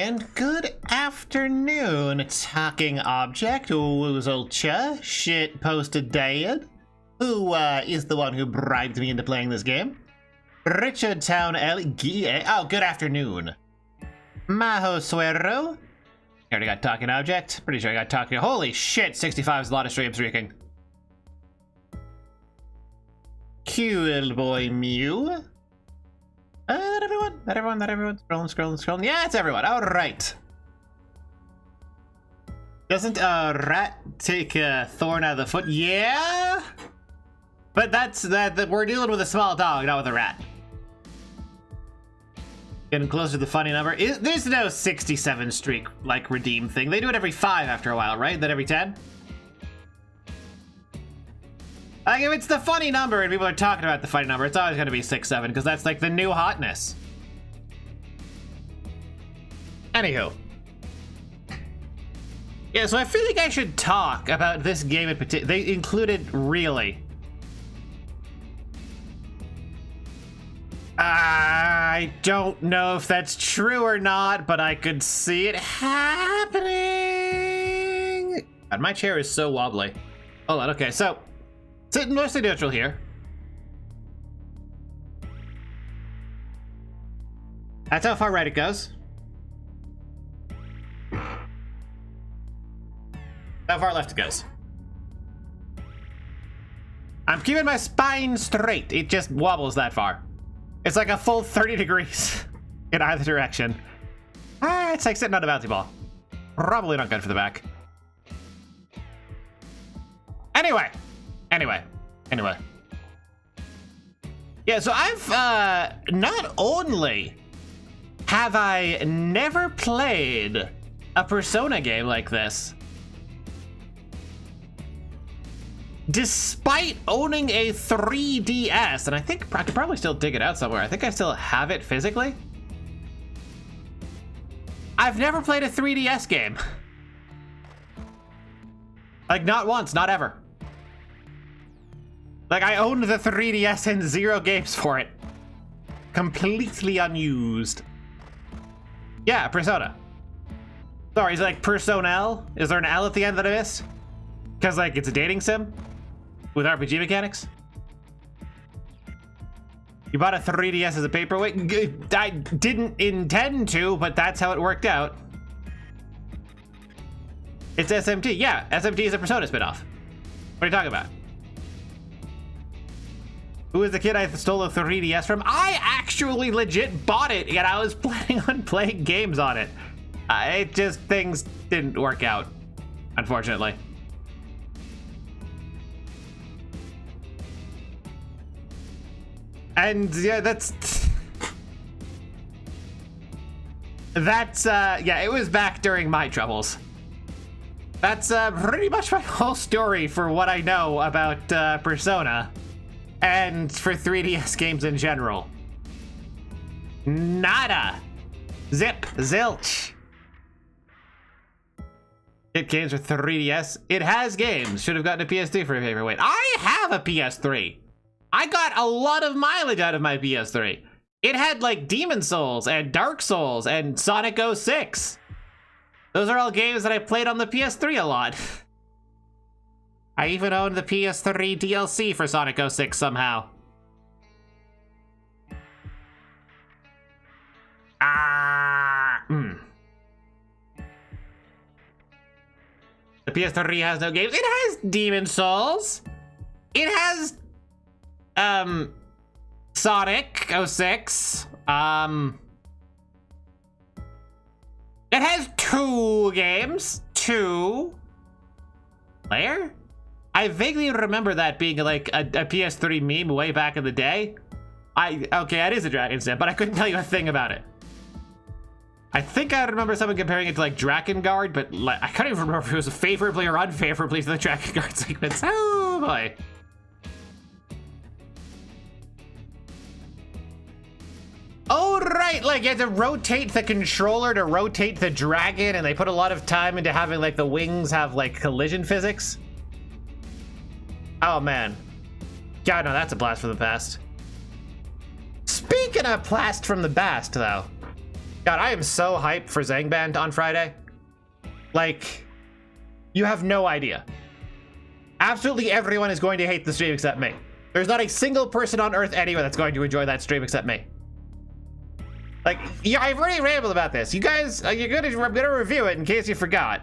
and good afternoon, talking object, Woozlecha, shit-posted dad, who is the one who bribed me into playing this game. Richard Town LGA, oh, good afternoon. Maho Suero, I already got talking object, pretty sure I got talking, holy shit, 65 is a lot of stream streaking. Cool boy Mew. Not everyone, not everyone, not everyone. Scrolling. Yeah, it's everyone. All right. Doesn't a rat take a thorn out of the foot? Yeah, but that's we're dealing with a small dog, not with a rat. Getting closer to the funny number. There's no 67 streak like redeem thing. They do it every 5 after a while, right? Then every 10. Like, if it's the funny number and people are talking about the funny number, it's always going to be 6, 7, because that's like the new hotness. Anywho. Yeah, so I feel like I should talk about this game in particular. They included really. I don't know if that's true or not, but I could see it happening. God, my chair is so wobbly. Hold on, okay, so. It's mostly neutral here. That's how far right it goes. How far left it goes. I'm keeping my spine straight. It just wobbles that far. It's like a full 30 degrees in either direction. Ah, it's like sitting on a bouncy ball. Probably not good for the back. Anyway. Yeah, so I've, not only have I never played a Persona game like this, despite owning a 3DS, and I think I could probably still dig it out somewhere. I think I still have it physically. I've never played a 3DS game. Like, not once, not ever. Like, I owned the 3DS and 0 games for it. Completely unused. Yeah, Persona. Sorry, is it like Personnel? Is there an L at the end that I missed? Because, like, it's a dating sim with RPG mechanics. You bought a 3DS as a paperweight? I didn't intend to, but that's how it worked out. It's SMT. Yeah, SMT is a Persona spinoff. What are you talking about? Who is the kid I stole a 3DS from? I actually legit bought it, and I was planning on playing games on it. It just, things didn't work out, unfortunately. And yeah, yeah, it was back during my troubles. That's pretty much my whole story for what I know about Persona. And for 3DS games in general. Nada. Zip. Zilch. It games for 3DS. It has games. Should have gotten a PS3 for a paperweight. I have a PS3. I got a lot of mileage out of my PS3. It had like Demon Souls and Dark Souls and Sonic 06. Those are all games that I played on the PS3 a lot. I even owned the PS3 DLC for Sonic 06 somehow. The PS3 has no games. It has Demon Souls. It has Sonic 06. It has 2 games. 2 player? I vaguely remember that being like a PS3 meme way back in the day. Okay, it is a Dragon's Den, but I couldn't tell you a thing about it. I think I remember someone comparing it to like Drakengard, but like, I can't even remember if it was favorably or unfavorably to the Drakengard segments. Oh boy. Oh right, like you had to rotate the controller to rotate the dragon, and they put a lot of time into having like the wings have like collision physics. Oh man. God, no, that's a blast from the past. Speaking of blast from the past, though, God, I am so hyped for Zangband on Friday. Like, you have no idea. Absolutely everyone is going to hate the stream except me. There's not a single person on Earth anywhere that's going to enjoy that stream except me. Like, yeah, I've already rambled about this. You guys, I'm gonna review it in case you forgot.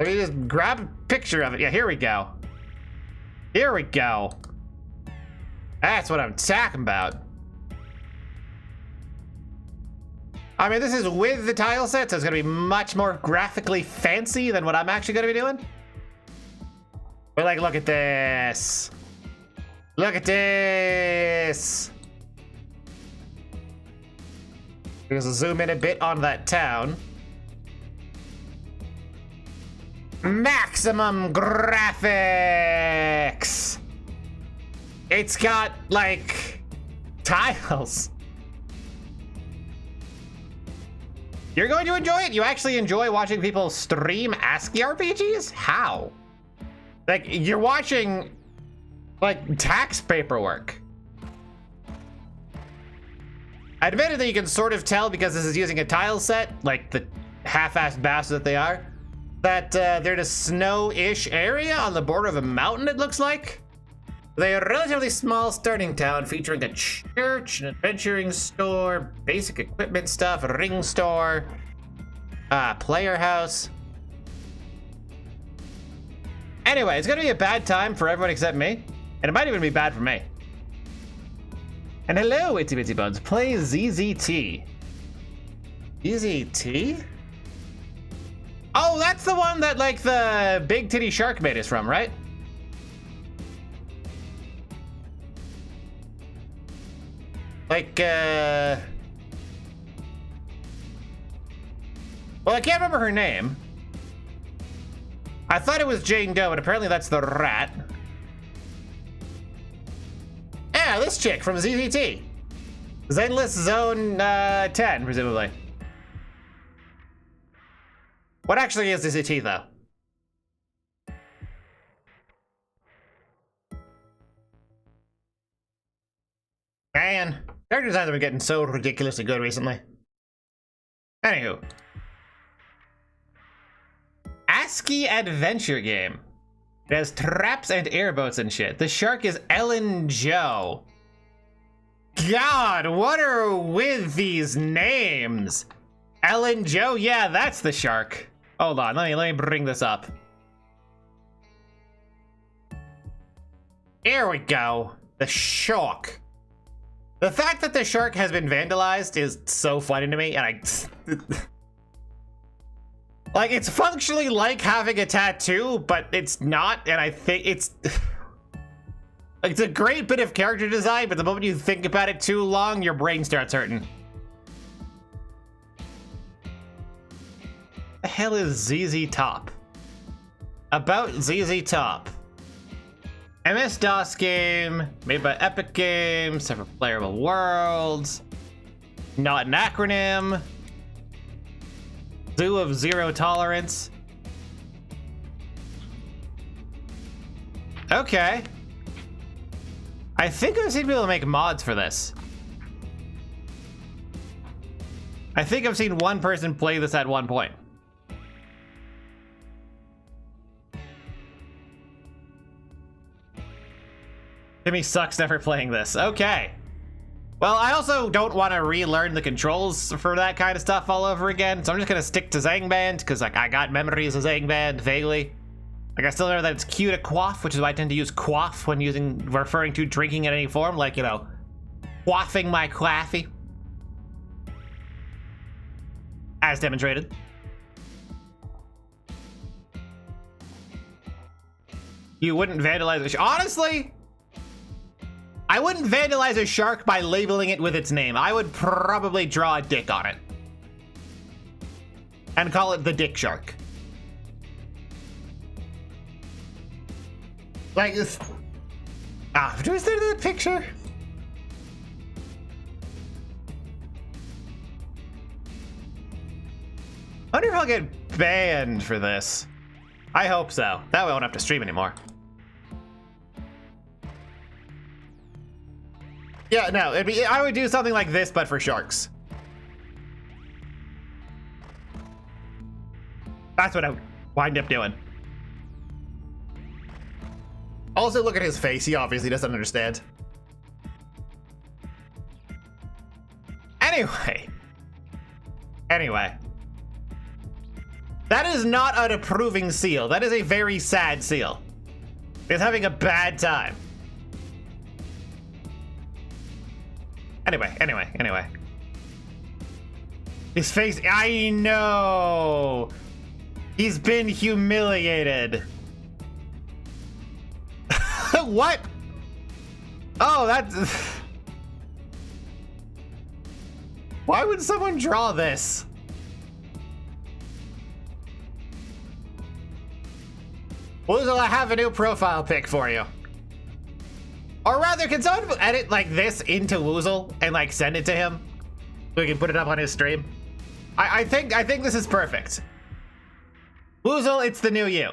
Let me just grab a picture of it. Yeah, here we go. Here we go. That's what I'm talking about. I mean, this is with the tile set, so it's gonna be much more graphically fancy than what I'm actually gonna be doing. But like, look at this. Look at this. We're gonna zoom in a bit on that town. Maximum graphics. It's got like tiles. You're going to enjoy it? You actually enjoy watching people stream ASCII RPGs? How? Like, you're watching, like, tax paperwork. Admittedly, you can sort of tell because this is using a tile set, like the half-assed bastards that they are, that they're in a snow-ish area on the border of a mountain, it looks like. They're a relatively small starting town featuring a church, an adventuring store, basic equipment stuff, a ring store, player house. Anyway, it's gonna be a bad time for everyone except me, and it might even be bad for me. And hello, Itsy Bitsy Bones, play ZZT. ZZT? Oh, that's the one that like the Big Titty Shark made is from, right? Like, well, I can't remember her name. I thought it was Jane Doe, but apparently that's the rat. Yeah, this chick from ZZT. Zenless Zone 10, presumably. What actually is ZZT, though? Man, character designs have been getting so ridiculously good recently. Anywho. ASCII adventure game. It has traps and airboats and shit. The shark is Ellen Joe. God, what are with these names? Ellen Joe? Yeah, that's the shark. Hold on, let me bring this up. Here we go. The shark. The fact that the shark has been vandalized is so funny to me, and I... like, it's functionally like having a tattoo, but it's not, and I think it's... it's a great bit of character design, but the moment you think about it too long, your brain starts hurting. The hell is ZZ Top? About ZZ Top. MS-DOS game, made by Epic Games, several playable worlds. Not an acronym. Zoo of Zero Tolerance. Okay. I think I've seen people make mods for this. I think I've seen one person play this at one point. Timmy sucks never playing this. Okay. Well, I also don't want to relearn the controls for that kind of stuff all over again, so I'm just gonna stick to Zangband, because like I got memories of Zangband vaguely. Like I still know that it's Q to quaff, which is why I tend to use quaff when referring to drinking in any form, like, you know, quaffing my coffee. As demonstrated. You wouldn't vandalize a honestly, I wouldn't vandalize a shark by labeling it with its name. I would probably draw a dick on it. And call it the Dick Shark. Like this. Was there that picture? I wonder if I'll get banned for this. I hope so. That way I won't have to stream anymore. Yeah, no, I would do something like this, but for sharks. That's what I would wind up doing. Also, look at his face. He obviously doesn't understand. Anyway. That is not an approving seal. That is a very sad seal. He's having a bad time. Anyway. His face, I know. He's been humiliated. What? Oh, that's... Why would someone draw this? Woozle, I have a new profile pic for you. Or rather, can someone edit like this into Woozle and like send it to him so we can put it up on his stream? I think this is perfect. Woozle, it's the new you.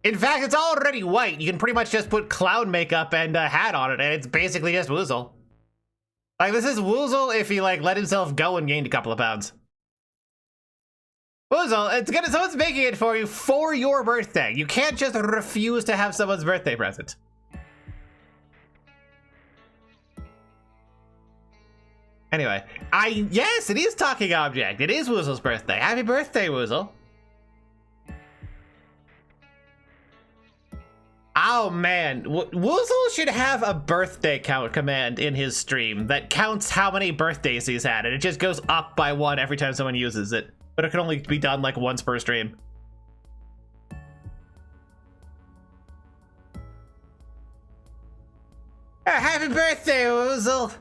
In fact, it's already white. You can pretty much just put clown makeup and a hat on it, and it's basically just Woozle. Like, this is Woozle if he like let himself go and gained a couple of pounds. Woozle, someone's making it for you for your birthday. You can't just refuse to have someone's birthday present. Anyway, yes, it is Talking Object. It is Woozle's birthday. Happy birthday, Woozle. Oh man, Woozle should have a birthday count command in his stream that counts how many birthdays he's had, and it just goes up by 1 every time someone uses it. But it can only be done like once per stream. Happy birthday, Woozle!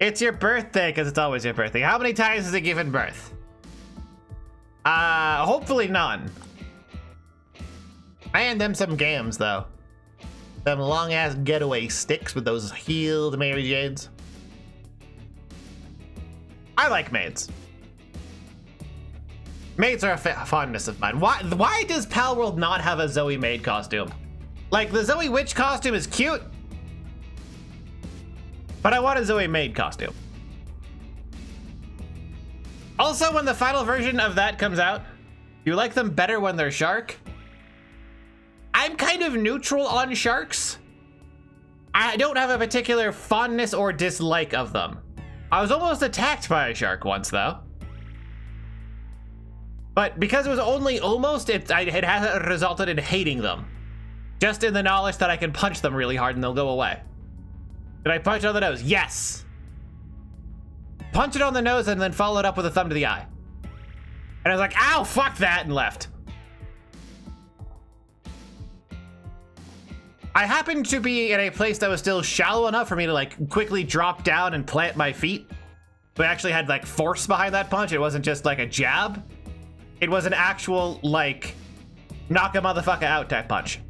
It's your birthday, because it's always your birthday. How many times has it given birth? Hopefully none. And them some games, though. Them long-ass getaway sticks with those healed Mary Janes. I like maids. Maids are a fondness of mine. Why does Palworld not have a Zoe maid costume? Like, the Zoe witch costume is cute, but I want a Zoe maid costume. Also, when the final version of that comes out, do you like them better when they're shark? I'm kind of neutral on sharks. I don't have a particular fondness or dislike of them. I was almost attacked by a shark once, though. But because it was only almost, it hasn't resulted in hating them. Just in the knowledge that I can punch them really hard and they'll go away. Did I punch it on the nose? Yes. Punch it on the nose and then follow it up with a thumb to the eye. And I was like, ow, fuck that, and left. I happened to be in a place that was still shallow enough for me to like quickly drop down and plant my feet. So I actually had like force behind that punch. It wasn't just like a jab. It was an actual like knock a motherfucker out type punch.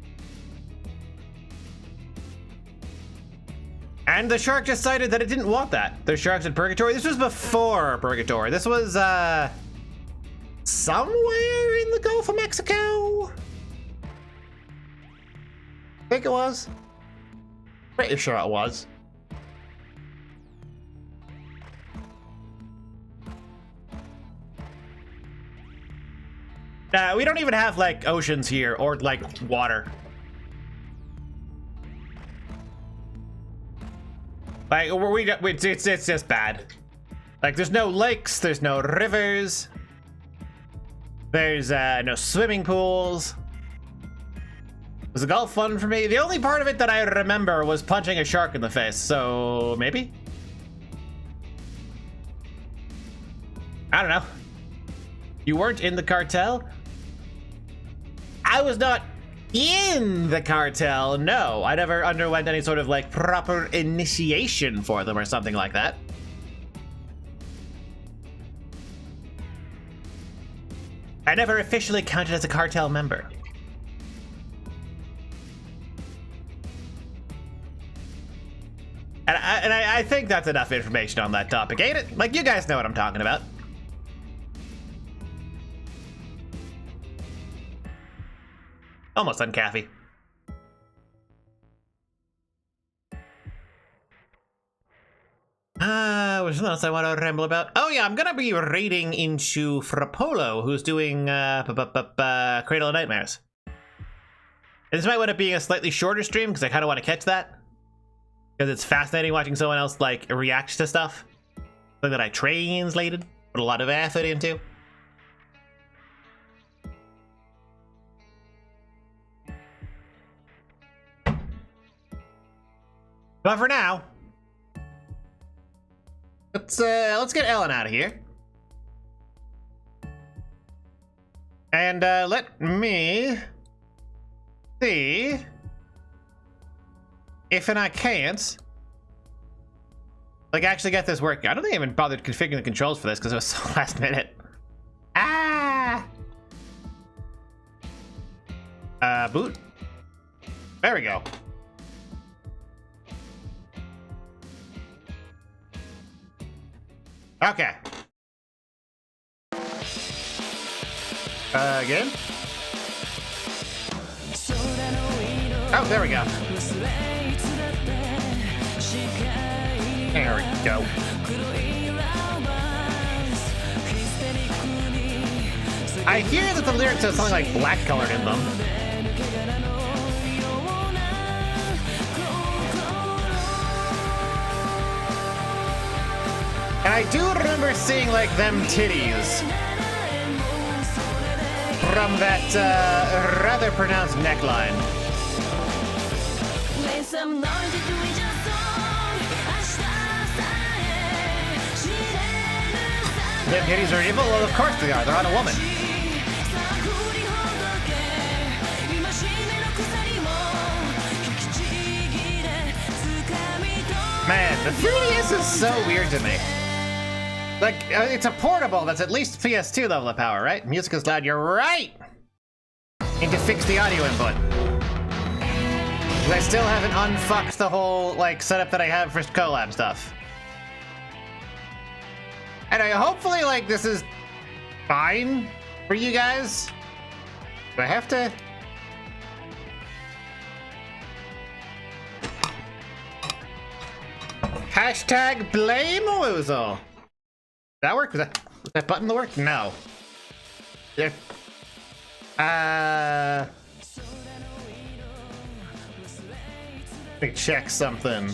And the shark decided that it didn't want that. There's sharks in Purgatory. This was before Purgatory. This was somewhere in the Gulf of Mexico. I think it was. Pretty sure it was. We don't even have like oceans here or like water. Like it's just bad. Like there's no lakes, there's no rivers, there's no swimming pools. Was the golf fun for me? The only part of it that I remember was punching a shark in the face, so maybe? I don't know. You weren't in the cartel? I was not in the cartel, no. I never underwent any sort of like proper initiation for them or something like that. I never officially counted as a cartel member. And I think that's enough information on that topic, ain't it? Like, you guys know what I'm talking about. Almost done, Kathy. What's else I want to ramble about? Oh yeah, I'm gonna be raiding into Frappolo, who's doing Cradle of Nightmares. And this might end up being a slightly shorter stream because I kind of want to catch that, because it's fascinating watching someone else like react to stuff, something that I translated, put a lot of effort into. But for now, let's get Ellen out of here. And let me see if I can't like actually get this working. I don't think I even bothered configuring the controls for this because it was so last minute. Boot. There we go. Okay. Again? Oh, there we go. There we go. I hear that the lyrics have something like black colored in them. And I do remember seeing like them titties from that rather pronounced neckline. Them titties are evil? Well, of course they are. They're on a woman. Man, the 3DS is so weird to me. Like, it's a portable that's at least PS2 level of power, right? Music is loud, you're right! Need to fix the audio input. Because I still haven't unfucked the whole, like, setup that I have for collab stuff. Anyway, hopefully, like, this is fine for you guys. Do I have to? Hashtag blame Woozle. That work? Was that button to work? No. There. Let me check something.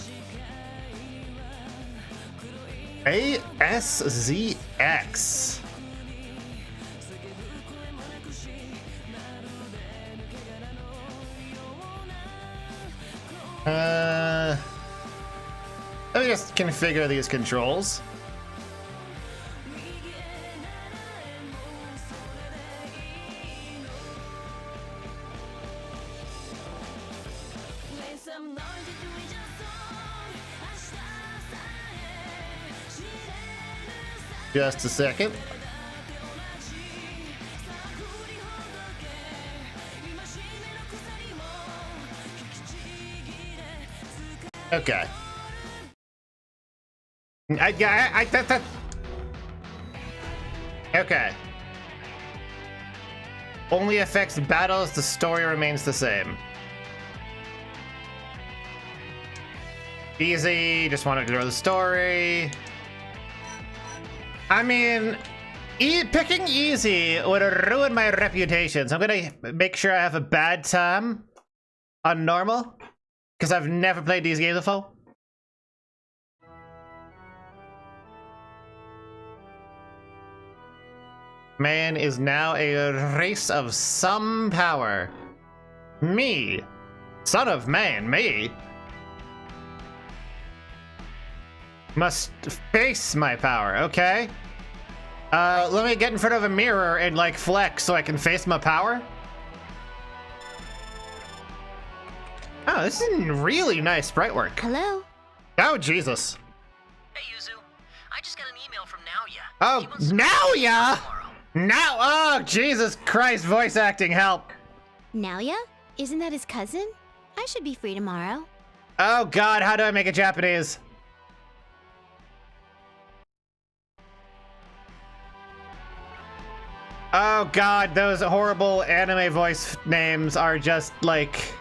ASZX. Let me just configure these controls. Just a second. Okay. Okay. Only affects battles, the story remains the same. Easy, just want to ignore the story. I mean, picking easy would ruin my reputation, so I'm gonna make sure I have a bad time on normal, because I've never played these games before. Man is now a race of some power. Me. Son of man, me. Must face my power, okay? Let me get in front of a mirror and like flex so I can face my power. Oh, this is really nice sprite work. Hello? Oh, Jesus. Hey, Yuzu. I just got an email from Naoya. Oh, Naoya! Now, oh, Jesus Christ, voice acting, help. Naoya? Isn't that his cousin? I should be free tomorrow. Oh God, how do I make it Japanese? Oh God, those horrible anime voice names are just like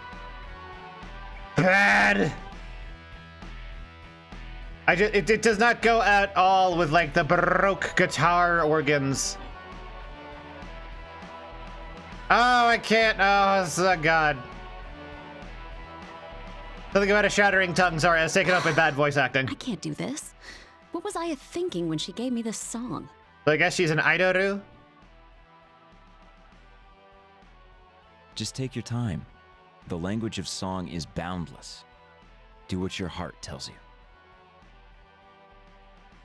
bad. It does not go at all with like the Baroque guitar organs. Oh, I can't. Oh, God. Something about a shattering tongue. Sorry, I was taken up by bad voice acting. I can't do this. What was I thinking when she gave me this song? So I guess she's an Aidoru? Just take your time. The language of song is boundless. Do what your heart tells you.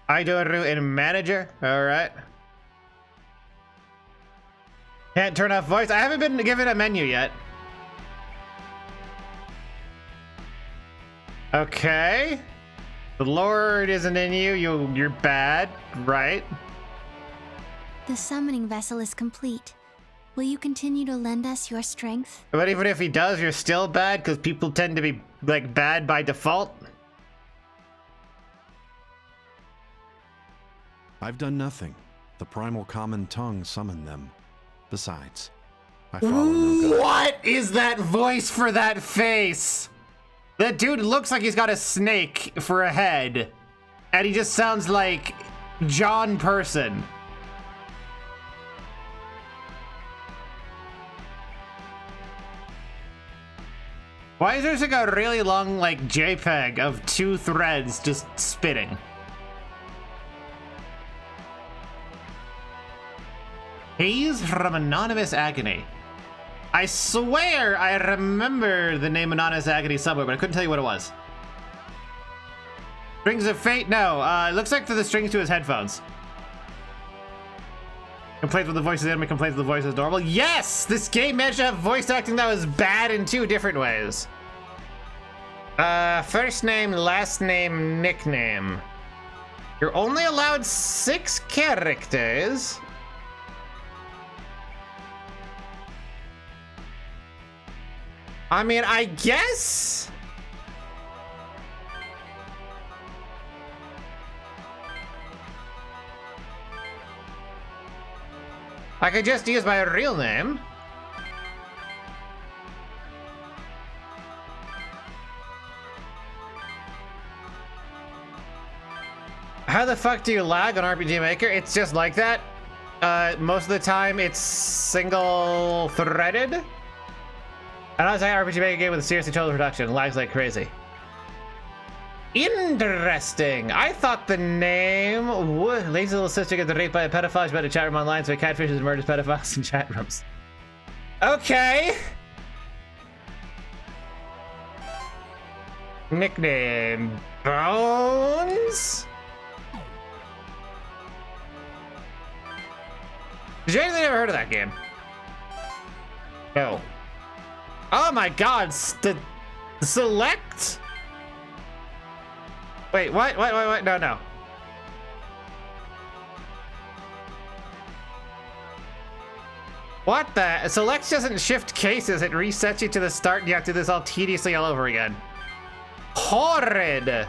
Aidoru in manager? Alright. Can't turn off voice. I haven't been given a menu yet. Okay. The Lord isn't in you. You're bad, right? The summoning vessel is complete. Will you continue to lend us your strength? But even if he does, you're still bad because people tend to be like bad by default. I've done nothing. The primal common tongue summoned them. Besides, I follow no god. What is that voice for that face? That dude looks like he's got a snake for a head. And he just sounds like John Person. Why is there like a really long like JPEG of 2 threads just spitting? He's from Anonymous Agony. I swear I remember the name Anonymous Agony somewhere, but I couldn't tell you what it was. Strings of Fate? No, it looks like they're the strings to his headphones. Complains with the voice of the enemy, complains with the voice is normal. Yes! This game managed to have voice acting that was bad in 2 different ways. First name, last name, nickname. You're only allowed 6 characters. I mean, I guess? I could just use my real name. How the fuck do you lag on RPG Maker? It's just like that. Most of the time it's single threaded. And I was like RPG Maker game with a seriously total production. It lags like crazy. Interesting. I thought the name lazy little sister gets raped by a pedophile. She's about to chat room online, so he catfishes and murders pedophiles in chat rooms. Okay. Nickname Bones. Did you actually ever heard of that game? No. Oh my god, the select? Wait, what? No. What the? Select doesn't shift cases, it resets you to the start and you have to do this all tediously all over again. Horrid!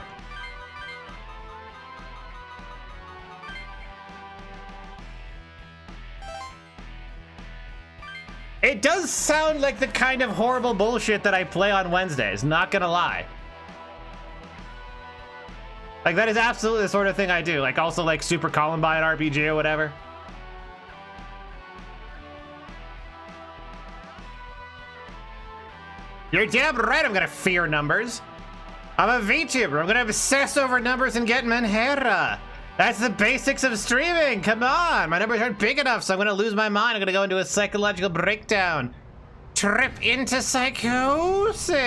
It does sound like the kind of horrible bullshit that I play on Wednesdays, not gonna lie. Like, that is absolutely the sort of thing I do. Like, also, like, Super Columbine RPG or whatever. You're damn right I'm gonna fear numbers. I'm a VTuber. I'm gonna obsess over numbers and get Manhera. That's the basics of streaming. Come on. My numbers aren't big enough, so I'm gonna lose my mind. I'm gonna go into a psychological breakdown. Trip into psychosis.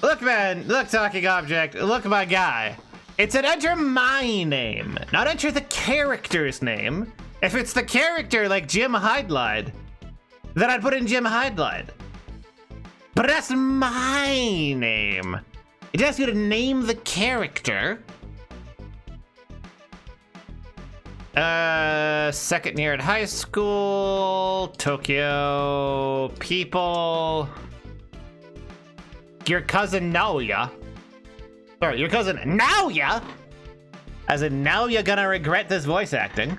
Look, man. Look, talking object. Look, my guy. It's an enter my name, not enter the character's name. If it's the character like Jim Hydlide, then I'd put in Jim Hydlide. But that's my name. It asks you to name the character. Second year at high school, Tokyo, people. Your cousin Naoya. Sorry, your cousin Naoya? As in, now you're gonna regret this voice acting.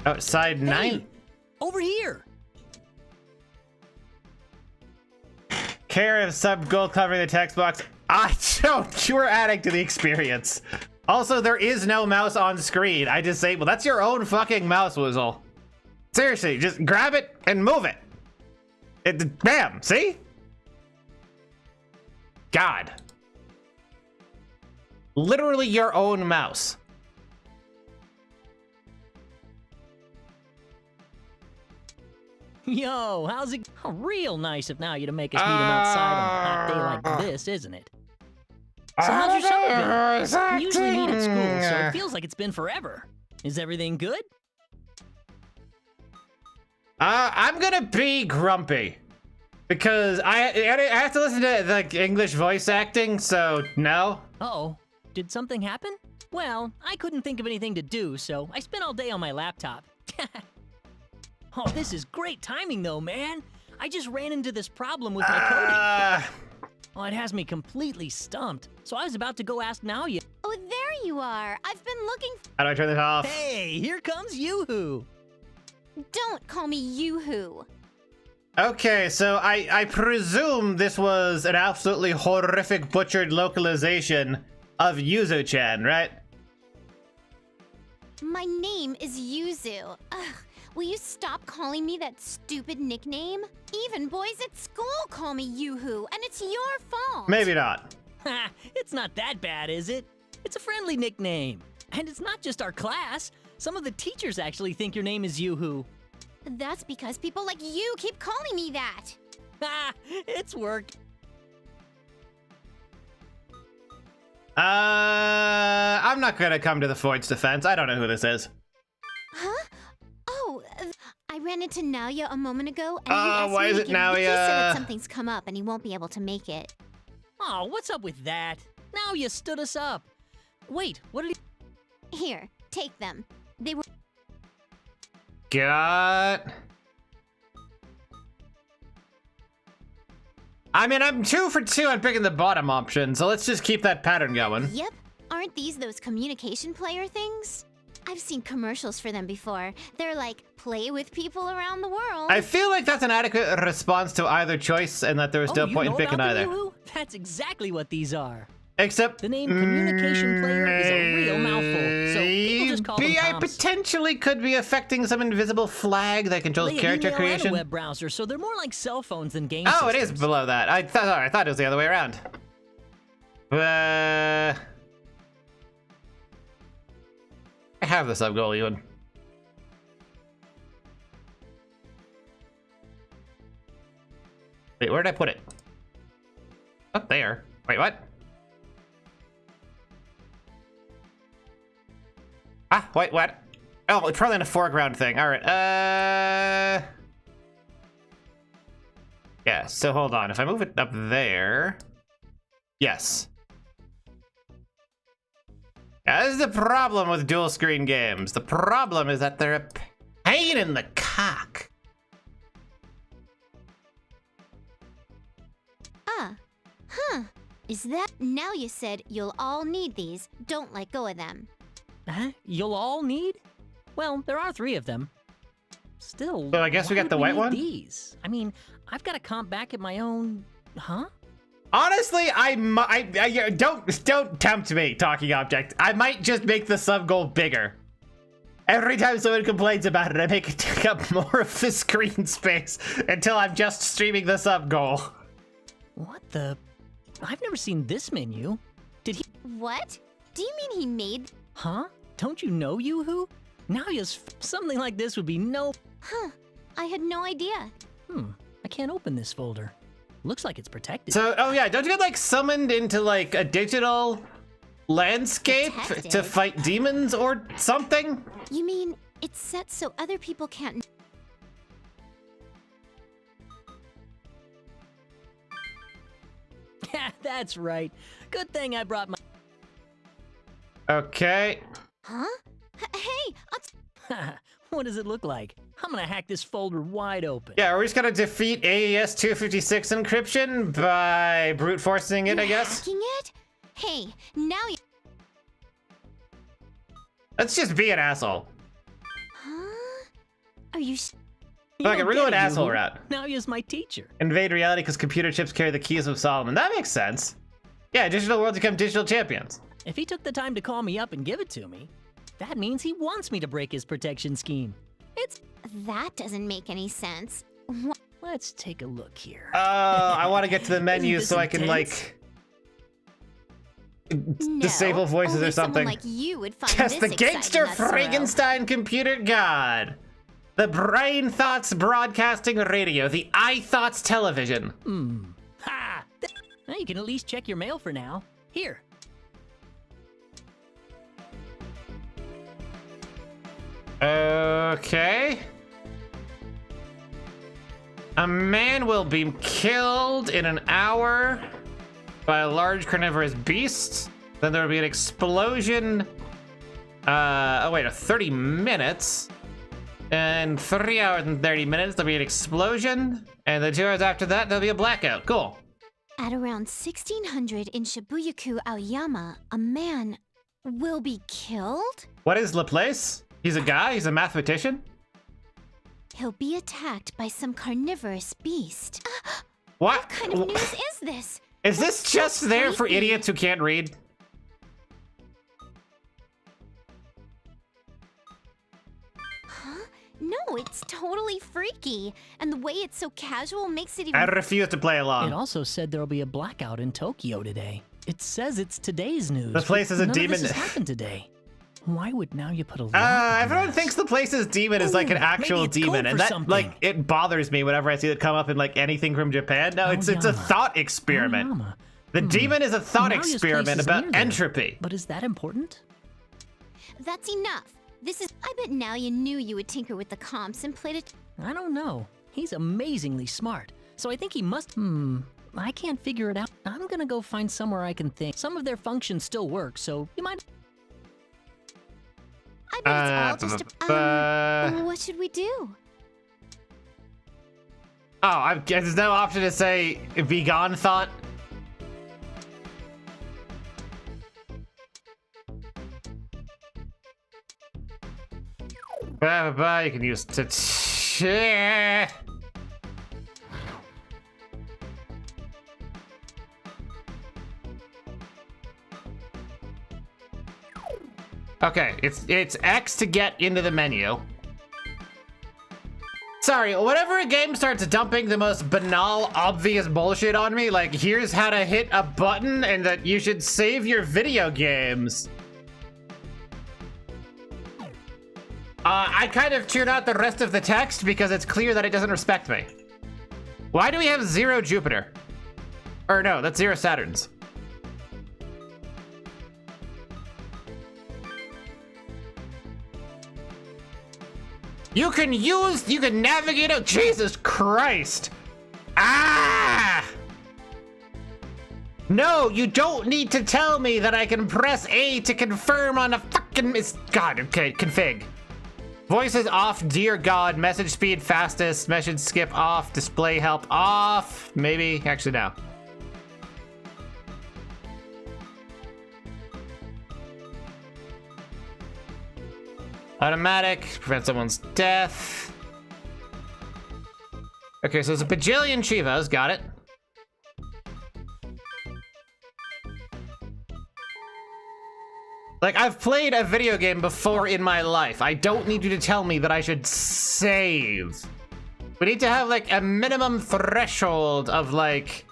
Outside 9. Over here. care of sub gold covering the text box. I don't. You are adding to the experience. Also, there is no mouse on screen. I disabled. That's your own fucking mouse, Woozle. Seriously, just grab it and move it. Bam. See? God. Literally your own mouse. Yo, how's it? Oh, real nice of now you to make us meet him outside on a hot day like this, isn't it? So how's your summer been? We usually meet at school, so it feels like it's been forever. Is everything good? I'm gonna be grumpy because I have to listen to like English voice acting, so no. Uh-oh, did something happen? Well, I couldn't think of anything to do, so I spent all day on my laptop. Oh, this is great timing though, man. I just ran into this problem with my coding. Oh, it has me completely stumped. So I was about to go ask Naoya. Oh, there you are. I've been looking. How do I turn this off? Hey, here comes Yoo-hoo. Don't call me Yoo-hoo. Okay, so I presume this was an absolutely horrific butchered localization of Yuzu-chan, right? My name is Yuzu. Ugh, will you stop calling me that stupid nickname? Even boys at school call me Yoo-hoo, and it's your fault. Maybe not. Ha, it's not that bad, is it? It's a friendly nickname. And it's not just our class. Some of the teachers actually think your name is Yoo-hoo. That's because people like you keep calling me that. Ha, it's worked. I'm not gonna come to the Foyd's defense. I don't know who this is. Huh? Oh, I ran into Naoya a moment ago, and he Oh, asked why me is to it give- He said Naoya? that something's come up and he won't be able to make it. Oh, what's up with that? Now you stood us up. Wait, what did he... Here, take them. They were. Got. I mean, I'm 2 for 2 on picking the bottom option, so let's just keep that pattern going. Yep. Aren't these those communication player things? I've seen commercials for them before. They're like, play with people around the world. I feel like that's an adequate response to either choice, and that there was no you point in know picking about them, either. Yoo-hoo? That's exactly what these are. Except The name communication player is a real mouthful, so people just call them maybe I comps. potentially could be affecting some invisible flag that controls They character email and a creation. web browser, so they're more like cell phones than game Oh, it systems. is below that. I thought it was the other way around. I have the sub goal even. Wait, where did I put it? Up there. Wait, what? Ah, wait, what? Oh, it's probably in a foreground thing. All right. Yeah, so hold on. If I move it up there. Yes. Yeah, this is the problem with dual screen games. The problem is that they're a pain in the cock. Huh. Is that. Now you said you'll all need these. Don't let go of them. Huh? You'll all need? Well, there are 3 of them. Still, So I guess we why got the would white need one? These? I mean, I've got to comp back at my own... Huh? Honestly, I don't tempt me, talking object. I might just make the sub goal bigger. Every time someone complains about it, I make it take up more of the screen space until I'm just streaming the sub goal. What the... I've never seen this menu. Did he... What? Do you mean he made. Huh? Don't you know Yoo-hoo? Now something like this would be no... Huh. I had no idea. I can't open this folder. Looks like it's protected. So, oh yeah, don't you get like summoned into like a digital landscape Protected? to fight demons or something? You mean it's set so other people can't. Yeah, that's right. Good thing I brought my... Okay. Huh? Hey, What does it look like? I'm gonna hack this folder wide open. Yeah, we're just gonna defeat AES 256 encryption by brute forcing it, I guess. hacking it? Hey, now you. Let's just be an asshole. Huh? Are you? Fuck it, we're going asshole route. Now he is my teacher. Invade reality because computer chips carry the keys of Solomon. That makes sense. Yeah, digital worlds become digital champions. If he took the time to call me up and give it to me, that means he wants me to break his protection scheme. That doesn't make any sense. Let's take a look here. I want to get to the menu this so I can, intense? disable voices only or something. Someone like you would find Test the this gangster exciting a thrill. Frankenstein computer god. The Brain Thoughts Broadcasting Radio. The iThoughts Television. Ha! Well, you can at least check your mail for now. Here. Okay. A man will be killed in an hour by a large carnivorous beast. Then there will be an explosion. 30 minutes. And 3 hours and 30 minutes, there'll be an explosion. And then 2 hours after that, there'll be a blackout. Cool. At around 1600 in Shibuyaku, Aoyama, a man will be killed? What is Laplace? He's a guy? He's a mathematician? He'll be attacked by some carnivorous beast. What? What kind of news is this? Is this just so there for creepy. idiots who can't read? Huh? No, it's totally freaky. And the way it's so casual makes it even... I refuse to play It along. also said there'll be a blackout in Tokyo today. It says it's today's news. The place is a None demon. Of this has happened today. Why would now you put a lock on Everyone this? thinks the place's demon is like an Ooh, actual maybe it's demon, code and for that something. it bothers me whenever I see it come up in like anything from Japan. No, it's a Aoyama. thought experiment. Aoyama. The demon is a thought Mario's place experiment is about near there. entropy. But is that important? That's enough. This is... I bet now you knew you would tinker with the comps and played it... I don't know. He's amazingly smart. So I think he must... I can't figure it out. I'm gonna go find somewhere I can think. Some of their functions still work, so you might... I bet it's all just... what should we do? Oh, there's no option to say be gone thought. You can use Okay, it's X to get into the menu. Sorry, whenever a game starts dumping the most banal, obvious bullshit on me, like here's how to hit a button and that you should save your video games. I kind of tune out the rest of the text because it's clear that it doesn't respect me. Why do we have 0 Jupiter? Or no, that's 0 Saturns. You can navigate out. Jesus Christ. Ah! No, you don't need to tell me that I can press A to confirm on a fucking God, okay, config. Voices off, dear God, message speed fastest, message skip off, display help off. Maybe, actually no. Automatic, prevent someone's death. Okay, so there's a bajillion Chivas, got it. Like, I've played a video game before in my life. I don't need you to tell me that I should save. We need to have, like, a minimum threshold of, like,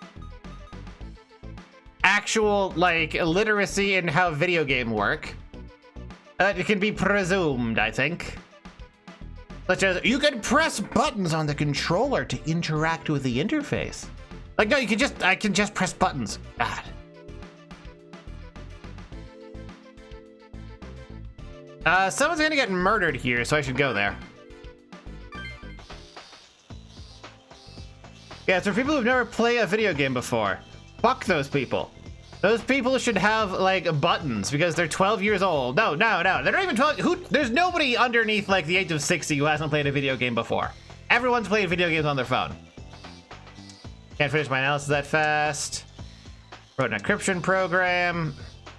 actual, like, literacy in how video game work. It can be presumed, I think. Such as, you can press buttons on the controller to interact with the interface. Like, no, I can just press buttons. God. Someone's gonna get murdered here, so I should go there. Yeah, it's for people who've never played a video game before. Fuck those people. Those people should have, like, buttons because they're 12 years old. No, they're not even 12. There's nobody underneath, like, the age of 60 who hasn't played a video game before. Everyone's played video games on their phone. Can't finish my analysis that fast. Wrote an encryption program.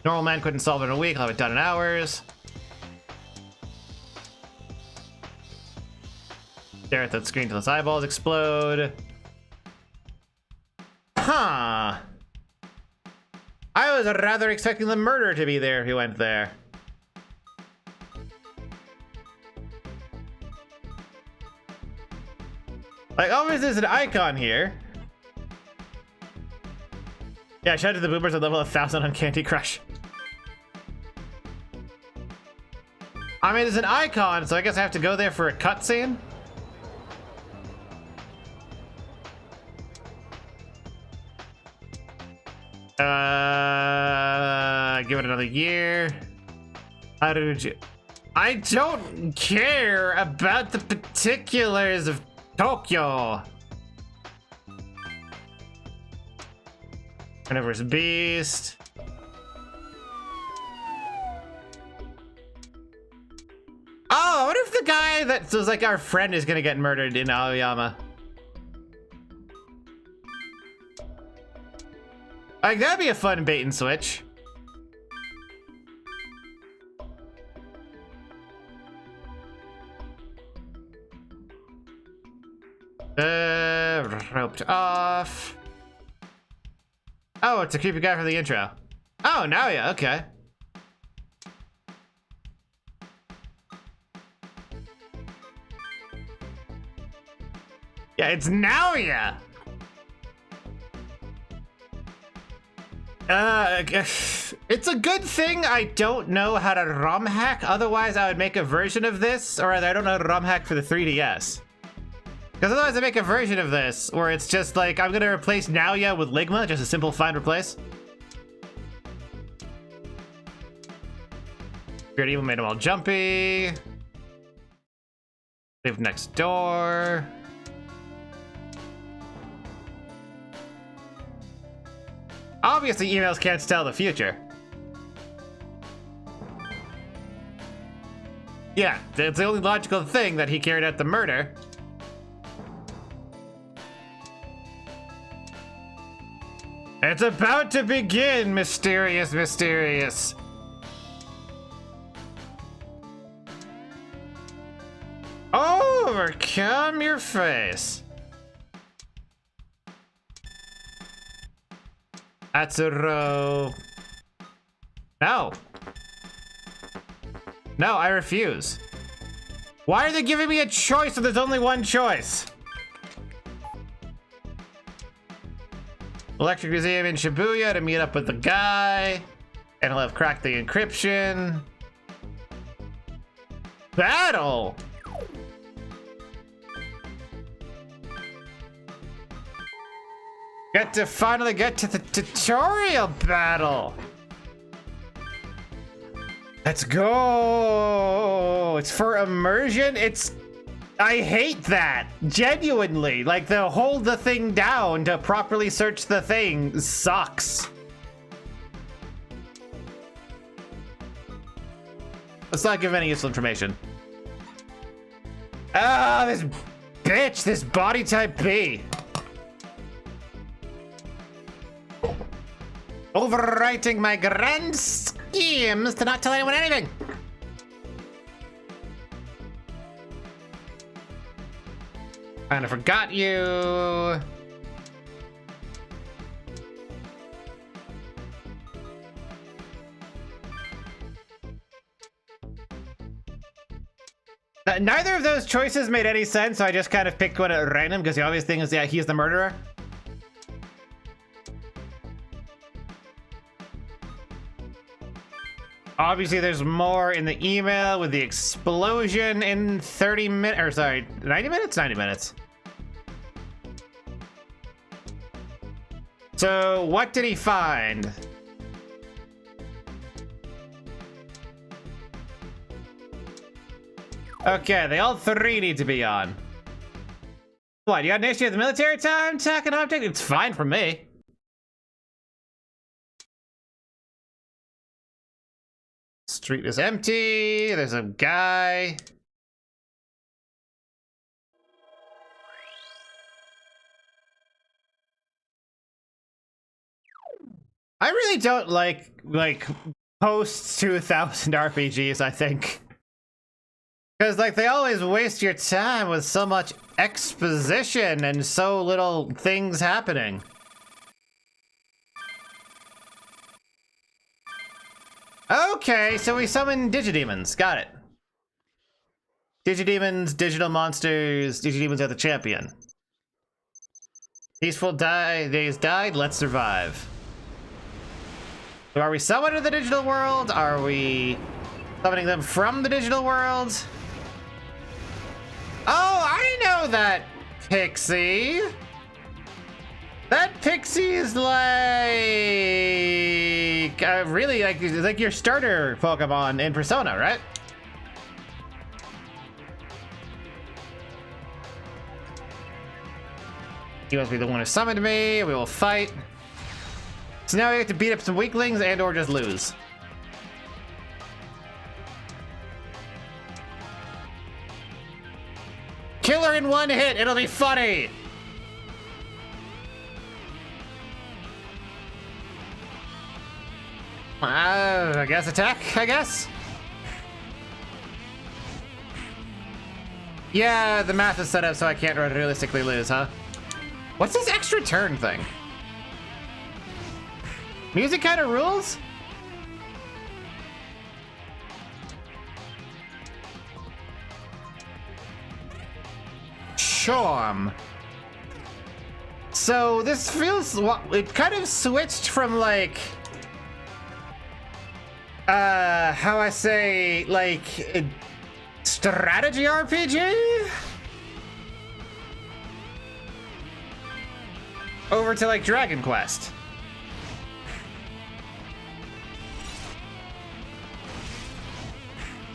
Normal man couldn't solve it in a week. I'll have it done in hours. Stare at that screen till his eyeballs explode. Huh. I was rather expecting the murderer to be there if he went there. Like, obviously there's an icon here. Yeah, shout out to the boomers at level 1000 on Candy Crush. I mean, there's an icon, so I guess I have to go there for a cutscene. Give it another year. How did you... I don't care about the particulars of Tokyo. Carnivorous Beast. Oh, I wonder if the guy that was like our friend is gonna get murdered in Aoyama. Like, that'd be a fun bait and switch. Roped off. Oh, it's a creepy guy for the intro. Oh, now yeah, okay. Yeah, it's Naoya. It's a good thing I don't know how to ROM hack. Otherwise, I would make a version of this, or I don't know how to ROM hack for the 3DS. Because otherwise, I make a version of this where it's just like I'm gonna replace Naoya with Ligma, just a simple find replace. Spirit Evil made them all jumpy. Live next door. Obviously, emails can't tell the future. Yeah, it's the only logical thing that he carried out the murder. It's about to begin, mysterious, mysterious. Overcome your face. Atsuro. No. No, I refuse. Why are they giving me a choice if there's only one choice? Electric Museum in Shibuya to meet up with the guy. And he'll have cracked the encryption. Battle! Get to finally get to the tutorial battle. Let's go. It's for immersion. I hate that. Genuinely. Like, the hold the thing down to properly search the thing sucks. Let's not give any useful information. Ah, this bitch, this body type B. Overwriting my grand schemes to not tell anyone anything. Kinda forgot you. Neither of those choices made any sense, so I just kind of picked one at random because the obvious thing is, yeah, he's the murderer. Obviously, there's more in the email with the explosion in 30 minutes, or sorry, 90 minutes? 90 minutes. So, what did he find? Okay, they all three need to be on. What, you got an issue with the military time? Attack an object? It's fine for me. Street is empty. There's a guy. I really don't like post 2000 RPGs, I think. Because, like, they always waste your time with so much exposition and so little things happening. Okay, so we summon Digidemons. Got it. Digidemons, digital monsters. Digidemons are the champion. Peaceful days died, let's survive. So are we summoning the digital world? Are we summoning them from the digital world? Oh, I know that pixie. That pixie is like really like your starter Pokemon in Persona, right? He must be the one who summoned me. We will fight. So now we have to beat up some weaklings and or just lose. Kill her in one hit. It'll be funny. I guess attack, I guess. Yeah, the math is set up so I can't realistically lose, huh? What's this extra turn thing? Music kind of rules? Charm. So this feels, it kind of switched from like, how I say, like, strategy RPG? Over to like Dragon Quest.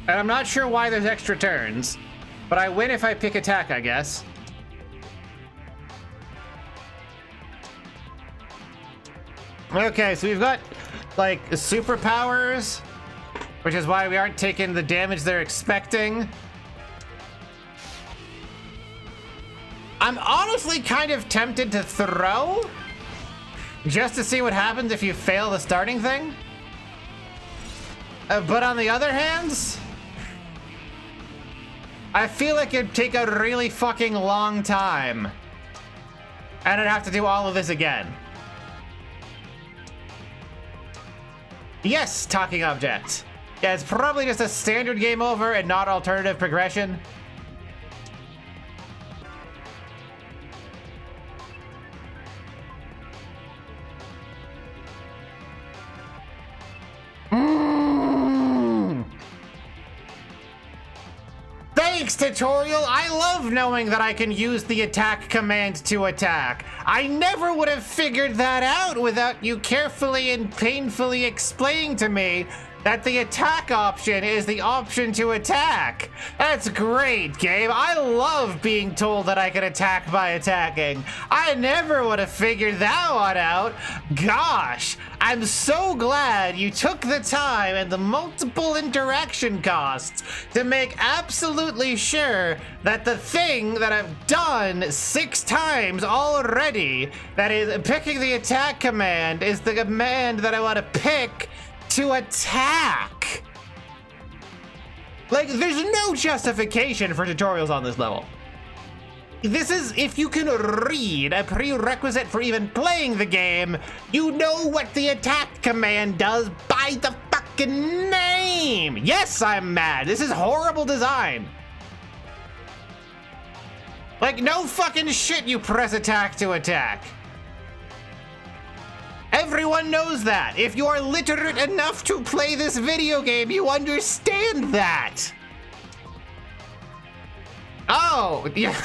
And I'm not sure why there's extra turns, but I win if I pick attack, I guess. Okay, so we've got like superpowers, which is why we aren't taking the damage they're expecting. I'm honestly kind of tempted to throw, just to see what happens if you fail the starting thing. But on the other hand, I feel like it'd take a really fucking long time. And I'd have to do all of this again. Yes, talking object. Yeah, it's probably just a standard game over and not alternative progression. Thanks, tutorial! I love knowing that I can use the attack command to attack. I never would have figured that out without you carefully and painfully explaining to me that the attack option is the option to attack. That's great, game. I love being told that I can attack by attacking. I never would have figured that one out. Gosh, I'm so glad you took the time and the multiple interaction costs to make absolutely sure that the thing that I've done 6 times already, that is picking the attack command, is the command that I want to pick to attack. Like, there's no justification for tutorials on this level. This is, if you can read a prerequisite for even playing the game, you know what the attack command does by the fucking name. Yes, I'm mad. This is horrible design. Like, no fucking shit you press attack to attack. Everyone knows that. If you are literate enough to play this video game, you understand that. Oh, yeah.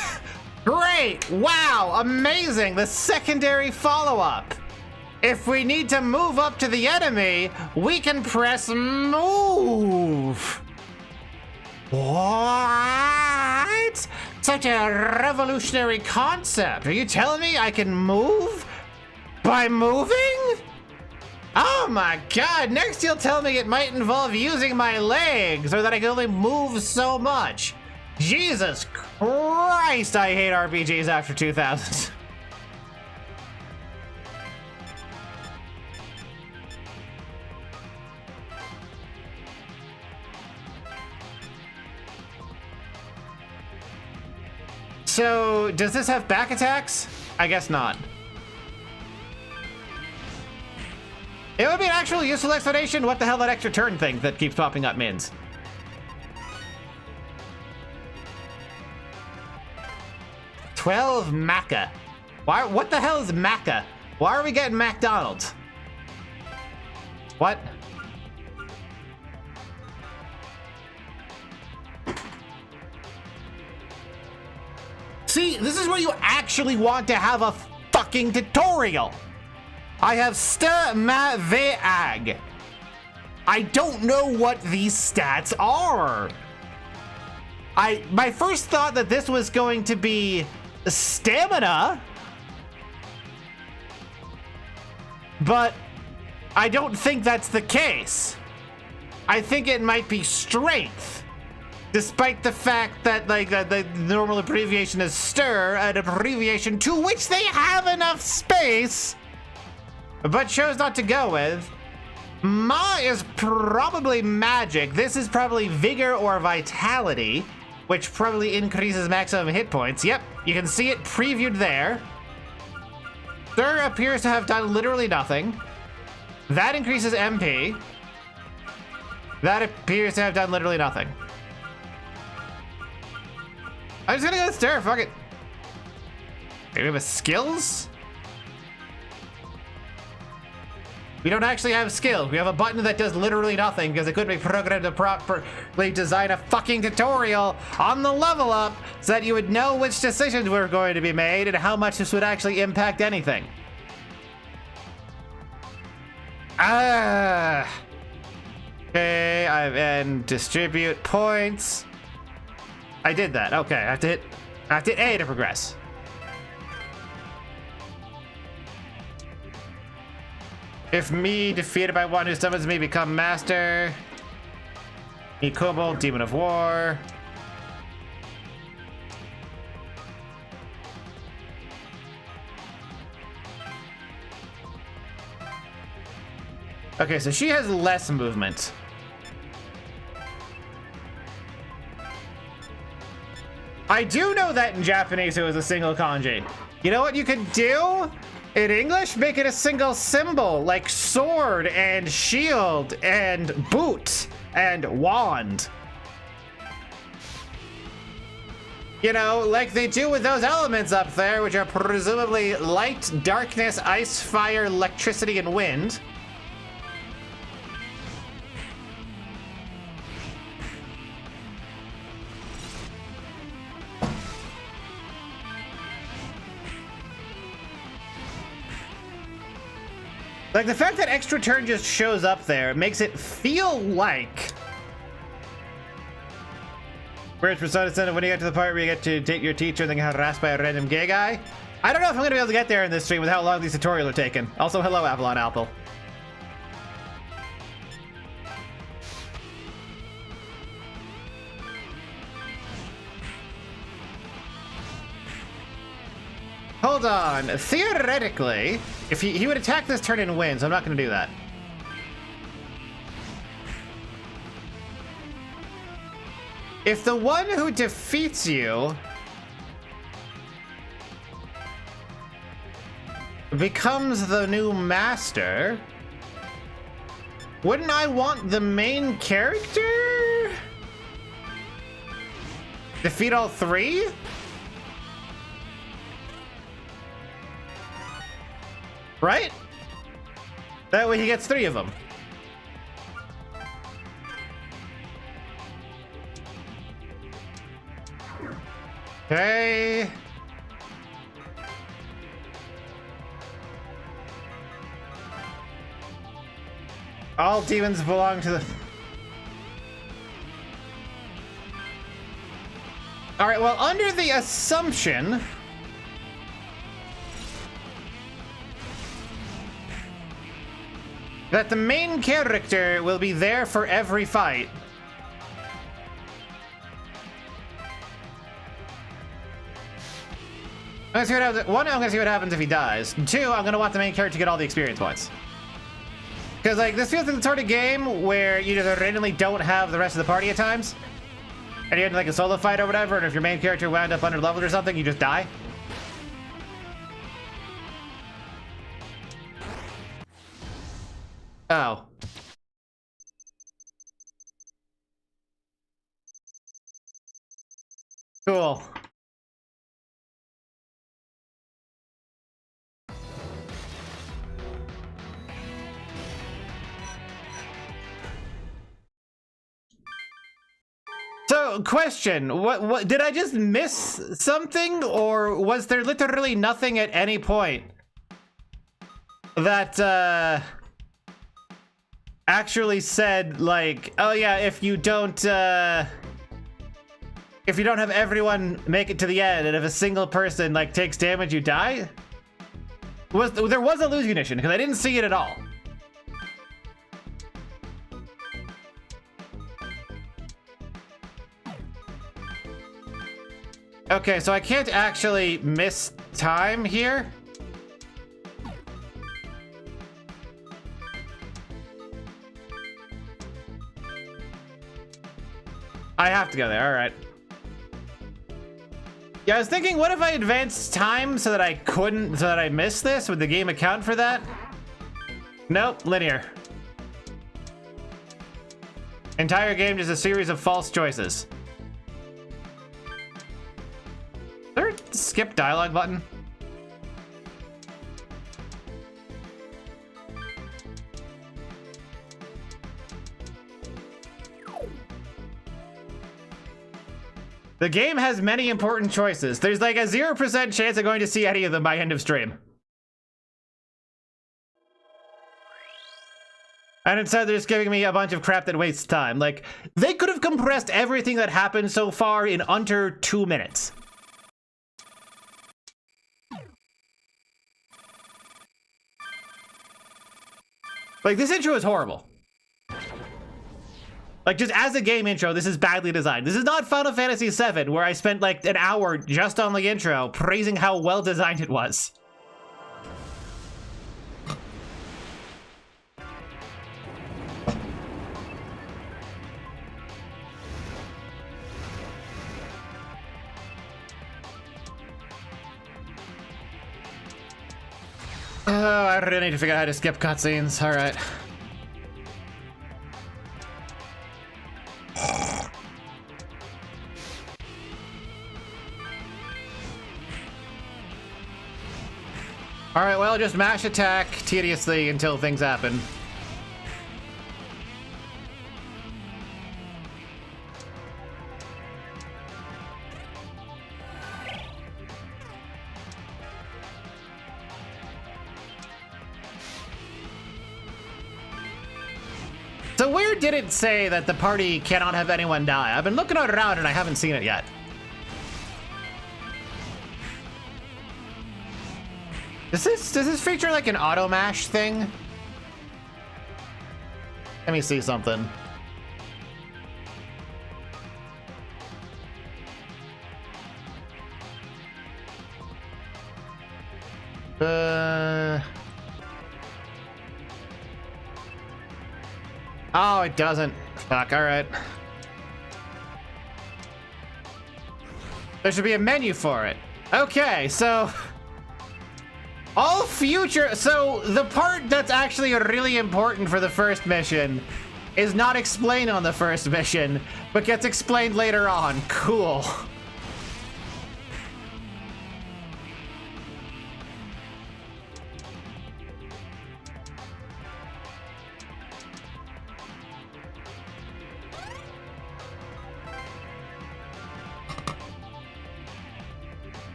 Great. Wow. Amazing. The secondary follow-up. If we need to move up to the enemy, we can press move. What? Such a revolutionary concept. Are you telling me I can move by moving? Oh my god, next you'll tell me it might involve using my legs or that I can only move so much. Jesus Christ, I hate RPGs after 2000. So, does this have back attacks? I guess not. It would be an actual useful explanation. What the hell that extra turn thing that keeps popping up means. $12 Maca. Why? What the hell is Maca? Why are we getting McDonald's? What? See, this is where you actually want to have a fucking tutorial. I have Veag. I don't know what these stats are. My first thought that this was going to be stamina, but I don't think that's the case. I think it might be strength, despite the fact that the normal abbreviation is stir, an abbreviation to which they have enough space, but chose not to go with. Ma is probably magic. This is probably vigor or vitality, which probably increases maximum hit points. Yep, you can see it previewed there. Stir appears to have done literally nothing. That increases MP. That appears to have done literally nothing. I'm just gonna go with Stir, fuck it. Maybe we have skills? We don't actually have skills. We have a button that does literally nothing because it couldn't be programmed to properly design a fucking tutorial on the level up so that you would know which decisions were going to be made and how much this would actually impact anything. Okay, and distribute points. I did that. Okay, I have to hit A to progress. If me defeated by one who summons me, become master. Me Kobold, Demon of War. Okay, so she has less movement. I do know that in Japanese it was a single kanji. You know what you could do? In English, make it a single symbol, like sword and shield and boot and wand. You know, like they do with those elements up there, which are presumably light, darkness, ice, fire, electricity, and wind. Like, the fact that extra turn just shows up there makes it feel like... Whereas Persona said when you get to the part where you get to date your teacher and then get harassed by a random gay guy. I don't know if I'm going to be able to get there in this stream with how long these tutorials are taking. Also, hello, Avalon Apple. Hold on. Theoretically, if he would attack this turn and win, so I'm not going to do that. If the one who defeats you becomes the new master, wouldn't I want the main character? Defeat all three? Right? That way he gets 3 of them. Okay. All demons belong to the... All right, well, under the assumption... that the main character will be there for every fight. I'm gonna see what happens. 1, I'm gonna see what happens if he dies. 2, I'm gonna want the main character to get all the experience points. Because, like, this feels like the sort of game where you just randomly don't have the rest of the party at times. and you had like a solo fight or whatever, and if your main character wound up under leveled or something, you just die? Oh. Cool. So, question, what did I just miss something, or was there literally nothing at any point that actually said like, oh yeah, if you don't have everyone make it to the end, and if a single person like takes damage, you die? There was a lose condition, because I didn't see it at all. Okay, so I can't actually miss time here. I have to go there, all right. Yeah, I was thinking, what if I advanced time so that I missed this? Would the game account for that? Nope, linear. Entire game just a series of false choices. Is there a skip dialogue button? The game has many important choices. There's like a 0% chance of going to see any of them by end of stream. And instead they're just giving me a bunch of crap that wastes time. Like, they could have compressed everything that happened so far in under 2 minutes. Like, this intro is horrible. Like, just as a game intro, this is badly designed. This is not Final Fantasy VII, where I spent like an hour just on the intro praising how well designed it was. Oh, I really need to figure out how to skip cutscenes. All right. All right, well, just mash attack tediously until things happen. So where did it say that the party cannot have anyone die? I've been looking around and I haven't seen it yet. Does this feature like an auto mash thing? Let me see something. Oh, it doesn't. Fuck, all right. There should be a menu for it. Okay, so all future, so the part that's actually really important for the first mission is not explained on the first mission, but gets explained later on. Cool.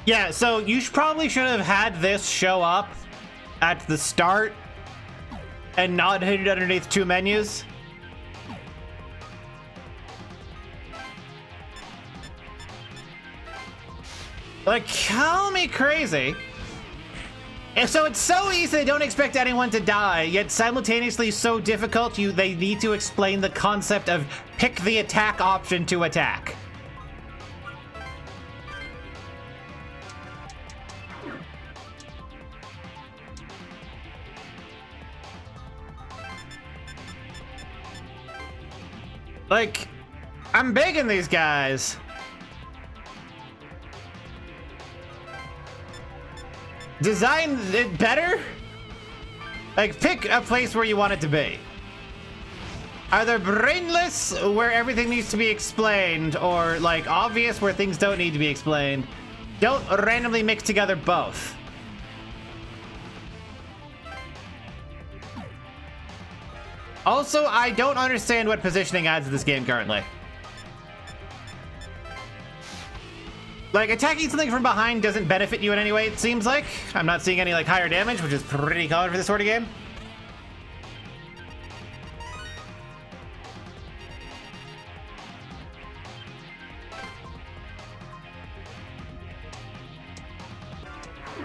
Yeah, so you probably should have had this show up at the start and not hidden underneath two menus. Like, call me crazy. And so it's so easy they don't expect anyone to die, yet simultaneously so difficult they need to explain the concept of pick the attack option to attack. Like, I'm begging these guys. Design it better? Like, pick a place where you want it to be. Either brainless, where everything needs to be explained, or, like, obvious, where things don't need to be explained. Don't randomly mix together both. Also, I don't understand what positioning adds to this game currently. Like, attacking something from behind doesn't benefit you in any way, it seems like. I'm not seeing any, like, higher damage, which is pretty common for this sort of game.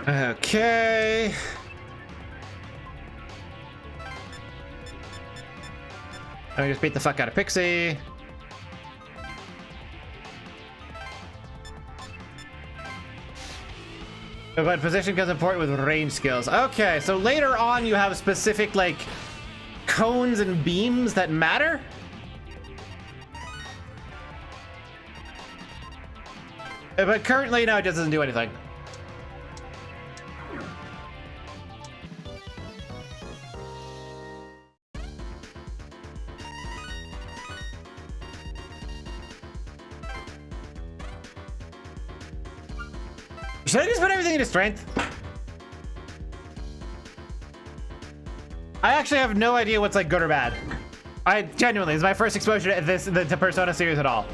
Okay. Let me just beat the fuck out of Pixie. But position becomes important with range skills. Okay, so later on you have specific, like, cones and beams that matter? But currently, no, it just doesn't do anything. Should I just put everything into strength? I actually have no idea what's like good or bad. I genuinely, it's my first exposure to this, the Persona series at all.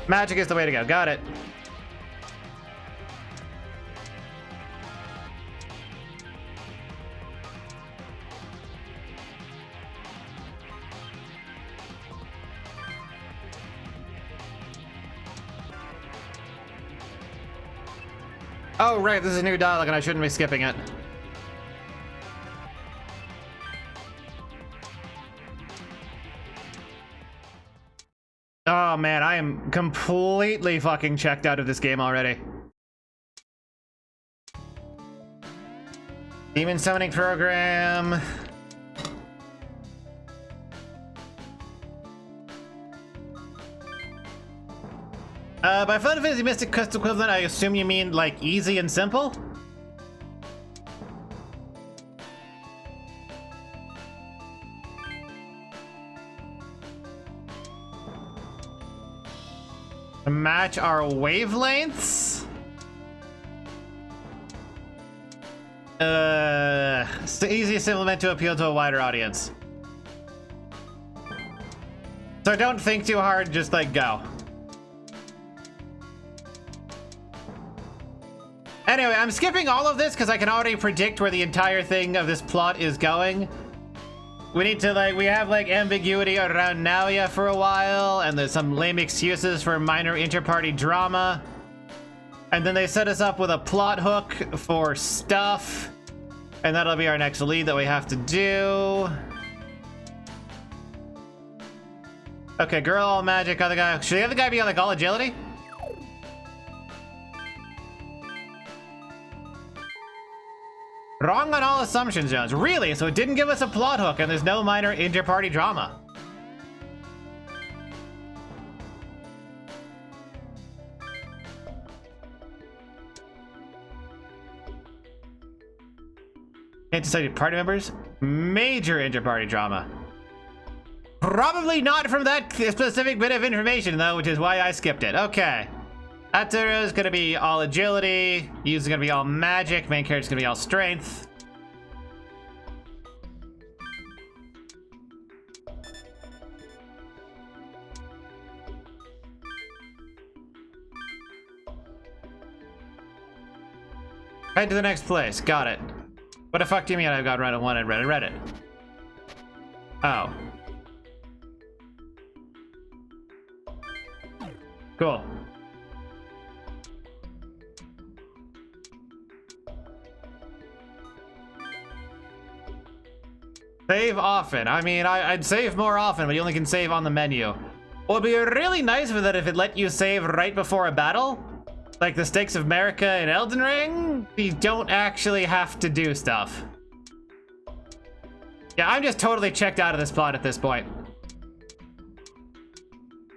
Magic is the way to go. Got it. Oh, right, this is new dialogue and I shouldn't be skipping it. Oh man, I am completely fucking checked out of this game already. Demon summoning program. By Final Fantasy Mystic Quest equivalent, I assume you mean like easy and simple? To match our wavelengths? So easy, simple, meant to appeal to a wider audience. So don't think too hard, just like go. Anyway, I'm skipping all of this because I can already predict where the entire thing of this plot is going. We need to, like, we have, like, ambiguity around Naoya for a while, and there's some lame excuses for minor inter-party drama. And then they set us up with a plot hook for stuff. And that'll be our next lead that we have to do. Okay, girl, all magic, other guy. Should the other guy be, like, all agility? Wrong on all assumptions, Jones. Really? So it didn't give us a plot hook and there's no minor inter-party drama. Anticipated party members? Major inter-party drama. Probably not from that specific bit of information, though, which is why I skipped it. Okay. Atsuro is gonna be all agility. Yu's is gonna be all magic. Main character's gonna be all strength. Head to the next place. Got it. What the fuck do you mean I've got Reddit 1 and Reddit? Oh. Cool. Save often. I mean, I'd save more often, but you only can save on the menu. What would be really nice with it if it let you save right before a battle. Like the Stakes of America in Elden Ring, you don't actually have to do stuff. Yeah, I'm just totally checked out of this plot at this point.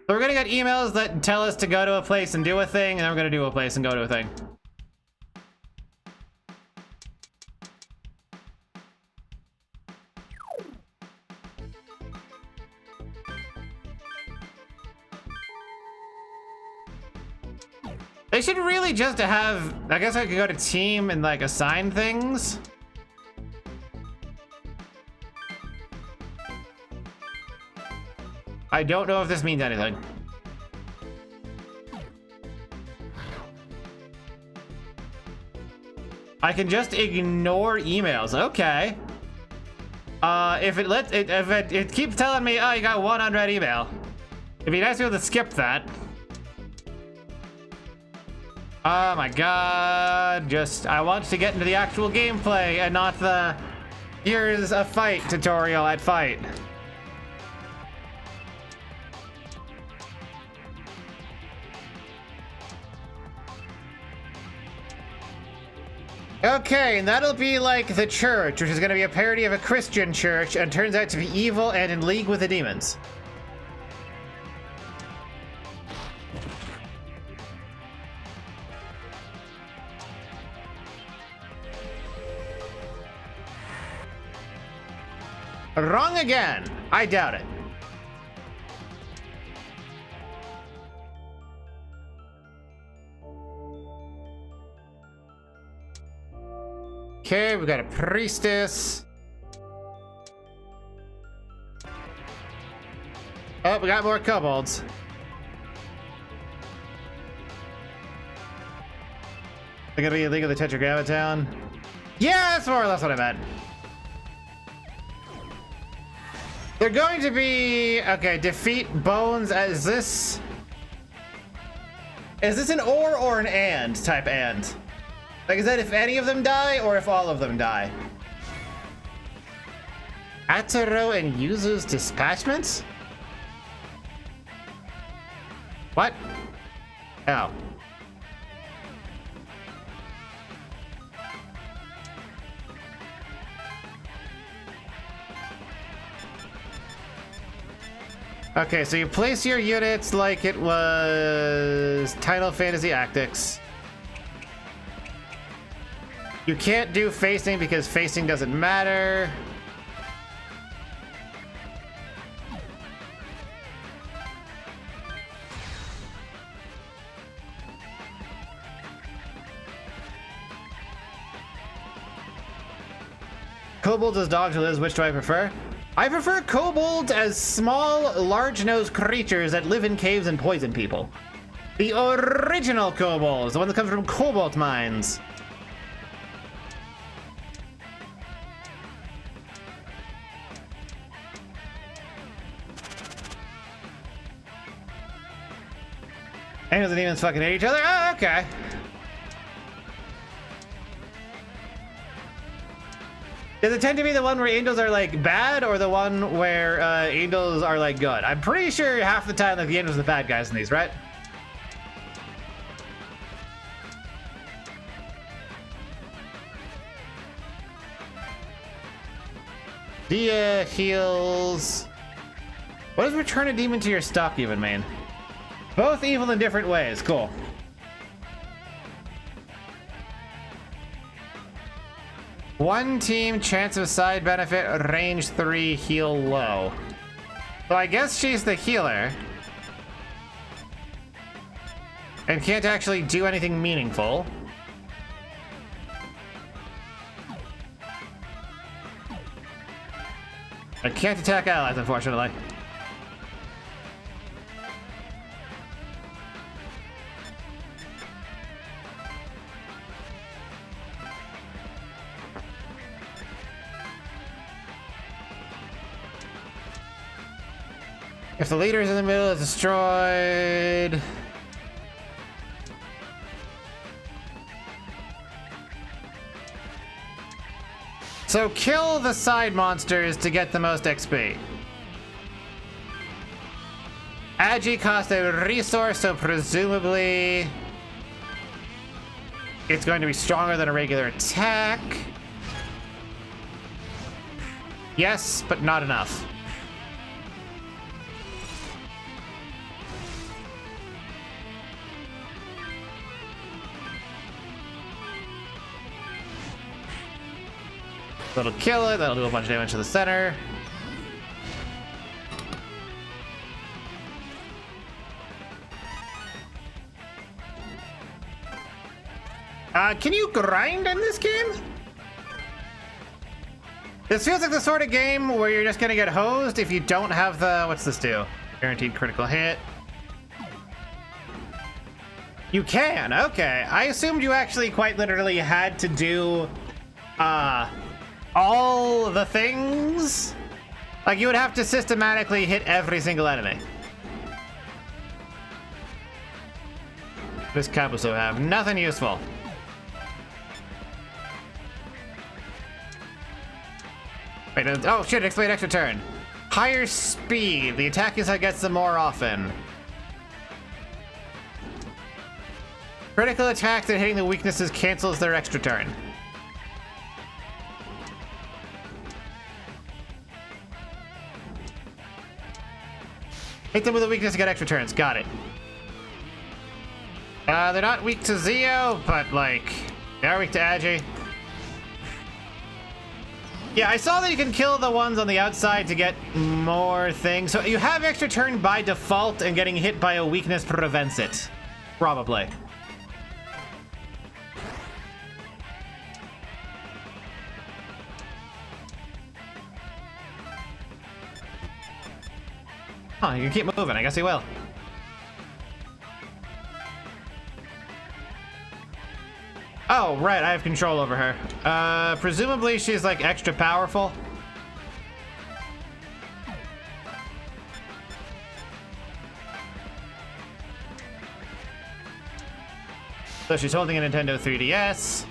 So we're gonna get emails that tell us to go to a place and do a thing, and then we're gonna do a place and go to a thing. They should really just have, I guess I could go to team and like assign things. I don't know if this means anything. I can just ignore emails. Okay. If it keeps telling me, oh, you got one unread email. It'd be nice to be able to skip that. Oh my god. I want to get into the actual gameplay and not the here's a fight tutorial at fight. Okay, and that'll be like the church, which is going to be a parody of a Christian church and turns out to be evil and in league with the demons. Wrong again. I doubt it. Okay, we got a priestess. Oh, we got more kobolds. They're gonna be a League of the Tetragrammaton. Yeah, that's more or less what I meant. They're going to be... Okay, defeat bones. Is this an or an and type and? Like, is that if any of them die or if all of them die? Ataro and Yuzu's dispatchments? What? Oh. Okay, so you place your units like it was Final Fantasy Tactics. You can't do facing because facing doesn't matter. Kobolds as dogs or lizards, which do I prefer? I prefer kobolds as small, large-nosed creatures that live in caves and poison people. The original kobolds, the one that comes from cobalt mines. Angels and demons fucking hate each other? Oh, okay. Does it tend to be the one where angels are like bad or the one where angels are like good? I'm pretty sure half the time like the angels are the bad guys in these, right? Dia heals. What does return a demon to your stock even mean? Both evil in different ways. Cool. One team, chance of side benefit, range 3, heal low. So I guess she's the healer. And can't actually do anything meaningful. I can't attack allies, unfortunately. If the leader is in the middle, it's destroyed. So kill the side monsters to get the most XP. Agi costs a resource, so presumably it's going to be stronger than a regular attack. Yes, but not enough. That'll kill it. That'll do a bunch of damage to the center. Can you grind in this game? This feels like the sort of game where you're just gonna get hosed if you don't have the... What's this do? Guaranteed critical hit. You can, okay. I assumed you actually quite literally had to do all the things. Like you would have to systematically hit every single enemy. This Kabuto have nothing useful. Wait, oh shit, explain extra turn. Higher speed. The attack is that gets them more often. Critical attack that hitting the weaknesses cancels their extra turn. Hit them with a weakness to get extra turns. Got it. They're not weak to Zeo, but like, they are weak to Agi. Yeah, I saw that you can kill the ones on the outside to get more things. So you have extra turn by default, and getting hit by a weakness prevents it. Probably. Huh, you can keep moving. I guess he will. Oh, right, I have control over her. Presumably she's like extra powerful. So she's holding a Nintendo 3DS.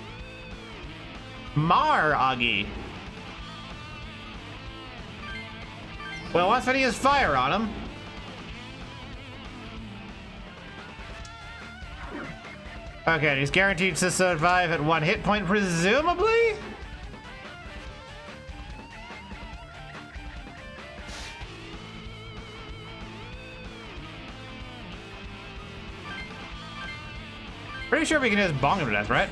Agi. Well, what's when he has fire on him? Okay, and he's guaranteed to survive at 1 hit point, presumably? Pretty sure we can just bong him to death, right?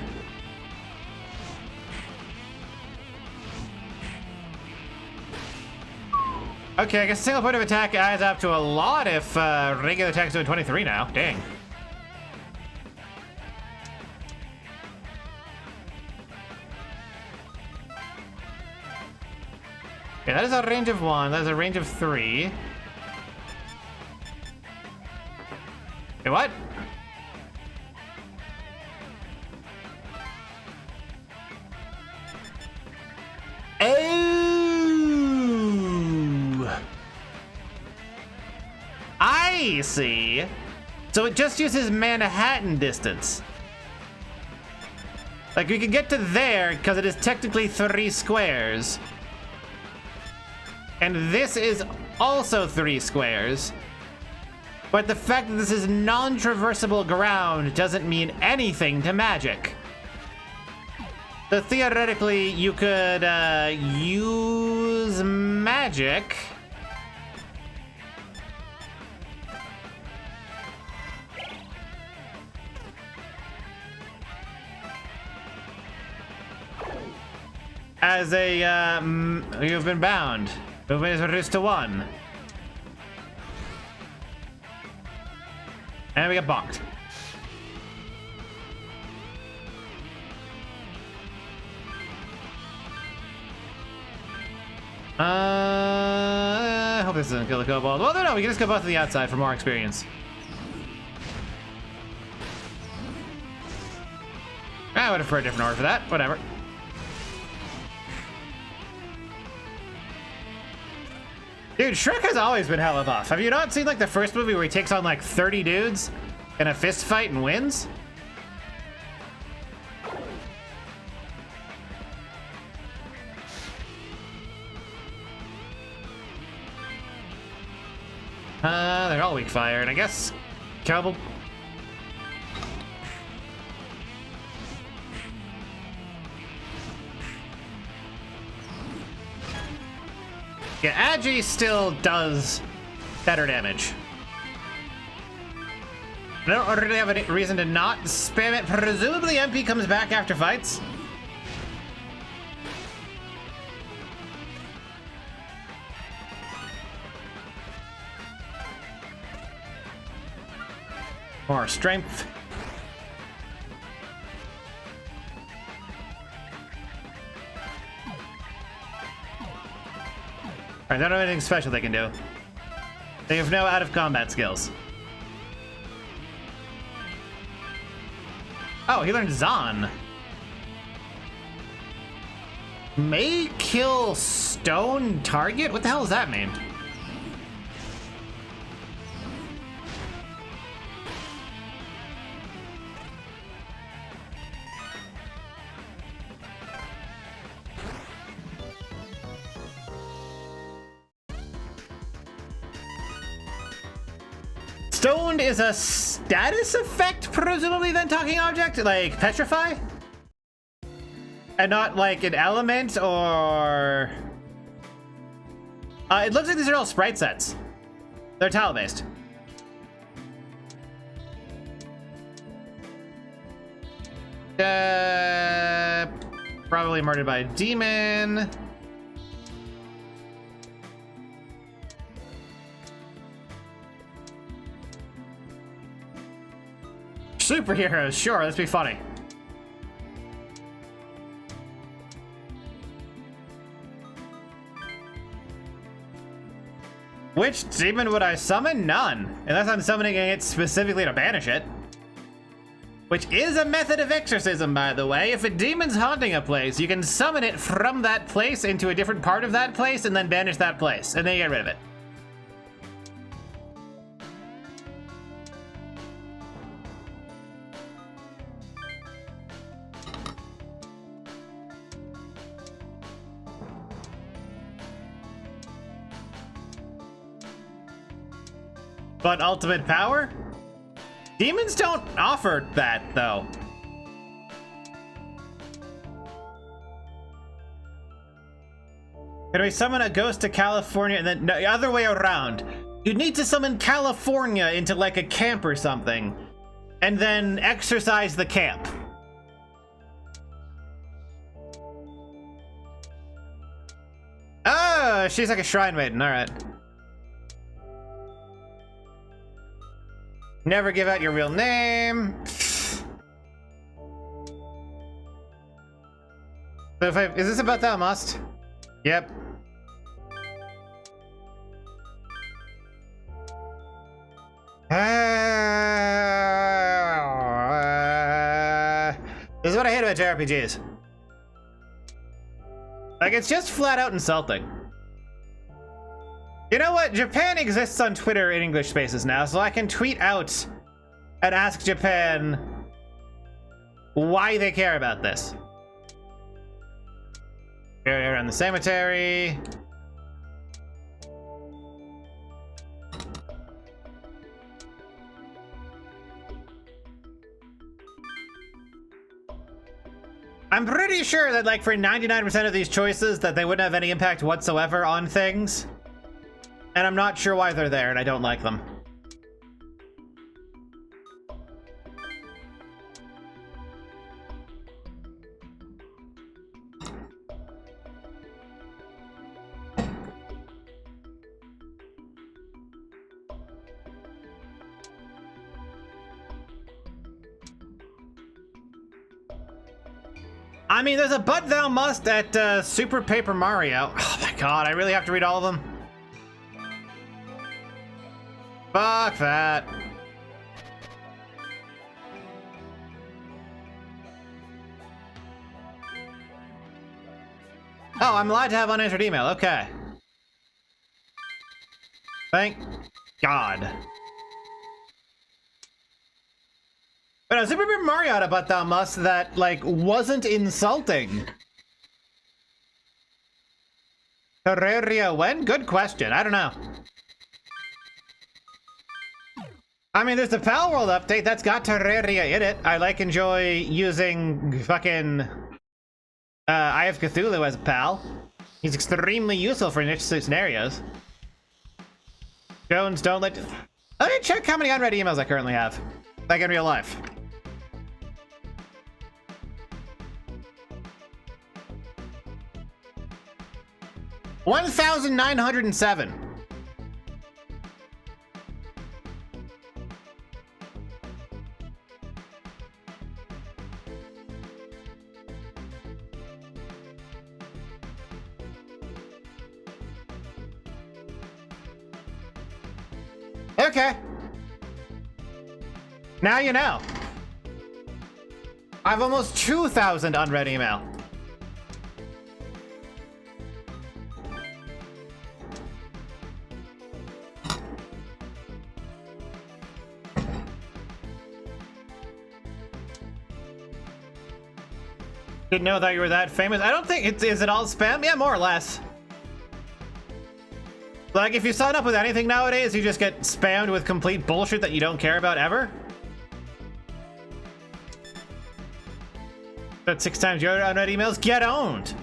Okay, I guess single point of attack adds up to a lot if regular attack's doing 23 now. Dang. Okay, that is a range of 1. That is a range of 3. Okay, what? Oh! I see. So it just uses Manhattan distance. Like, we can get to there because it is technically 3 squares. And this is also 3 squares. But the fact that this is non-traversable ground doesn't mean anything to magic. So theoretically, you could use magic as a, you've been bound. Movement is reduced to 1. And we get bonked. I hope this doesn't kill the kobold. Well, no, we can just go both to the outside for more experience. I would have preferred a different order for that. Whatever. Dude, Shrek has always been hella buff. Have you not seen like the first movie where he takes on like 30 dudes in a fist fight and wins? They're all weak fire, and I guess Cowboy. Yeah, Agi still does better damage. I don't really have any reason to not spam it. Presumably MP comes back after fights. More strength. Alright, they don't have anything special they can do. They have no out-of-combat skills. Oh, he learned Zon. May kill stone target? What the hell does that mean? Stoned is a status effect, presumably, then talking object? Like petrify? And not like an element or... it looks like these are all sprite sets. They're tile based. Probably murdered by a demon. Superheroes, sure, let's be funny. Which demon would I summon? None. Unless I'm summoning it specifically to banish it. Which is a method of exorcism, by the way. If a demon's haunting a place, you can summon it from that place into a different part of that place and then banish that place. And then you get rid of it. But ultimate power? Demons don't offer that, though. Can we summon a ghost to California and then... No, the other way around. You'd need to summon California into like a camp or something. And then exorcise the camp. Oh, she's like a shrine maiden, alright. Never give out your real name. So if is this about that must? Yep. This is what I hate about JRPGs. Like, it's just flat out insulting. You know what? Japan exists on Twitter in English spaces now, so I can tweet out and ask Japan why they care about this. Area around the cemetery. I'm pretty sure that, like, for 99% of these choices that they wouldn't have any impact whatsoever on things. And I'm not sure why they're there, and I don't like them. I mean, there's a But Thou Must at Super Paper Mario. Oh my god, I really have to read all of them? Fuck that. Oh, I'm allowed to have unanswered email. Okay. Thank God. But no, Super Paper Mario had a But Thou Must that, like, wasn't insulting. Terraria when? Good question. I don't know. I mean, there's the Pal World update that's got Terraria in it. I enjoy using fucking Eye of Cthulhu as a pal. He's extremely useful for niche scenarios. Jones, don't let me check how many unread emails I currently have. Like in real life. $1,907. Okay. Now you know. I have almost 2,000 unread email. Didn't know that you were that famous. I don't think is it all spam? Yeah, more or less. Like, if you sign up with anything nowadays, you just get spammed with complete bullshit that you don't care about ever. But 6 times your unread emails, get owned.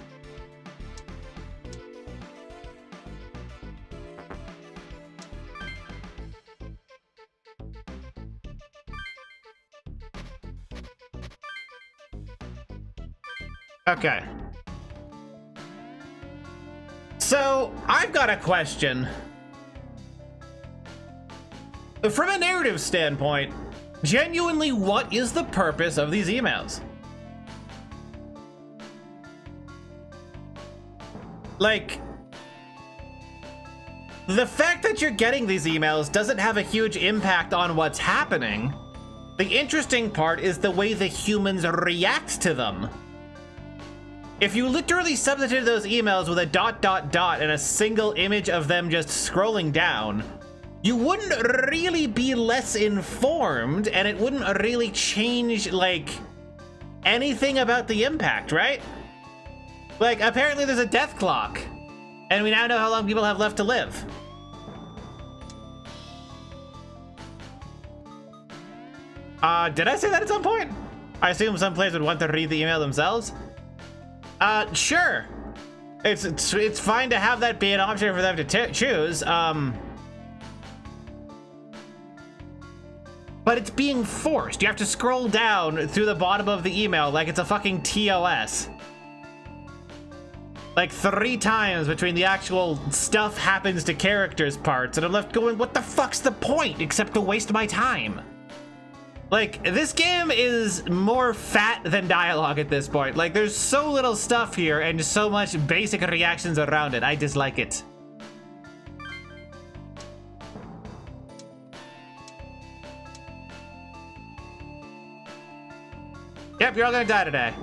Okay. So, I've got a question. From a narrative standpoint, genuinely, what is the purpose of these emails? Like, the fact that you're getting these emails doesn't have a huge impact on what's happening. The interesting part is the way the humans react to them. If you literally substituted those emails with a ... and a single image of them just scrolling down, you wouldn't really be less informed, and it wouldn't really change, like, anything about the impact, right? Like, apparently there's a death clock, and we now know how long people have left to live. Did I say that at some point? I assume some players would want to read the email themselves. Sure. It's fine to have that be an option for them to choose, but it's being forced. You have to scroll down through the bottom of the email like it's a fucking TOS. Like 3 times between the actual stuff happens to characters parts, and I'm left going, what the fuck's the point except to waste my time? Like, this game is more fat than dialogue at this point. Like, there's so little stuff here and so much basic reactions around it. I dislike it. Yep, you're all gonna die today.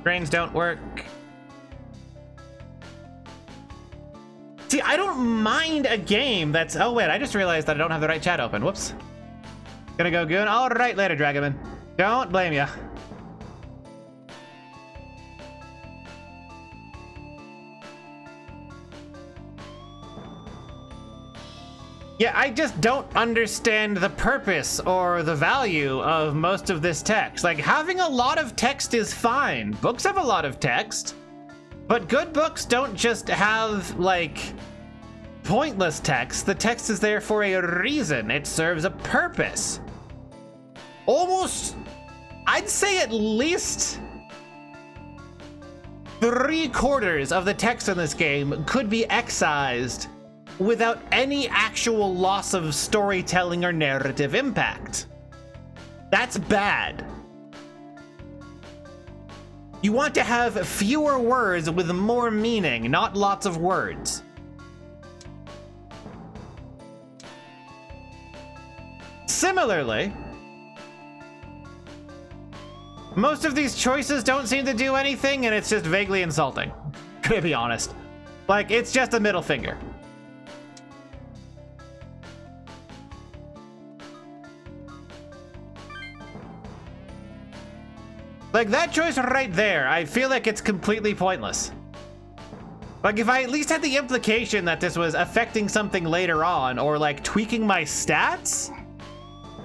Brains don't work. See, I don't mind a game that's... Oh, wait, I just realized that I don't have the right chat open. Whoops. Gonna go goon. All right, later, Dragonman. Don't blame ya. Yeah, I just don't understand the purpose or the value of most of this text. Like, having a lot of text is fine. Books have a lot of text. But good books don't just have, like, pointless text. The text is there for a reason. It serves a purpose. Almost, I'd say at least 3/4 of the text in this game could be excised without any actual loss of storytelling or narrative impact. That's bad. You want to have fewer words with more meaning, not lots of words. Similarly, most of these choices don't seem to do anything, and it's just vaguely insulting, to be honest. Like, it's just a middle finger. Like, that choice right there, I feel like it's completely pointless. Like, if I at least had the implication that this was affecting something later on, or like tweaking my stats,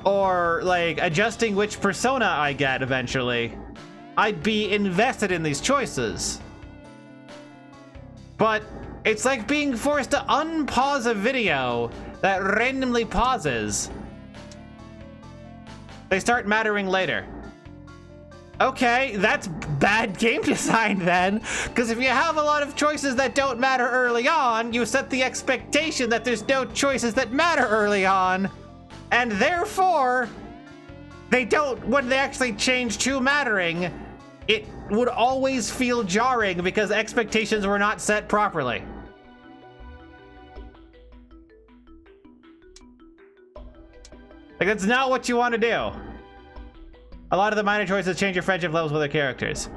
or like adjusting which persona I get eventually, I'd be invested in these choices. But it's like being forced to unpause a video that randomly pauses. They start mattering later. Okay, that's bad game design then, because if you have a lot of choices that don't matter early on, you set the expectation that there's no choices that matter early on, and therefore, they don't, when they actually change to mattering, it would always feel jarring because expectations were not set properly. Like, that's not what you want to do. A lot of the minor choices change your friendship levels with the characters.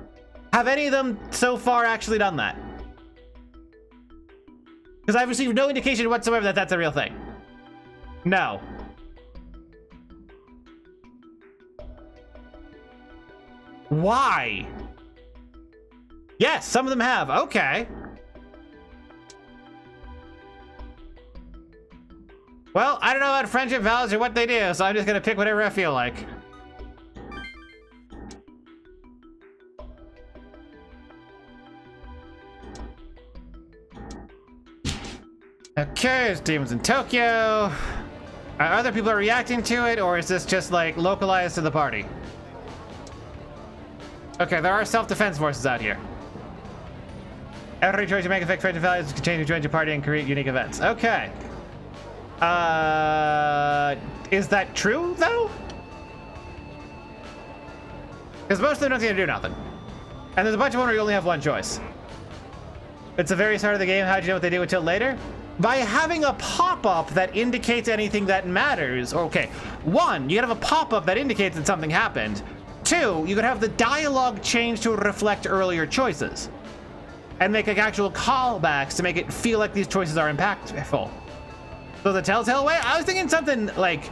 Have any of them so far actually done that? Because I've received no indication whatsoever that that's a real thing. No. Why? Yes, some of them have. Okay. Well, I don't know about friendship vows or what they do, so I'm just gonna pick whatever I feel like. Okay, there's demons in Tokyo. Are other people reacting to it, or is this just like localized to the party? Okay, there are self-defense forces out here. Every choice you make affect friendship values, can change join your party and create unique events. Okay. Is that true though? Because most of them don't seem to do nothing. And there's a bunch of them where you only have one choice. It's the very start of the game. How'd you know what they do until later? By having a pop-up that indicates anything that matters. Okay, one, you could have a pop-up that indicates that something happened. Two, you could have the dialogue change to reflect earlier choices. And make like actual callbacks to make it feel like these choices are impactful. So the telltale way? I was thinking something like,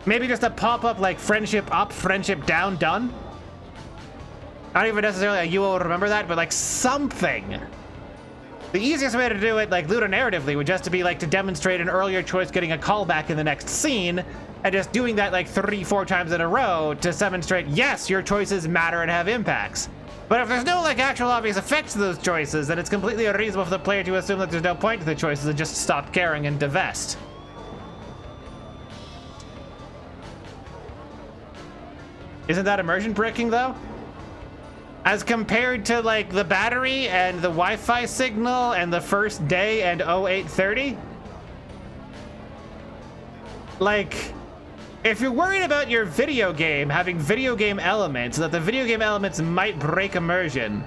maybe just a pop-up like friendship up, friendship down, done. Not even necessarily you will remember that, but like something. The easiest way to do it, like ludonarratively, would just to be like to demonstrate an earlier choice getting a callback in the next scene, and just doing that like 3-4 times in a row to demonstrate, yes, your choices matter and have impacts. But if there's no like actual obvious effects to those choices, then it's completely unreasonable for the player to assume that there's no point to the choices and just stop caring and divest. Isn't that immersion breaking though? As compared to like the battery and the Wi-Fi signal and the first day and 0830? Like, if you're worried about your video game having video game elements, that the video game elements might break immersion,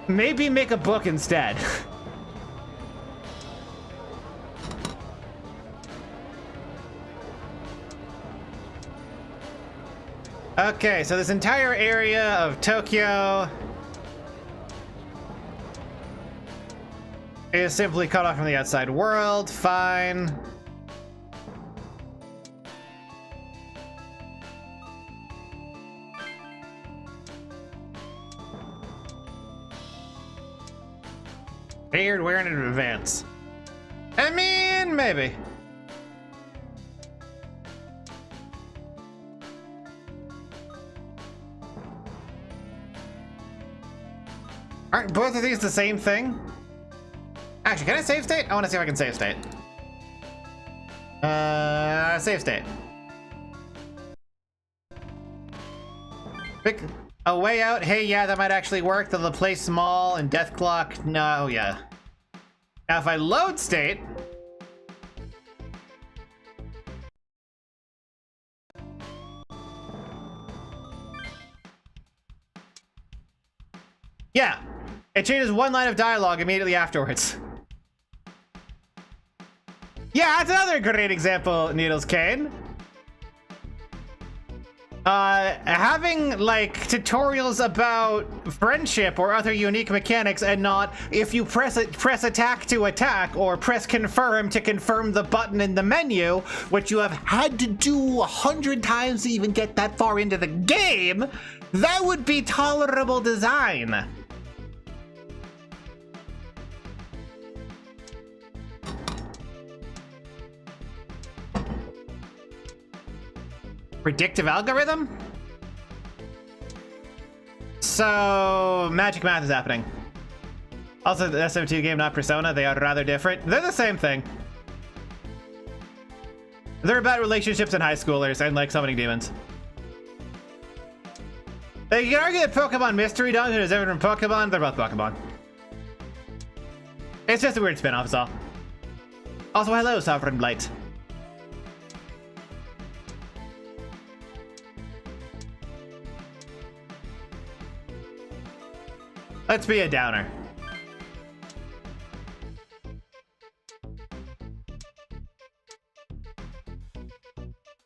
maybe make a book instead. Okay, so this entire area of Tokyo is simply cut off from the outside world. Fine. Figured wearing it in advance. I mean, maybe. Aren't both of these the same thing? Actually, can I save state? I want to see if I can save state. Save state. Pick a way out. Hey, yeah, that might actually work. The play small and death clock. No, yeah. Now, if I load state. Yeah. It changes one line of dialogue immediately afterwards. Yeah, that's another great example, Needles Kane. Having like tutorials about friendship or other unique mechanics, and not if you press attack to attack or press confirm to confirm the button in the menu, which you have had to do 100 times to even get that far into the game, that would be tolerable design. Predictive algorithm? So, magic math is happening. Also, the SM2 game, not Persona, they are rather different. They're the same thing. They're about relationships in high schoolers and like summoning demons. You can argue that Pokemon Mystery Dungeon is different from Pokemon. They're both Pokemon. It's just a weird spin-off, is all. Also, hello, Sovereign Blight. Let's be a downer.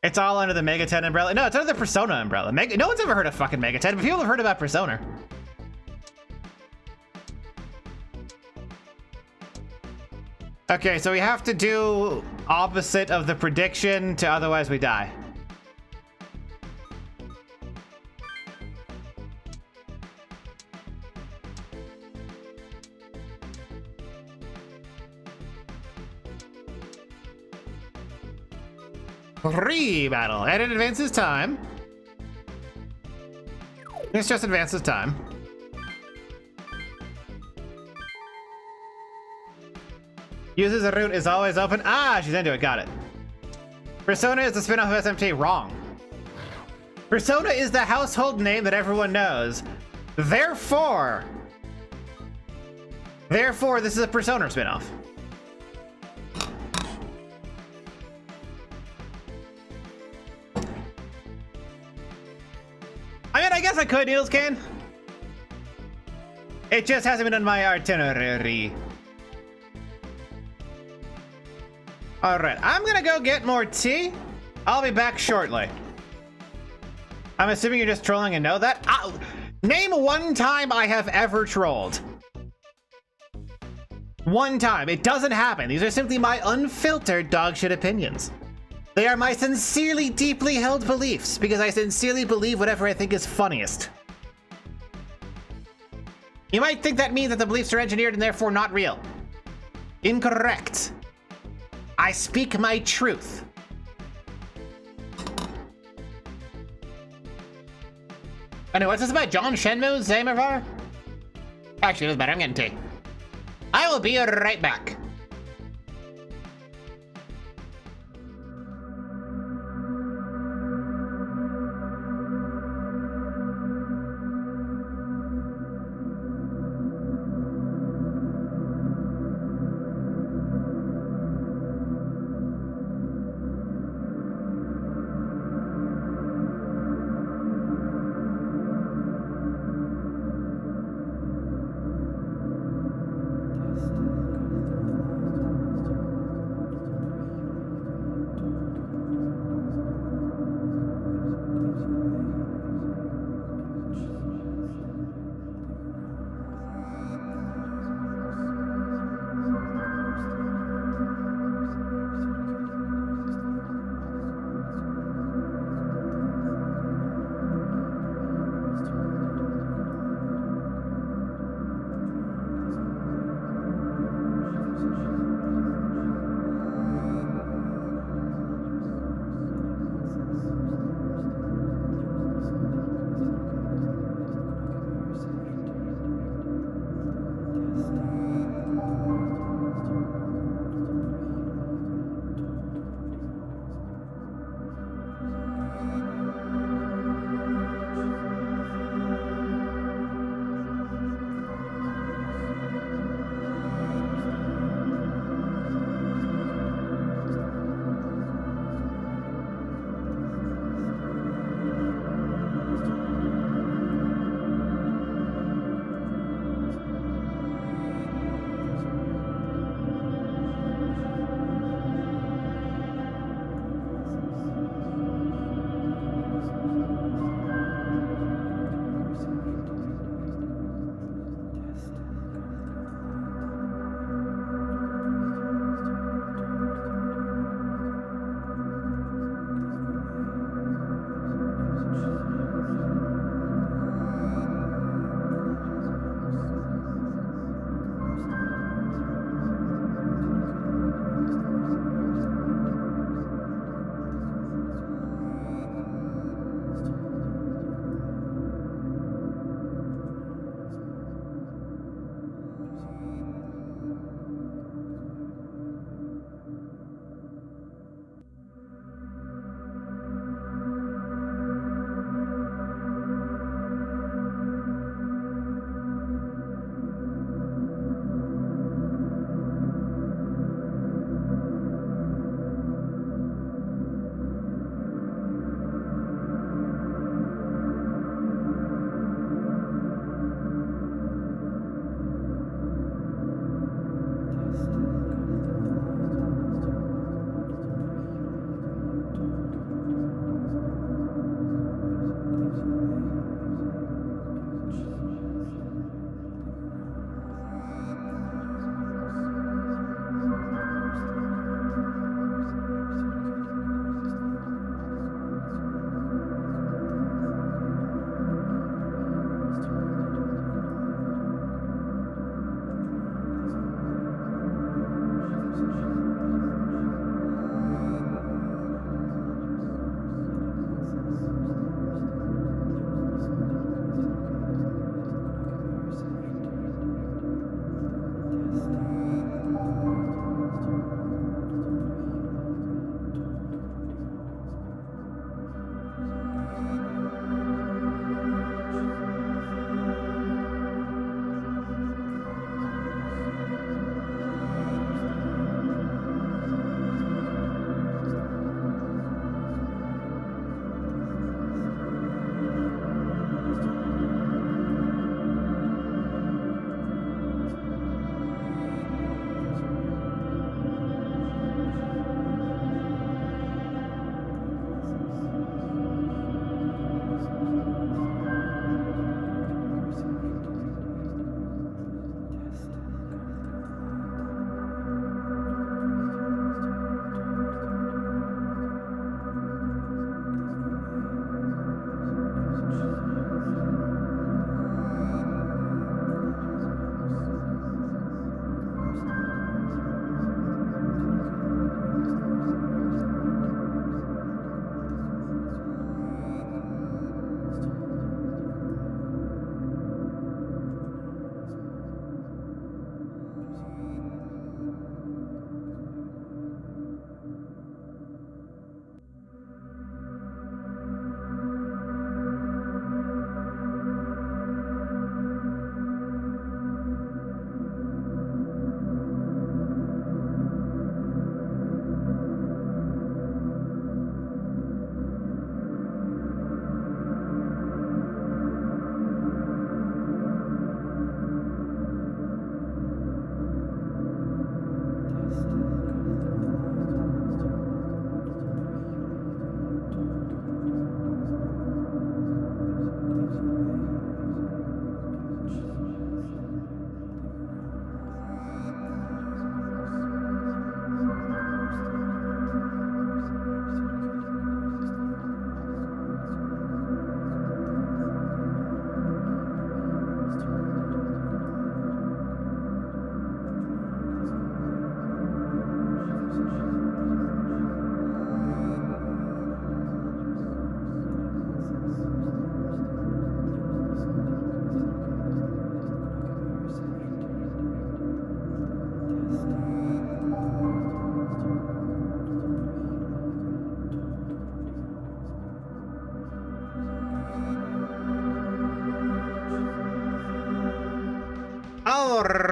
It's all under the Mega 10 umbrella. No, it's under the Persona umbrella. No one's ever heard of fucking Mega 10, but people have heard about Persona. Okay, so we have to do opposite of the prediction to otherwise we die. Re-battle, and it advances time. This just advances time. Uses a route is always open. Ah, she's into it, got it. Persona is the spin-off of SMT, wrong. Persona is the household name that everyone knows. Therefore, this is a Persona spin-off. I mean, I guess I could, Needles Can. It just hasn't been on my itinerary. All right, I'm gonna go get more tea. I'll be back shortly. I'm assuming you're just trolling and know that. Name one time I have ever trolled. One time. It doesn't happen. These are simply my unfiltered dogshit opinions. They are my sincerely, deeply held beliefs because I sincerely believe whatever I think is funniest. You might think that means that the beliefs are engineered and therefore not real. Incorrect. I speak my truth. Anyway, what's this about John Shenmue, Zamervar? Actually, it doesn't matter. I'm getting tea. I will be right back.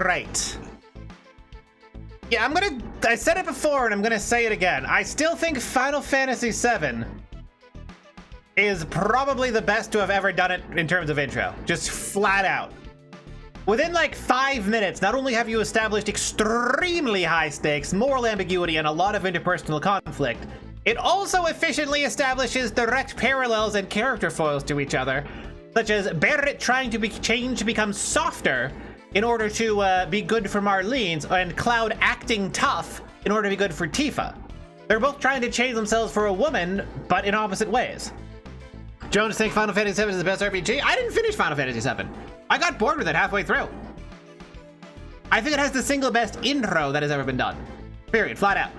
right. Yeah, I said it before and I'm gonna say it again. I still think Final Fantasy VII is probably the best to have ever done it in terms of intro. Just flat out. Within like 5 minutes, not only have you established extremely high stakes, moral ambiguity, and a lot of interpersonal conflict, it also efficiently establishes direct parallels and character foils to each other, such as Barrett trying to be changed to become softer in order to be good for Marlene's, and Cloud acting tough in order to be good for Tifa. They're both trying to change themselves for a woman, but in opposite ways. Jones think Final Fantasy VII is the best RPG? I didn't finish Final Fantasy VII. I got bored with it halfway through. I think it has the single best intro that has ever been done. Period, flat out.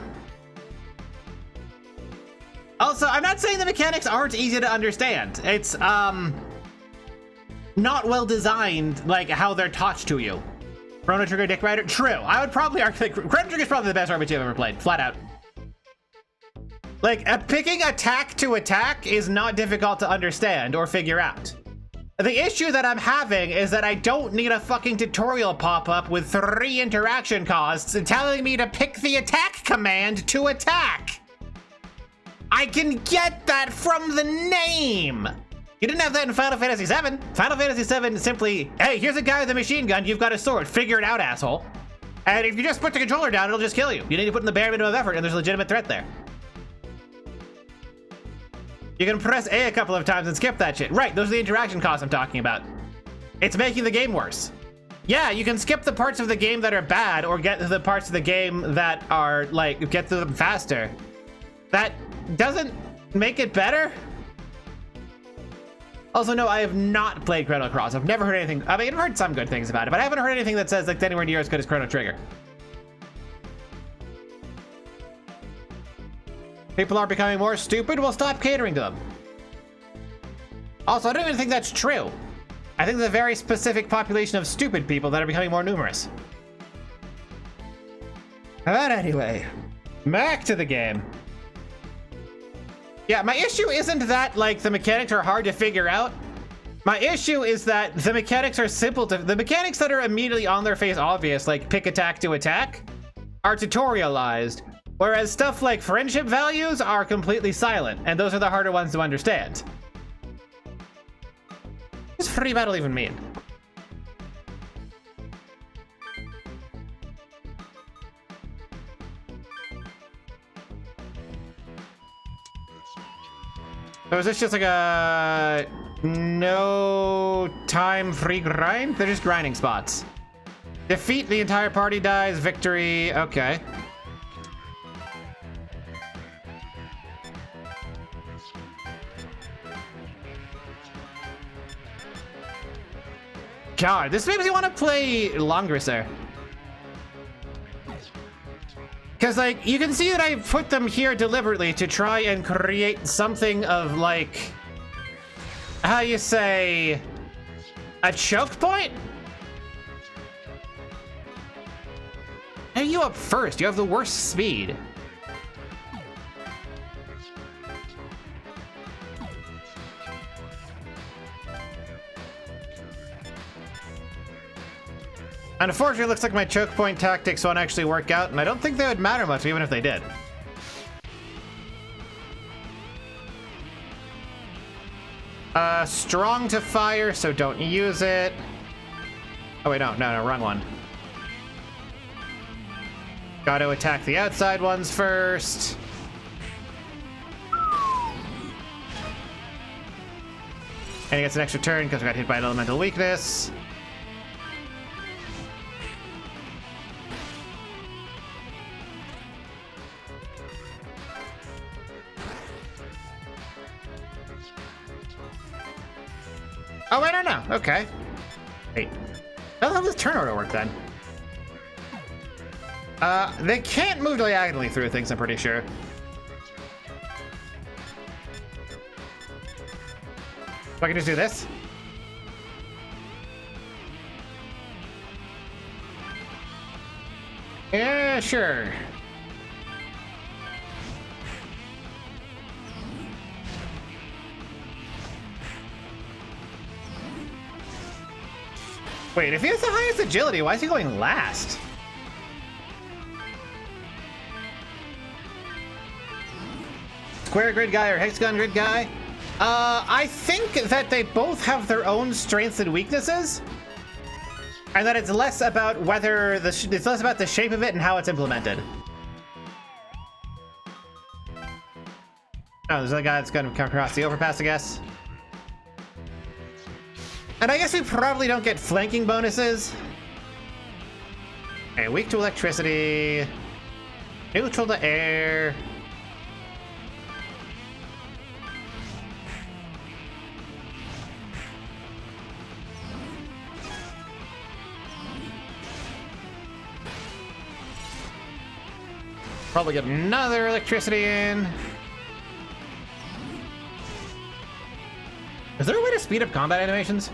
Also, I'm not saying the mechanics aren't easy to understand. It's, not well designed, like, how they're taught to you. Chrono Trigger Dick Rider? True. I would probably argue that Chrono Trigger is probably the best RPG I've ever played, flat out. Like, picking attack to attack is not difficult to understand or figure out. The issue that I'm having is that I don't need a fucking tutorial pop up with 3 interaction costs telling me to pick the attack command to attack. I can get that from the name. You didn't have that in Final Fantasy VII. Final Fantasy VII simply, hey, here's a guy with a machine gun, you've got a sword, figure it out, asshole. And if you just put the controller down, it'll just kill you. You need to put in the bare minimum of effort, and there's a legitimate threat there. You can press A couple of times and skip that shit. Right, those are the interaction costs I'm talking about. It's making the game worse. Yeah, you can skip the parts of the game that are bad or get to the parts of the game that are, like, get to them faster. That doesn't make it better. Also, no, I have not played Chrono Cross. I've never heard anything. I mean, I've heard some good things about it, but I haven't heard anything that says, like, it's anywhere near as good as Chrono Trigger. People are becoming more stupid, we'll stop catering to them. Also, I don't even think that's true. I think there's a very specific population of stupid people that are becoming more numerous. But anyway, back to the game. Yeah, my issue isn't that, like, the mechanics are hard to figure out. My issue is that the mechanics are simple to... The mechanics that are immediately on their face obvious, like pick attack to attack, are tutorialized. Whereas stuff like friendship values are completely silent, and those are the harder ones to understand. What does free battle even mean? So is this just like a no time free grind? They're just grinding spots. Defeat, the entire party dies, victory, okay. God, this makes me want to play longer, sir. Because, like, you can see that I put them here deliberately to try and create something of, like, how you say, a choke point? How are you up first? You have the worst speed. Unfortunately, it looks like my choke point tactics won't actually work out, and I don't think they would matter much even if they did. Strong to fire, so don't use it. Oh wait, no, wrong one. Gotta attack the outside ones first. And he gets an extra turn because I got hit by an elemental weakness. Oh, I don't know. Okay. Wait. How the hell does turn order work then? They can't move diagonally through things, I'm pretty sure. So I can just do this? Yeah, sure. Wait, if he has the highest agility, why is he going last? Square grid guy or hexagon grid guy? I think that they both have their own strengths and weaknesses, and that it's less about whether it's less about the shape of it and how it's implemented. Oh, there's a guy that's going to come across the overpass, I guess. And I guess we probably don't get flanking bonuses. Okay, weak to electricity, neutral to air. Probably get another electricity in. Is there a way to speed up combat animations?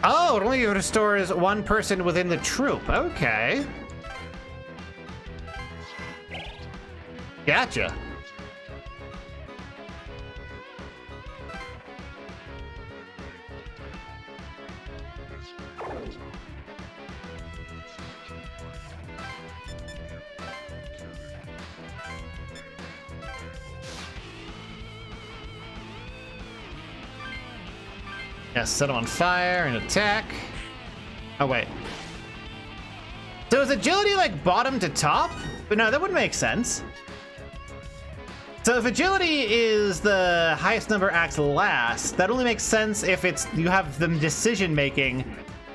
Oh, it only restores one person within the troop. Okay. Gotcha. Yeah, set him on fire and attack. Oh, wait. So is agility like bottom to top? But no, that wouldn't make sense. So if agility is the highest number acts last, that only makes sense if it's you have them decision making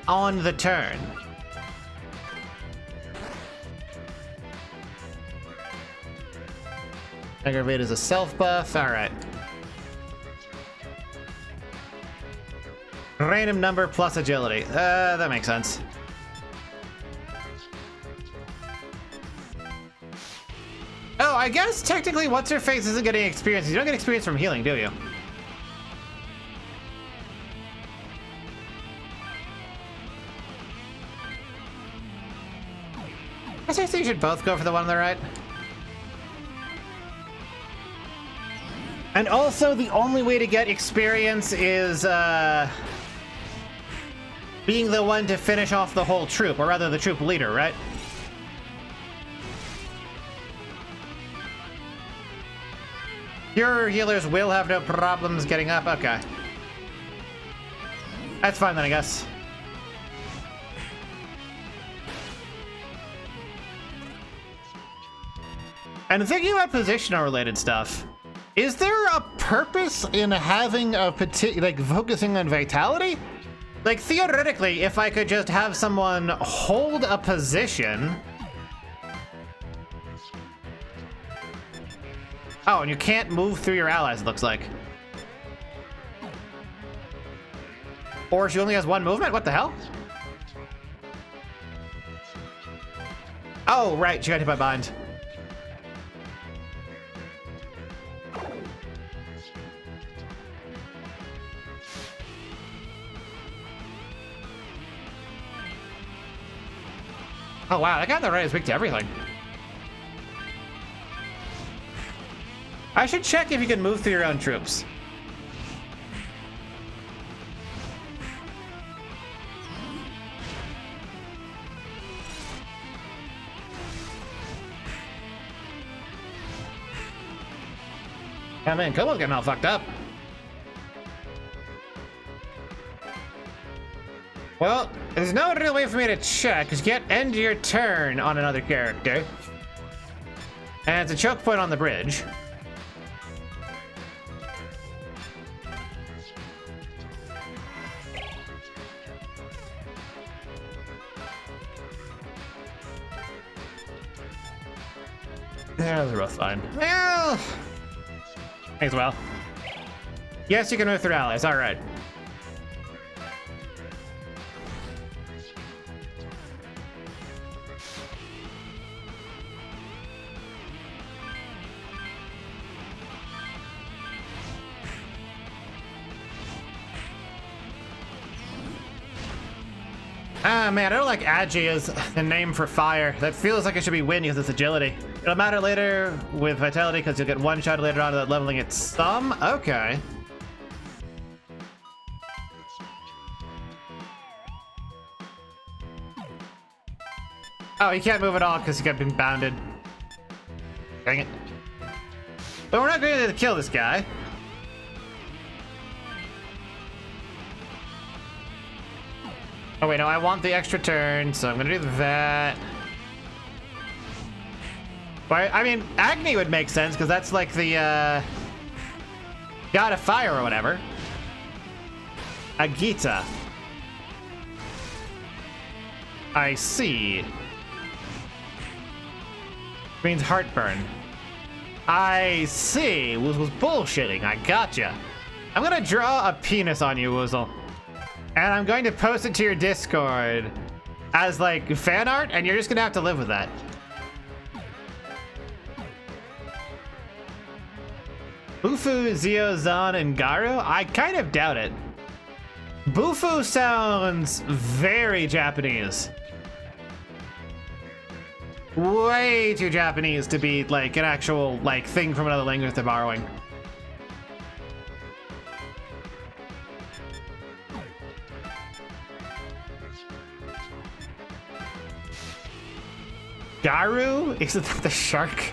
on the turn. Aggravate is a self buff. All right. Random number plus agility. That makes sense. Oh, I guess technically what's her face isn't getting experience. You don't get experience from healing, do you? I say you should both go for the one on the right. And also, the only way to get experience is being the one to finish off the whole troop, or rather the troop leader, right? Your healers will have no problems getting up. Okay. That's fine then, I guess. And thinking about positional related stuff, is there a purpose in having a like focusing on vitality? Like theoretically, if I could just have someone hold a position. Oh, and you can't move through your allies, it looks like. Or she only has one movement? What the hell? Oh, right, she got hit by bind. Oh wow, that guy on the right is weak to everything. I should check if you can move through your own troops. Oh man, Kobo's getting all fucked up. Well, there's no real way for me to check, because you can't end your turn on another character. And it's a choke point on the bridge. Yeah, they're both fine. Well, as well. Yes, you can move through allies, alright. Ah, man, I don't like Agi as the name for fire. That feels like it should be wind because it's agility. It'll matter later with vitality because you'll get one shot later on without leveling it some. Okay. Oh, he can't move at all because he got been bounded. Dang it. But we're not going to kill this guy. Oh wait, no, I want the extra turn, so I'm gonna do that. But I mean, Agni would make sense because that's like the god of fire or whatever. Agita. I see. Means heartburn. I see. Was bullshitting. I gotcha. I'm gonna draw a penis on you, Woozle. And I'm going to post it to your Discord as like fan art, and you're just gonna have to live with that. Bufu, Zio, Zan, and Garu? I kind of doubt it. Bufu sounds very Japanese. Way too Japanese to be like an actual like thing from another language they're borrowing. Garu? Isn't that the shark?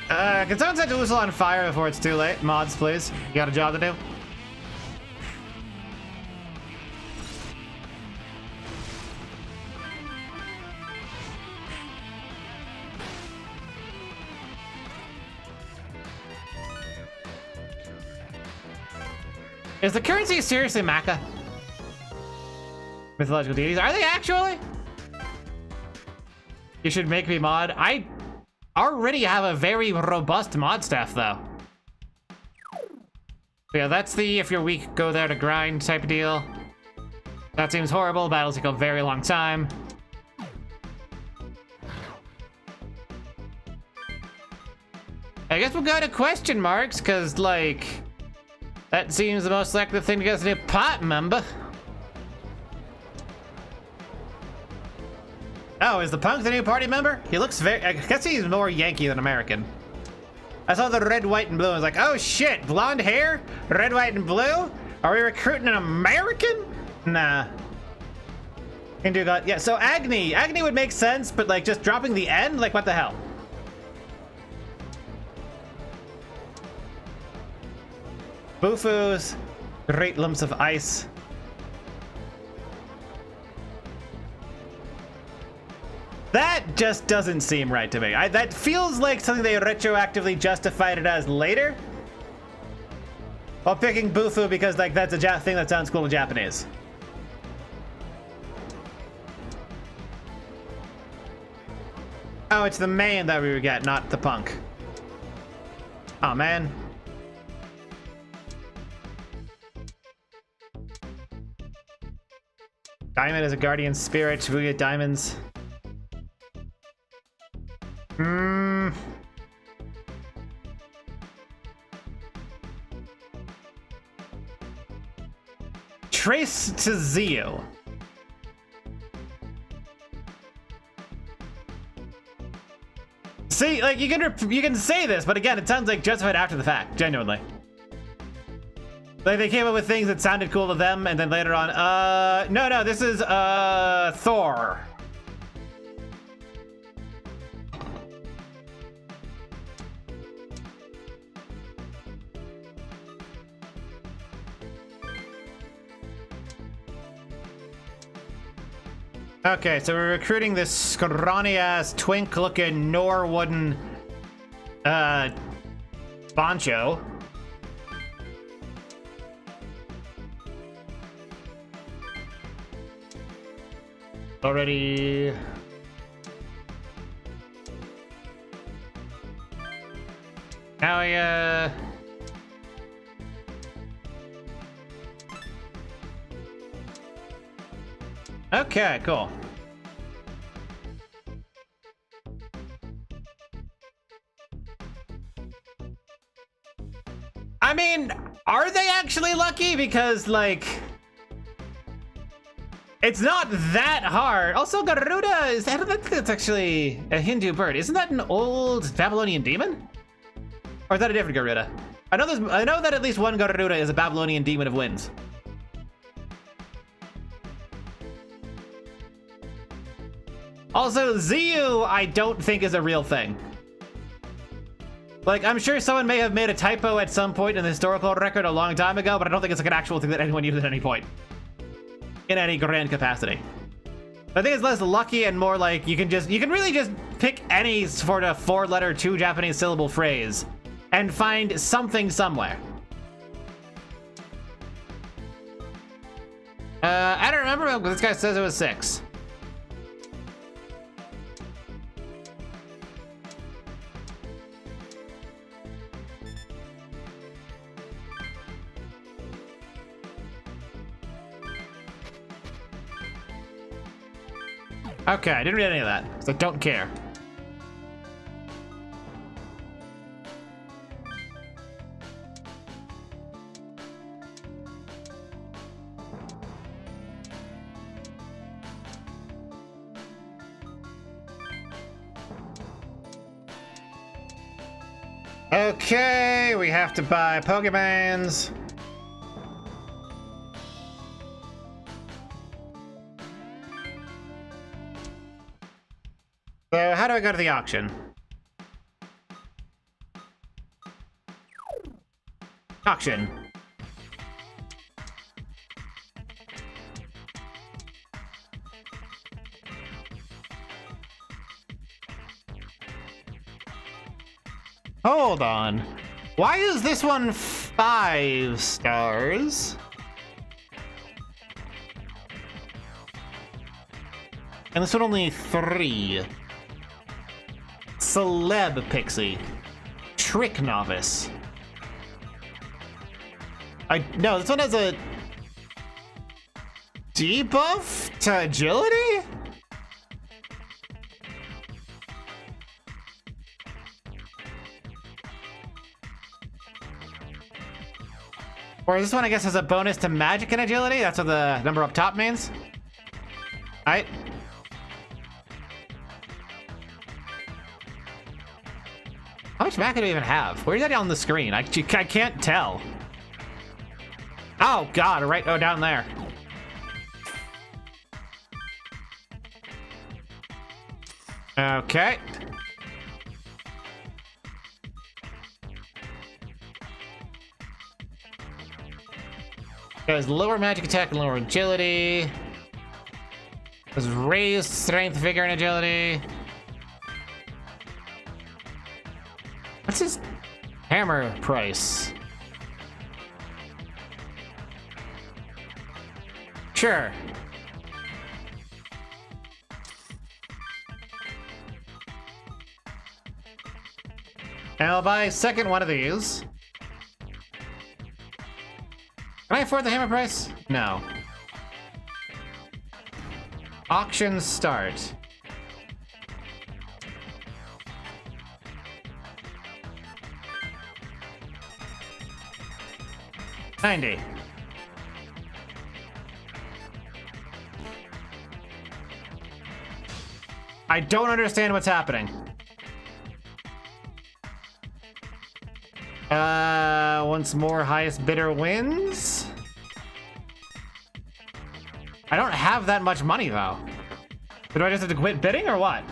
Can someone set Woozle on fire before it's too late? Mods, please. You got a job to do? Is the currency seriously Maka? Mythological deities? Are they actually? You should make me mod. I already have a very robust mod staff, though. Yeah, that's the if you're weak, go there to grind type of deal. That seems horrible. Battles take a very long time. I guess we'll go to question marks, because, like, that seems the most likely thing to get us a new pot member. Oh, is the punk the new party member? He looks very... I guess he's more Yankee than American. I saw the red, white, and blue. I was like, oh shit, blonde hair? Red, white, and blue? Are we recruiting an American? Nah. Hindu god... Yeah, so Agni. Agni would make sense, but like just dropping the end? Like what the hell? Bufus. Great lumps of ice. That just doesn't seem right to me. That feels like something they retroactively justified it as later. While picking Bufu because like that's a thing that sounds cool in Japanese. Oh, it's the main that we would get, not the punk. Oh man. Diamond is a guardian spirit. We get diamonds. Trace to Zio. See, like you can say this, but again, it sounds like justified after the fact, genuinely. Like they came up with things that sounded cool to them, and then later on, no, this is Thor. Okay, so we're recruiting this scrawny-ass, twink-looking, Norwooden, Boncho. Already... Now okay, cool. I mean, are they actually lucky? Because, like, It's not that hard. Also, Garuda is, I don't think that's actually a Hindu bird. Isn't that an old Babylonian demon? Or is that a different Garuda? I know that at least one Garuda is a Babylonian demon of winds. Also, Ziyu, I don't think is a real thing. Like, I'm sure someone may have made a typo at some point in the historical record a long time ago, but I don't think it's like an actual thing that anyone used at any point. In any grand capacity. I think it's less lucky and more like you can really just pick any sort of 4-letter, 2 Japanese syllable phrase and find something somewhere. I don't remember, but this guy says it was 6. Okay, I didn't read any of that, so I don't care. Okay, we have to buy Pokemons. So how do I go to the auction? Auction. Hold on. Why is this one 5 stars? And this one only 3. Celeb Pixie. Trick Novice. No, this one has a debuff to agility? Or this one, I guess, has a bonus to magic and agility? That's what the number up top means? Alright. How much magic do we even have? Where's that on the screen? I can't tell. Oh, God, right, oh, down there. Okay. There's lower magic attack and lower agility. There's raised strength, vigor, and agility. What's his hammer price? Sure. And I'll buy a second one of these. Can I afford the hammer price? No. Auction start. $90. I don't understand what's happening. Once more, highest bidder wins. I don't have that much money though. So do I just have to quit bidding or what?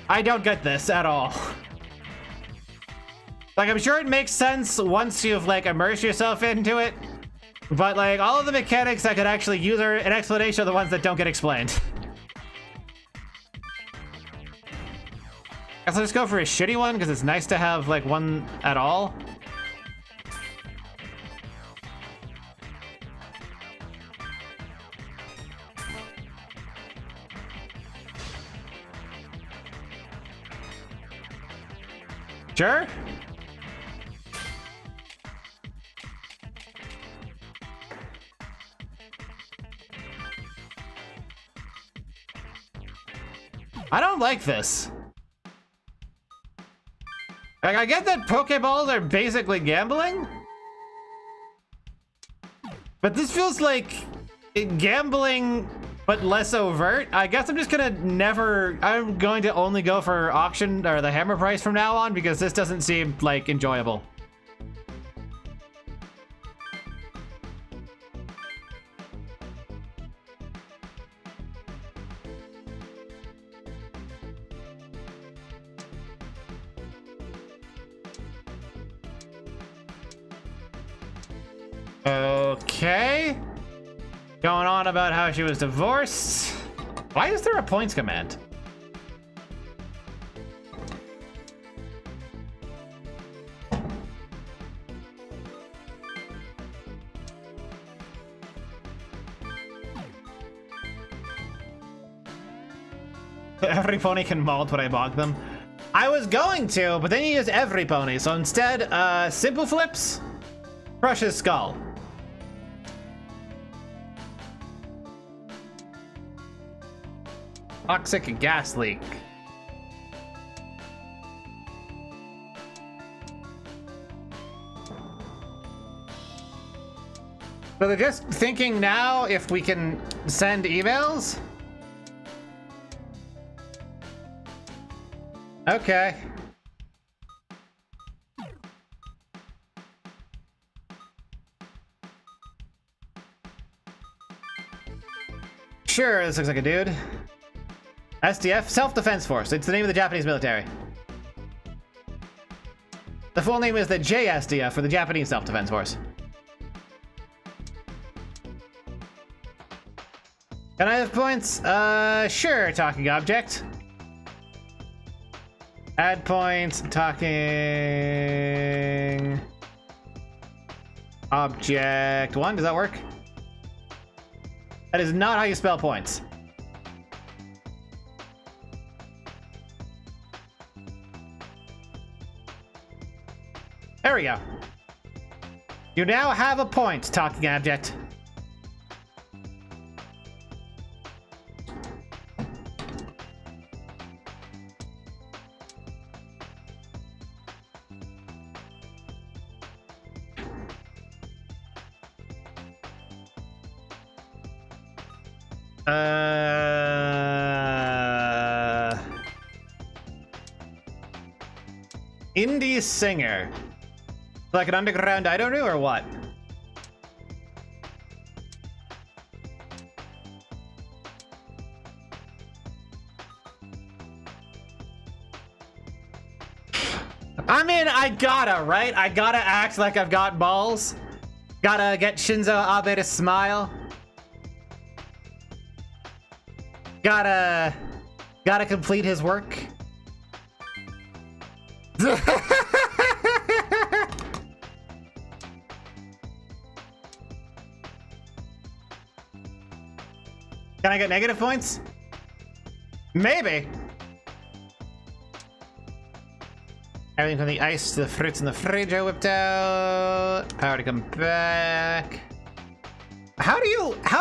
I don't get this at all. Like, I'm sure it makes sense once you've, like, immersed yourself into it. But, like, all of the mechanics that could actually use an explanation are the ones that don't get explained. Guess I'll just go for a shitty one, because it's nice to have, like, one at all. Sure? I don't like this. Like, I get that Pokeballs are basically gambling, but this feels like gambling, but less overt. I guess I'm just gonna I'm going to only go for auction or the hammer price from now on because this doesn't seem like enjoyable. Okay. Going on about how she was divorced. Why is there a points command? Every pony can mold when I bog them. I was going to, but then you use every pony. So instead, simple flips, crush his skull. Toxic gas leak. So they're just thinking now if we can send emails? Okay. Sure, this looks like a dude. SDF, Self-Defense Force. It's the name of the Japanese military. The full name is the JSDF, for the Japanese Self-Defense Force. Can I have points? Sure, talking object. Add points, talking object 1. Does that work? That is not how you spell points. There we go. You now have a point, talking object. Indie singer. Like an underground idol or what? I mean, I gotta, right? I gotta act like I've got balls. Gotta get Shinzo Abe to smile. Gotta complete his work. Can I get negative points? Maybe. Everything from the ice to the fruits in the fridge I whipped out. Power to come back. How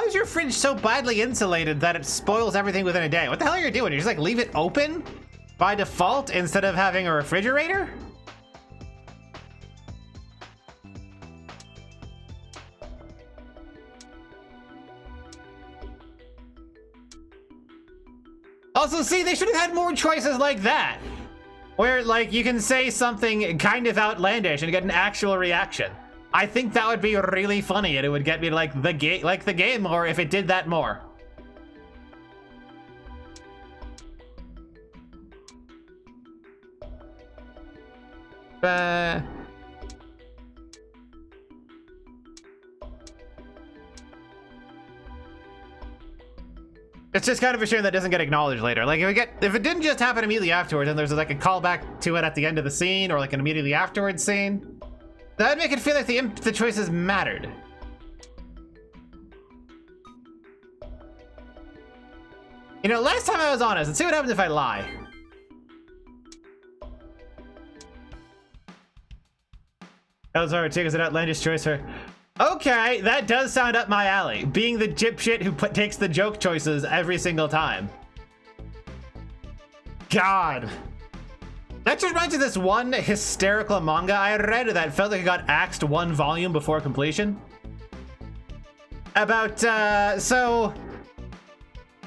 is your fridge so badly insulated that it spoils everything within a day? What the hell are you doing? You just like leave it open by default instead of having a refrigerator? Also, see, they should have had more choices like that. Where, like, you can say something kind of outlandish and get an actual reaction. I think that would be really funny, and it would get me like the game more if it did that more. It's just kind of a shame that doesn't get acknowledged later. Like if it didn't just happen immediately afterwards and there's like a callback to it at the end of the scene or like an immediately afterwards scene, that'd make it feel like the choices mattered. You know, last time I was honest, let's see what happens if I lie. That was over too, because an outlandish choice for... Okay, that does sound up my alley. Being the dipshit who takes the joke choices every single time. God. That just reminds me of this one hysterical manga I read that felt like it got axed one volume before completion. About,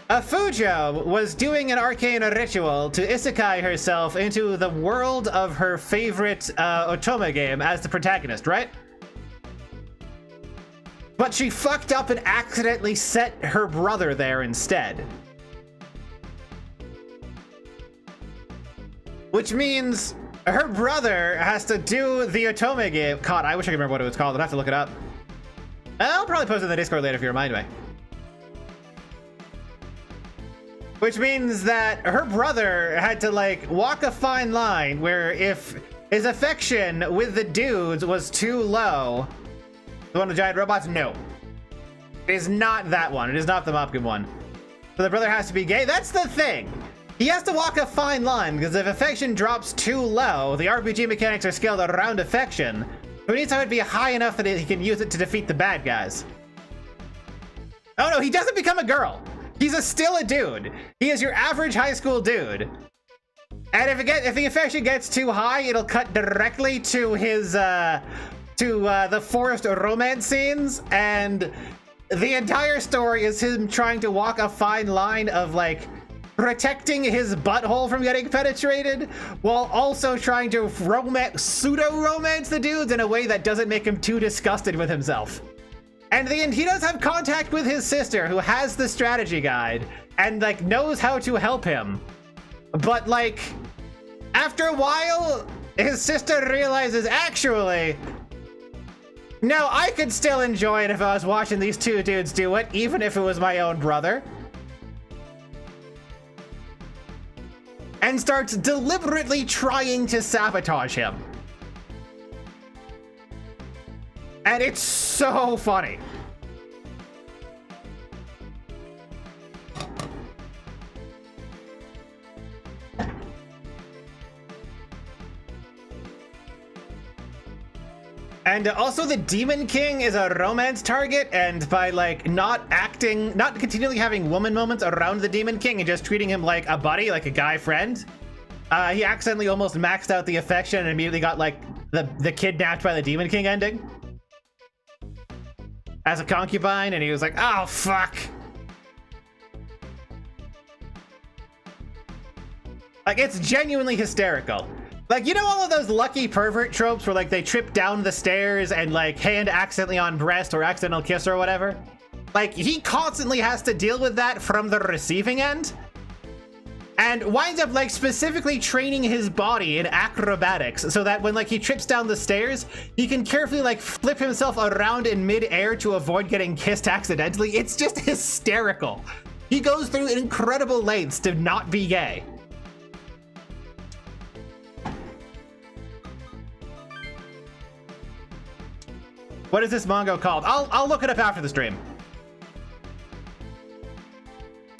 Fujo was doing an arcane ritual to isekai herself into the world of her favorite otome game as the protagonist, right? But she fucked up and accidentally set her brother there instead. Which means her brother has to do the otome game. God, I wish I could remember what it was called. I'd have to look it up. I'll probably post it in the Discord later if you remind me. Which means that her brother had to, like, walk a fine line where if his affection with the dudes was too low... The one with the giant robots? No. It is not that one. It is not the Mopkin one. So the brother has to be gay? That's the thing! He has to walk a fine line, because if affection drops too low, the RPG mechanics are scaled around affection. So he needs to have it be high enough that he can use it to defeat the bad guys. Oh no, he doesn't become a girl! He's still a dude. He is your average high school dude. And if the affection gets too high, it'll cut directly to his, the forced romance scenes, and the entire story is him trying to walk a fine line of, like, protecting his butthole from getting penetrated, while also trying to pseudo-romance the dudes in a way that doesn't make him too disgusted with himself. And he does have contact with his sister, who has the strategy guide, and, like, knows how to help him. But, like, after a while, his sister realizes, actually, no, I could still enjoy it if I was watching these two dudes do it, even if it was my own brother. And starts deliberately trying to sabotage him. And it's so funny. And also the Demon King is a romance target, and by, like, not continually having woman moments around the Demon King and just treating him like a buddy, like a guy friend, he accidentally almost maxed out the affection and immediately got, like, the kidnapped by the Demon King ending as a concubine, and he was like, oh, fuck. Like, it's genuinely hysterical. Like, you know all of those lucky pervert tropes where, like, they trip down the stairs and, like, hand accidentally on breast or accidental kiss or whatever? Like, he constantly has to deal with that from the receiving end, and winds up, like, specifically training his body in acrobatics so that when, like, he trips down the stairs, he can carefully, like, flip himself around in mid-air to avoid getting kissed accidentally. It's just hysterical. He goes through incredible lengths to not be gay. What is this manga called? I'll look it up after the stream.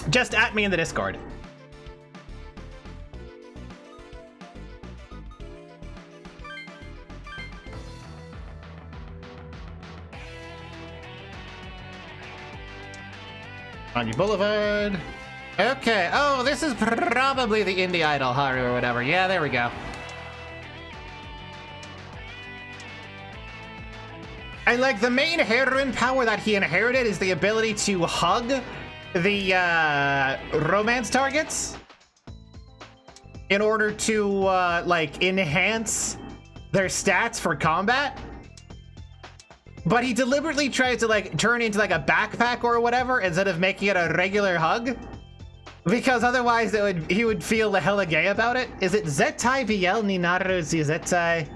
Just at me in the Discord. On your Boulevard. Okay. Oh, this is probably the Indie Idol, Haru or whatever. Yeah, there we go. And, like, the main heroine power that he inherited is the ability to hug the romance targets in order to, like, enhance their stats for combat. But he deliberately tries to, like, turn into, like, a backpack or whatever instead of making it a regular hug. Because otherwise he would feel hella gay about it. Is it Zettai Biel Ninaru Zettai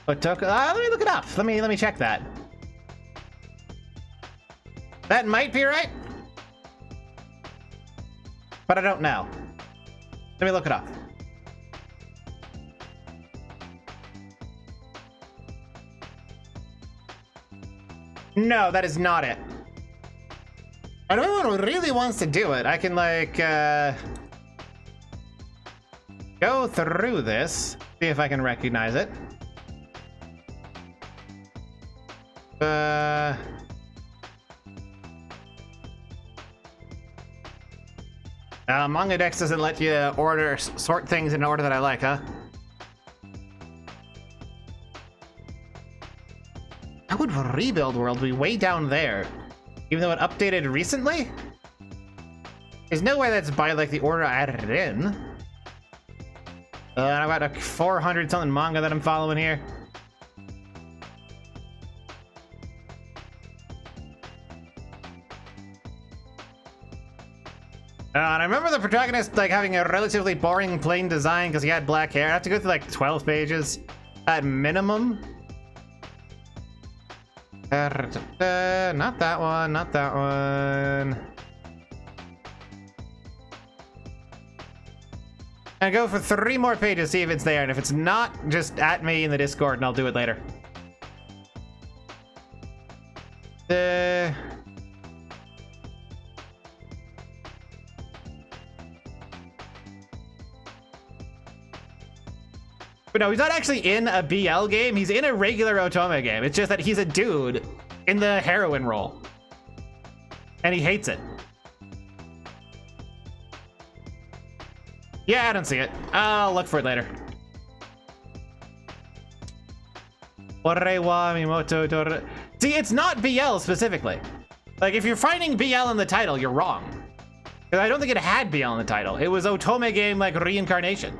Otoko? Let me look it up. Let me check that. That might be right, but I don't know. Let me look it up. No, that is not it. And if anyone really wants to do it, I can, like, go through this, see if I can recognize it. Manga Dex doesn't let you sort things in an order that I like, huh? How would Rebuild World be way down there? Even though it updated recently? There's no way that's by like the order I added it in. I've got a 400 something manga that I'm following here. And I remember the protagonist like having a relatively boring plain design because he had black hair. I have to go through like 12 pages at minimum. Not that one, not that one. I go for 3 more pages, see if it's there, and if it's not, just at me in the Discord and I'll do it later. But no, he's not actually in a BL game. He's in a regular Otome game. It's just that he's a dude in the heroine role. And he hates it. Yeah, I don't see it. I'll look for it later. See, it's not BL specifically. Like, if you're finding BL in the title, you're wrong. Because I don't think it had BL in the title. It was Otome game, like, reincarnation.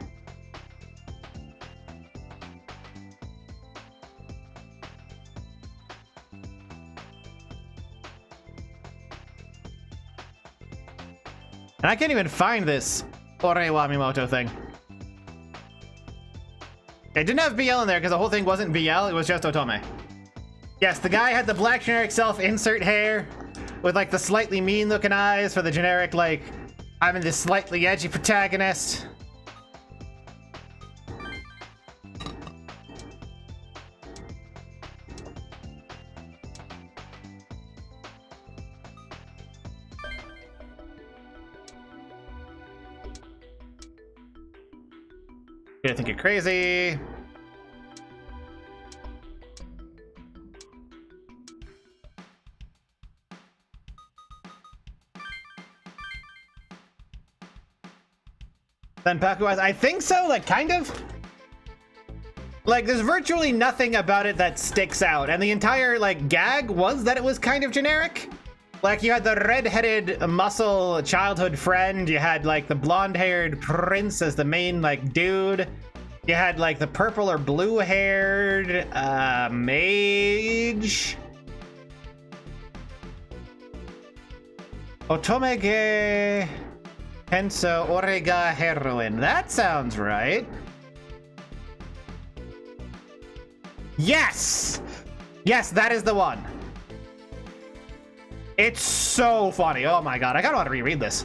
And I can't even find this Orewa Mimoto thing. It didn't have BL in there because the whole thing wasn't BL, it was just Otome. Yes, the guy had the black generic self-insert hair with like the slightly mean looking eyes for the generic like, I'm in this slightly edgy protagonist. I think you're crazy. Then Paku-wise, I think so, like kind of. Like there's virtually nothing about it that sticks out, and the entire like gag was that it was kind of generic. Like you had the red-headed muscle childhood friend, you had like the blonde-haired prince as the main like dude, you had like the purple or blue-haired mage. Otomege Henso Orega heroine. That sounds right. Yes! Yes, that is the one. It's so funny. Oh my god, I kinda want to reread this.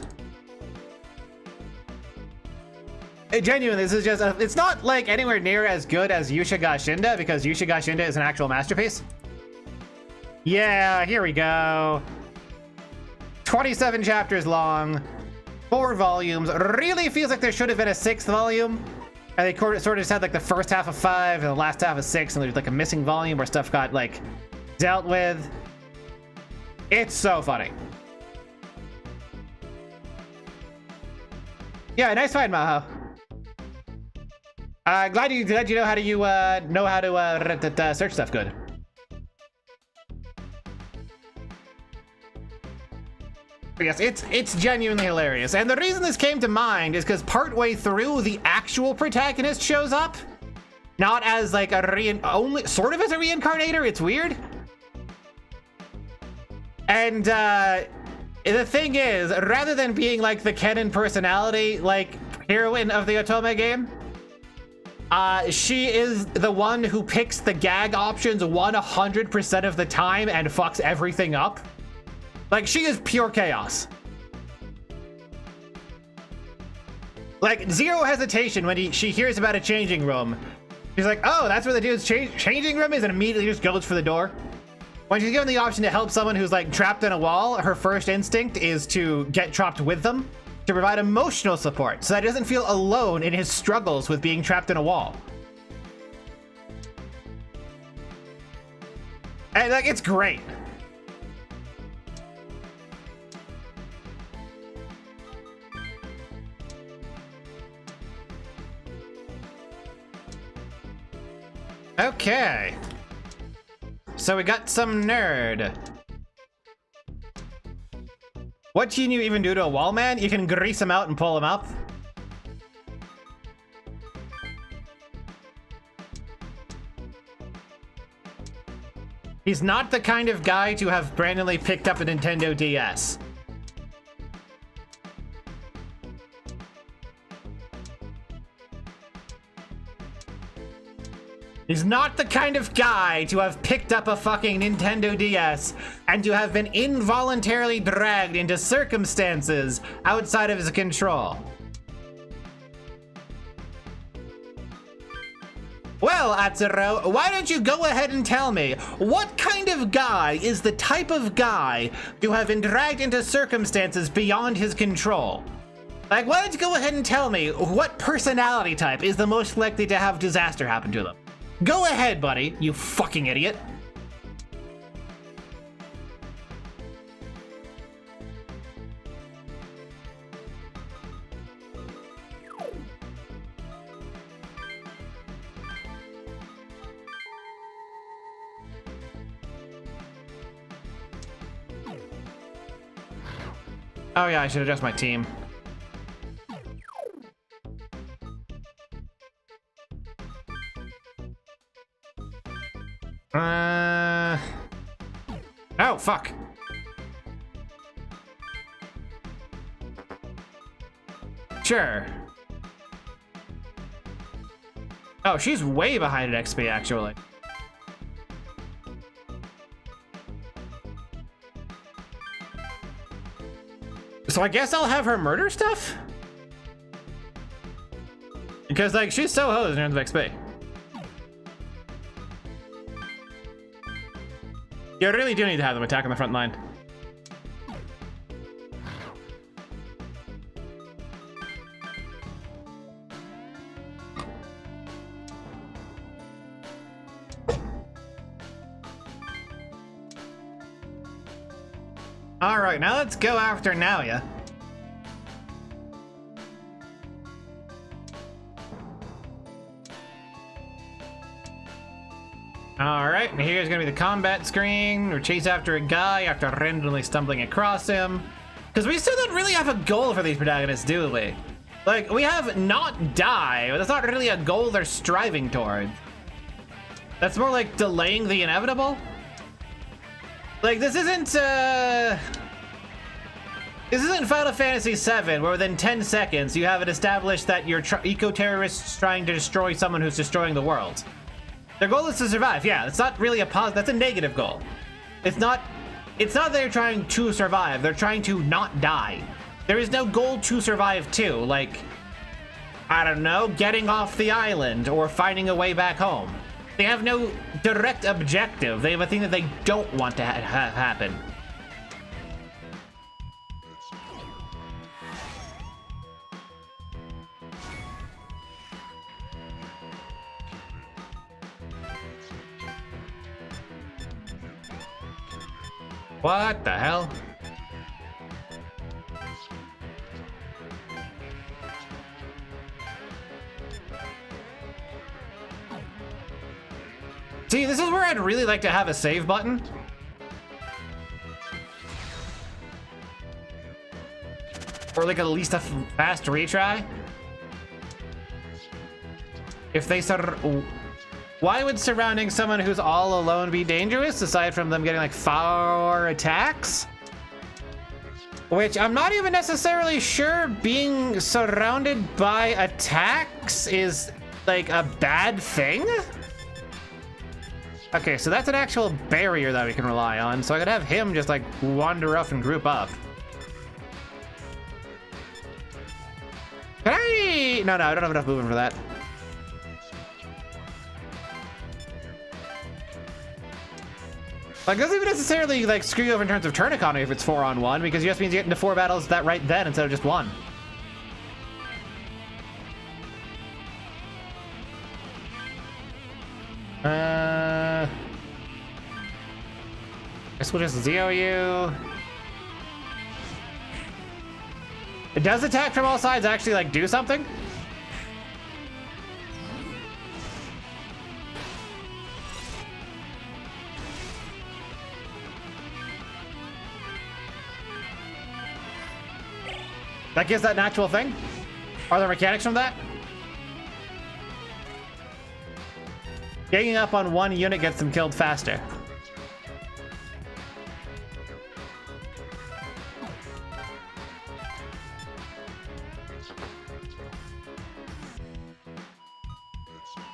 Genuinely, this is just it's not like anywhere near as good as Yusha ga Shinda because Yusha ga Shinda is an actual masterpiece. Yeah, here we go. 27 chapters long, 4 volumes. Really feels like there should have been a 6th volume. And they sort of just had like the first half of 5 and the last half of 6, and there's like a missing volume where stuff got like dealt with. It's so funny. Yeah, nice find, Maho. Glad you know how to search stuff good. But yes, it's genuinely hilarious, and the reason this came to mind is because partway through, the actual protagonist shows up, not as like only sort of as a reincarnator. It's weird. And the thing is, rather than being like the canon personality, like heroine of the Otome game, she is the one who picks the gag options 100% of the time and fucks everything up. Like, she is pure chaos. Like, zero hesitation when she hears about a changing room. She's like, oh, that's where the dude's changing room is, and immediately just goes for the door. When she's given the option to help someone who's like trapped in a wall, her first instinct is to get trapped with them to provide emotional support so that he doesn't feel alone in his struggles with being trapped in a wall. And like, it's great. Okay. So we got some nerd. What can you even do to a wall man? You can grease him out and pull him up. He's not the kind of guy to have randomly picked up a Nintendo DS. He's not the kind of guy to have picked up a fucking Nintendo DS and to have been involuntarily dragged into circumstances outside of his control. Well, Atsuro, why don't you go ahead and tell me, what kind of guy is the type of guy to have been dragged into circumstances beyond his control? Like, why don't you go ahead and tell me what personality type is the most likely to have disaster happen to them? Go ahead, buddy, you fucking idiot. Oh yeah, I should adjust my team. Oh, fuck. Sure. Oh, she's way behind at XP, actually. So I guess I'll have her murder stuff? Because, like, she's so hosed in terms of XP. You really do need to have them attack on the front line. All right, now let's go after Naoya. Alright, and here's gonna be the combat screen. We chase after a guy after randomly stumbling across him. Because we still don't really have a goal for these protagonists, do we? Like, we have not die, but that's not really a goal they're striving toward. That's more like delaying the inevitable. Like, this isn't Final Fantasy VII, where within 10 seconds you have it established that you're eco-terrorists trying to destroy someone who's destroying the world. Their goal is to survive. Yeah, it's not really a positive. That's a negative goal. It's not that they're trying to survive. They're trying to not die. There is no goal to survive to, like, I don't know, getting off the island or finding a way back home. They have no direct objective. They have a thing that they don't want to have happen. What the hell? See, this is where I'd really like to have a save button. Or like at least a fast retry. If they why would surrounding someone who's all alone be dangerous, aside from them getting like 4 attacks? Which I'm not even necessarily sure being surrounded by attacks is like a bad thing. Okay, so that's an actual barrier that we can rely on, so I could have him just like wander up and group up. Can I? No, I don't have enough movement for that. Like, it doesn't even necessarily, like, screw you over in terms of turn economy if it's 4-on-1, because it just means you get into 4 battles that right then instead of just 1. Guess we'll just Zeo you. It does attack from all sides actually, like, do something? That gives that natural thing? Are there mechanics from that? Ganging up on one unit gets them killed faster.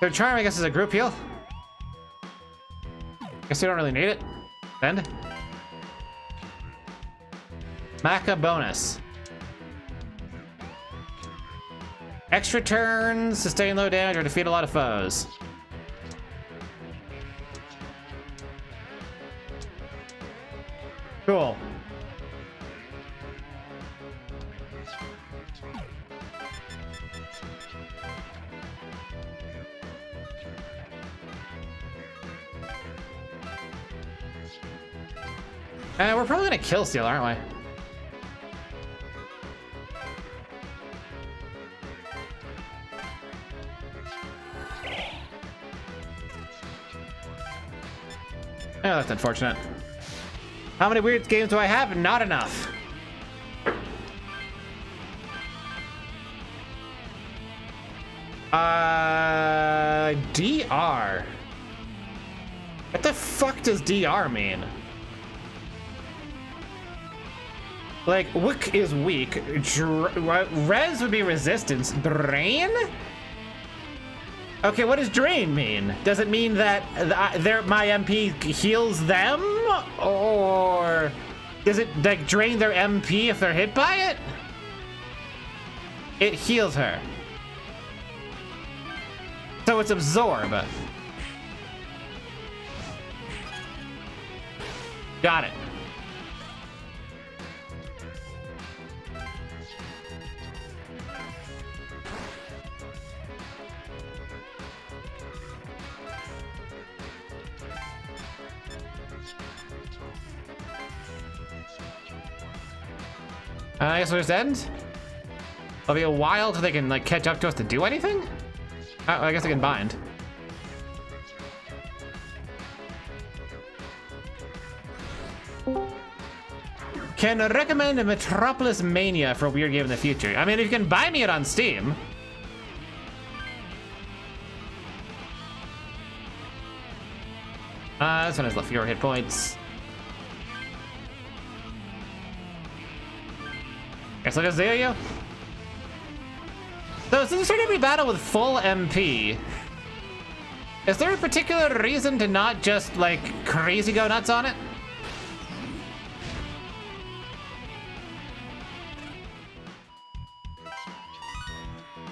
Their charm, I guess, is a group heal. Guess you don't really need it. Send. Maca bonus. Extra turns, sustain low damage, or defeat a lot of foes. Cool. We're probably gonna kill Steel, aren't we? Oh, that's unfortunate. How many weird games do I have? Not enough. DR. What the fuck does DR mean? Like, Wick is weak. Res would be resistance. Drain? Okay, what does drain mean? Does it mean that my MP heals them? Or does it like drain their MP if they're hit by it? It heals her. So it's absorb. Got it. I guess we'll just end. It'll be a while till they can like catch up to us to do anything. Oh, I guess they can bind. Can recommend a Metropolis Mania for a weird game in the future. I mean, if you can buy me it on Steam. This one has left fewer hit points. Guess I'll just do you. So since you start every battle with full MP, is there a particular reason to not just like crazy go nuts on it?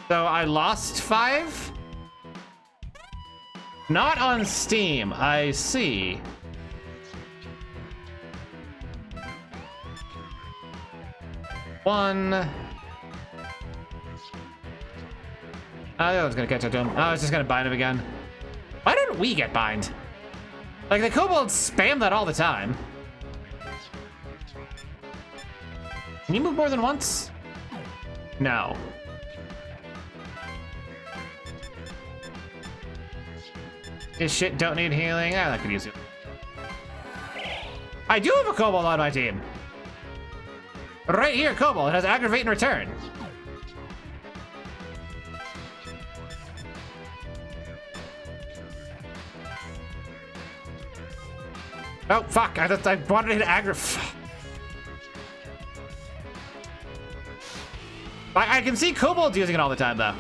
So I lost 5? Not on Steam, I see. One. I was gonna catch up to him. I was just gonna bind him again. Why don't we get bind? Like the kobolds spam that all the time. Can you move more than once? No. This shit don't need healing. Ah, that could use it. I do have a kobold on my team. Right here, kobold. It has aggravate and return. Oh, fuck. I wanted to hit aggravate. I can see kobolds using it all the time, though.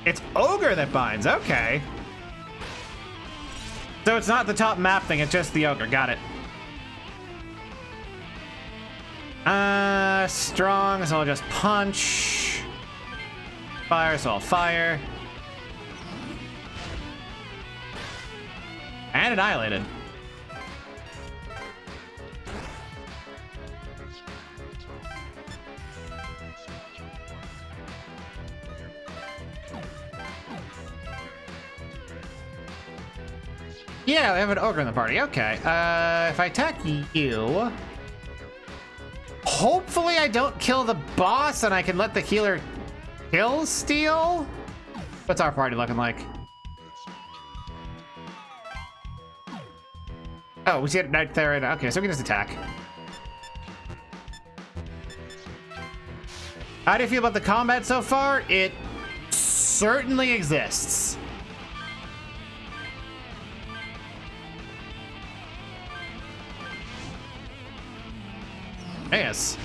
It's ogre that binds, okay. So it's not the top map thing, it's just the ogre, got it. Strong, so I'll just punch. Fire, so I'll fire. And annihilated. Yeah, they have an ogre in the party. Okay. If I attack you, hopefully I don't kill the boss and I can let the healer kill Steel. What's our party looking like? Oh, we see it right there. Okay, so we can just attack. How do you feel about the combat so far? It certainly exists. Yes.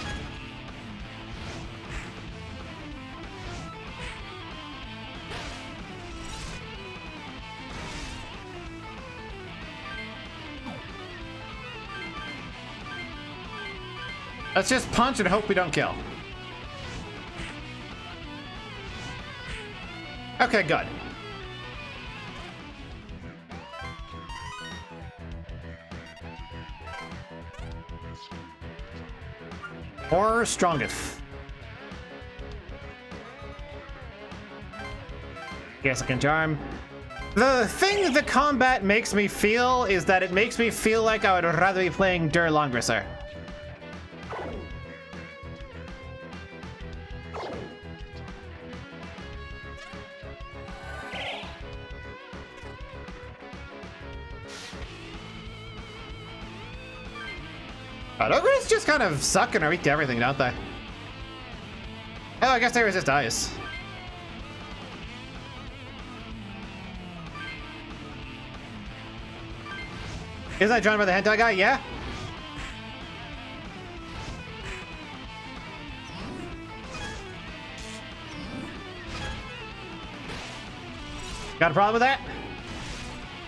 Let's just punch and hope we don't kill. Okay, good. Or strongeth. Yes, I can charm. The thing the combat makes me feel is that it makes me feel like I would rather be playing Der Langrisser. Ogres just kind of suck and are weak to everything, don't they? Oh, I guess they resist ice. Is that drawn by the hentai guy? Yeah. Got a problem with that?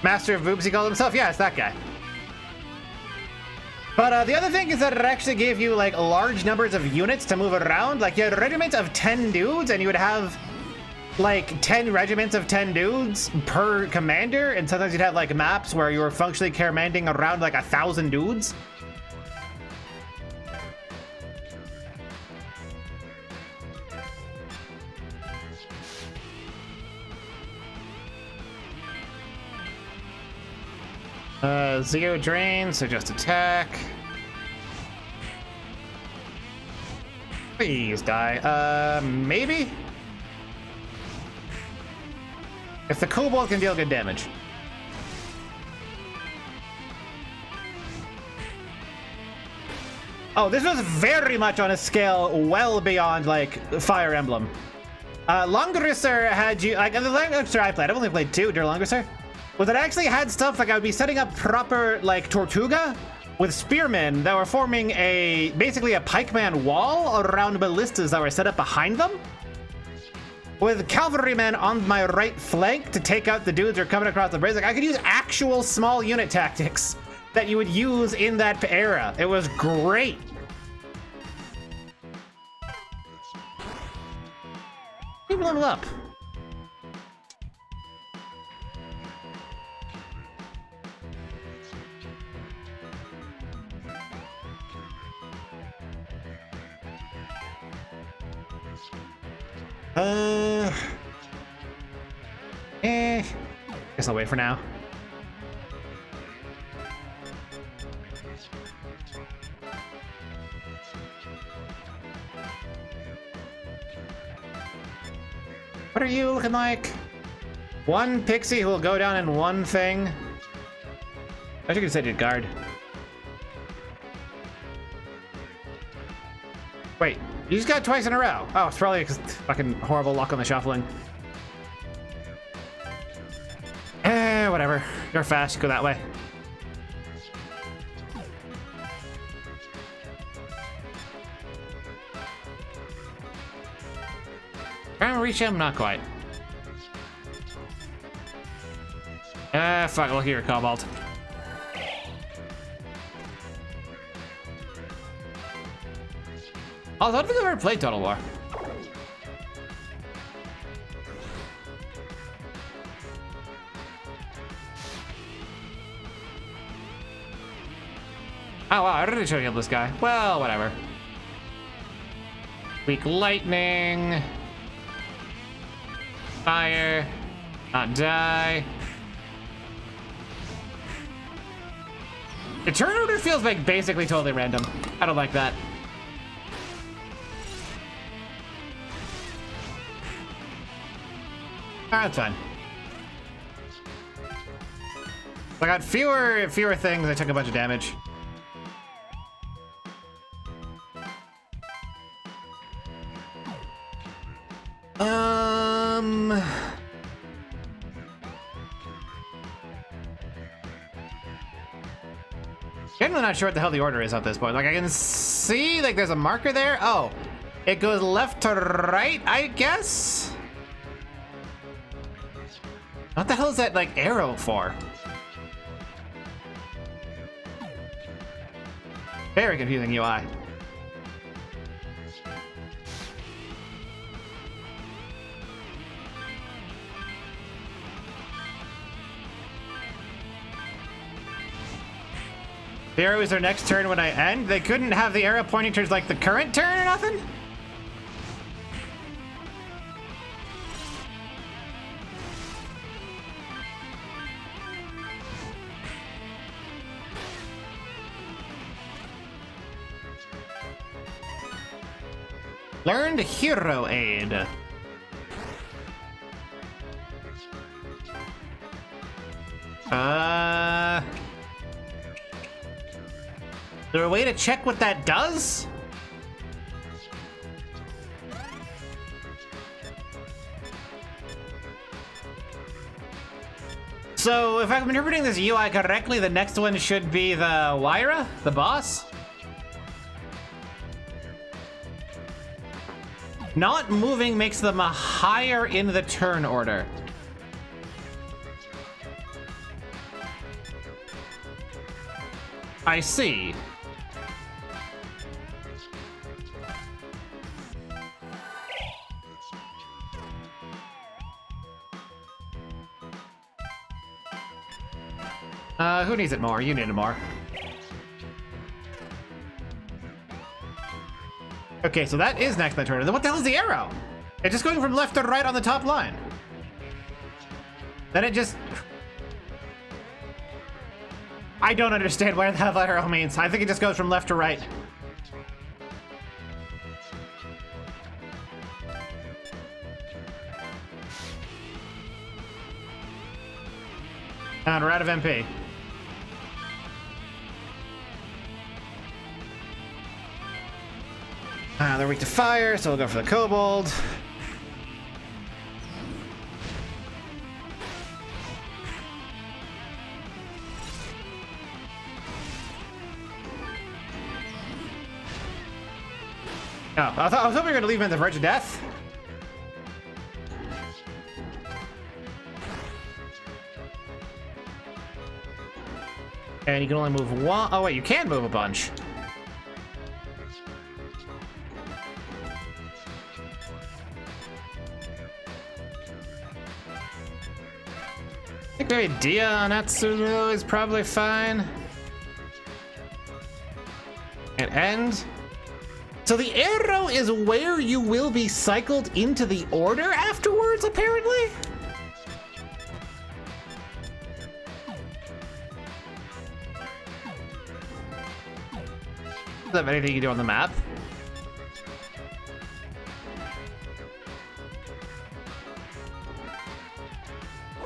Master of boobs, he called himself? Yeah, it's that guy. But the other thing is that it actually gave you like large numbers of units to move around. Like you had a regiment of 10 dudes and you would have like 10 regiments of 10 dudes per commander. And sometimes you'd have like maps where you were functionally commanding around like 1,000 dudes. Zero drain, so just attack. Please die. Maybe? If the kobold can deal good damage. Oh, this was very much on a scale well beyond, like, Fire Emblem. Langrisser had you... Like, the Langrisser I played, I've only played 2, dear Langrisser. Well, it actually had stuff like I would be setting up proper, like, Tortuga with spearmen that were forming basically a pikeman wall around ballistas that were set up behind them. With cavalrymen on my right flank to take out the dudes who are coming across the bridge. Like, I could use actual small unit tactics that you would use in that era. It was great. Even level up. Guess I'll wait for now. What are you looking like? One pixie who will go down in one thing. I think you said you'd guard. Wait, you just got twice in a row. Oh, it's probably because fucking horrible luck on the shuffling. Whatever. You're fast, go that way. Trying to reach him? Not quite. Fuck, look here, Cobalt. Also, I don't think I've ever played Total War. Oh wow, I already showed you this guy. Well, whatever. Weak lightning. Fire. Not die. The turn order feels like basically totally random. I don't like that. That's fine. I got fewer things. I took a bunch of damage. Generally not sure what the hell the order is at this point. Like, I can see, like, there's a marker there. Oh, it goes left to right, I guess? What the hell is that, like, arrow for? Very confusing UI. The arrow is their next turn when I end? They couldn't have the arrow pointing towards, like, the current turn or nothing? Learned Hero Aid. Is there a way to check what that does? So, if I'm interpreting this UI correctly, the next one should be the Wyra, the boss? Not moving makes them a higher in the turn order. I see. Who needs it more? You need it more. Okay, so that is next in the turn. Then what the hell is the arrow? It's just going from left to right on the top line. Then it just... I don't understand what the hell that arrow means. I think it just goes from left to right. And we're out of MP. They're weak to fire, so we'll go for the kobold. Oh, I was hoping you were gonna leave him at the verge of death. And you can only move one. Oh wait, you can move a bunch. I think maybe Dia on Atsuru is probably fine. And end. So the arrow is where you will be cycled into the order afterwards, apparently? Does that have anything you can do on the map?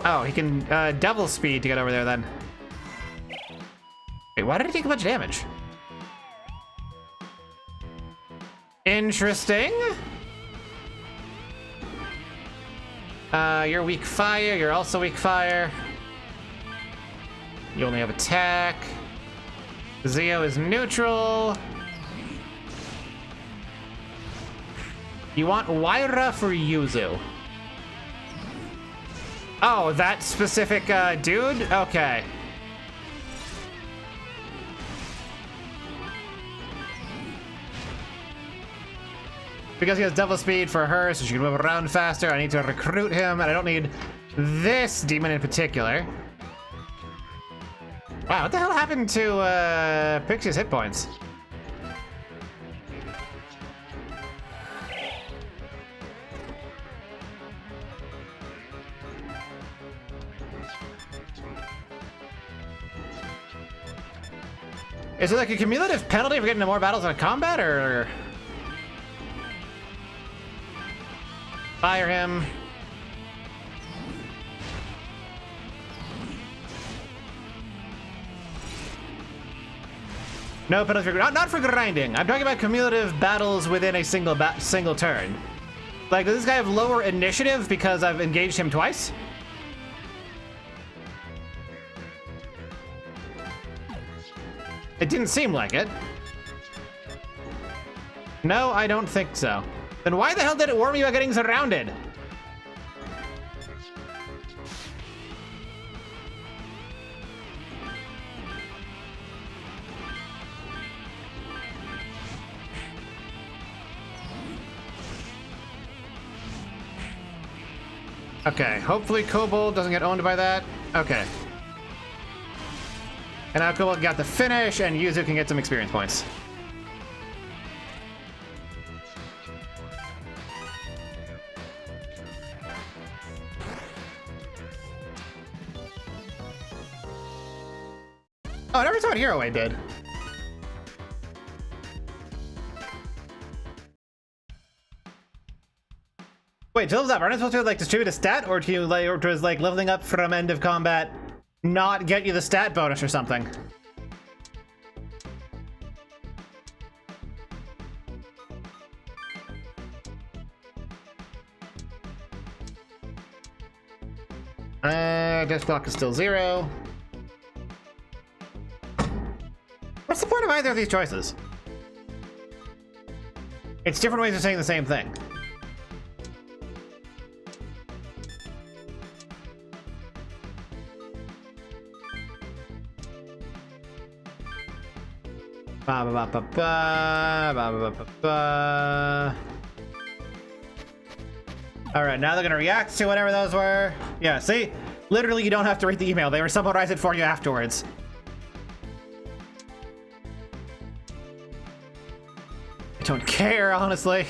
Oh, he can double speed to get over there then. Wait, why did he take a bunch of damage? Interesting. You're weak fire, you're also weak fire. You only have attack. Zio is neutral. You want Wyra for Yuzu. Oh, that specific dude? Okay. Because he has double speed for her, so she can move around faster. I need to recruit him, and I don't need this demon in particular. Wow, what the hell happened to Pixie's hit points? Is it like a cumulative penalty for getting into more battles in a combat, or...? Fire him. No penalty for not for grinding. I'm talking about cumulative battles within a single turn. Like, does this guy have lower initiative because I've engaged him twice? It didn't seem like it. No, I don't think so. Then why the hell did it warn me about getting surrounded? Okay, hopefully Kobold doesn't get owned by that. Okay. And now Kobold got the finish, and Yuzu can get some experience points. Oh, I never saw what Hero Way did. Wait, to level up, aren't I supposed to like distribute a stat, or to like, or does like leveling up from end of combat not get you the stat bonus or something? Death block is still 0. What's the point of either of these choices? It's different ways of saying the same thing. Ba ba ba ba ba ba ba ba ba. All right, now they're gonna react to whatever those were. Yeah, see, literally, you don't have to read the email; they were summarize it for you afterwards. I don't care, honestly.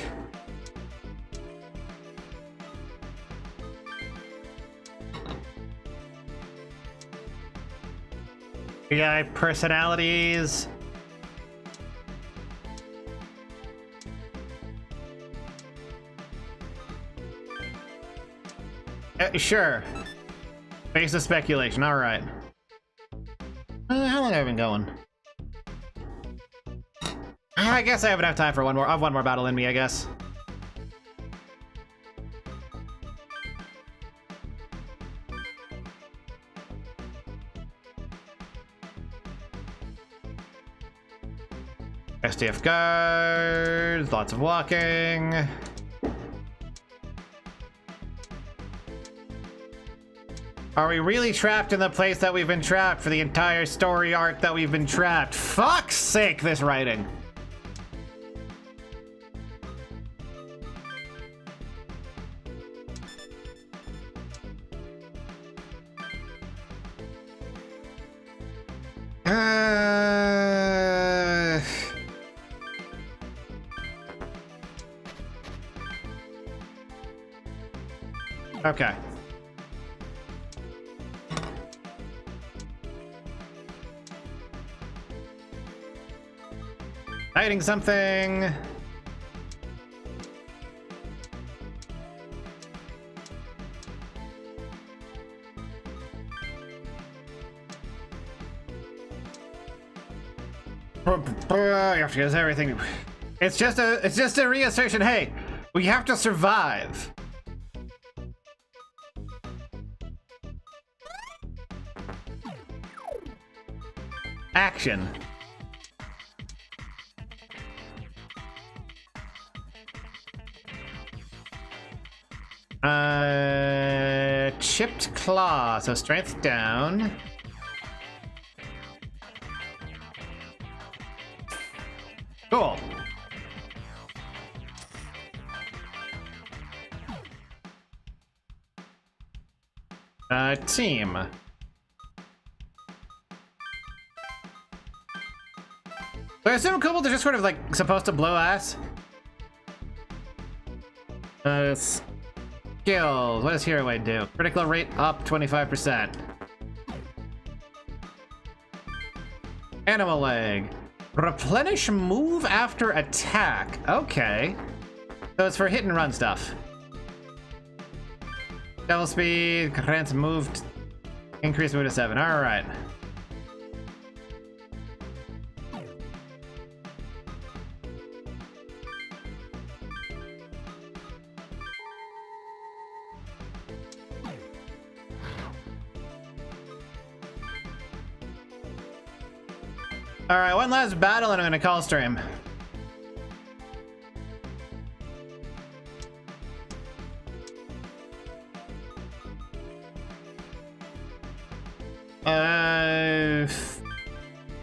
Yeah, personalities. Sure. Base of speculation. All right. How long have I been going? I guess I have enough time for one more. I have one more battle in me, I guess. SDF guards, lots of walking. Are we really trapped in the place that we've been trapped for the entire story arc that we've been trapped? Fuck's sake, this writing. Okay. Hiding something. You have to get everything. It's just a reassertion. Hey, we have to survive. Action. Chipped claw, so strength down. Cool. Team. So I assume Kobold is just sort of like supposed to blow ass. Skills. What does Hero Way do? Critical rate up 25%. Animal leg. Replenish move after attack. Okay. So it's for hit and run stuff. Double speed, grants moved. Increase move to 7. Alright. All right, one last battle and I'm gonna call stream.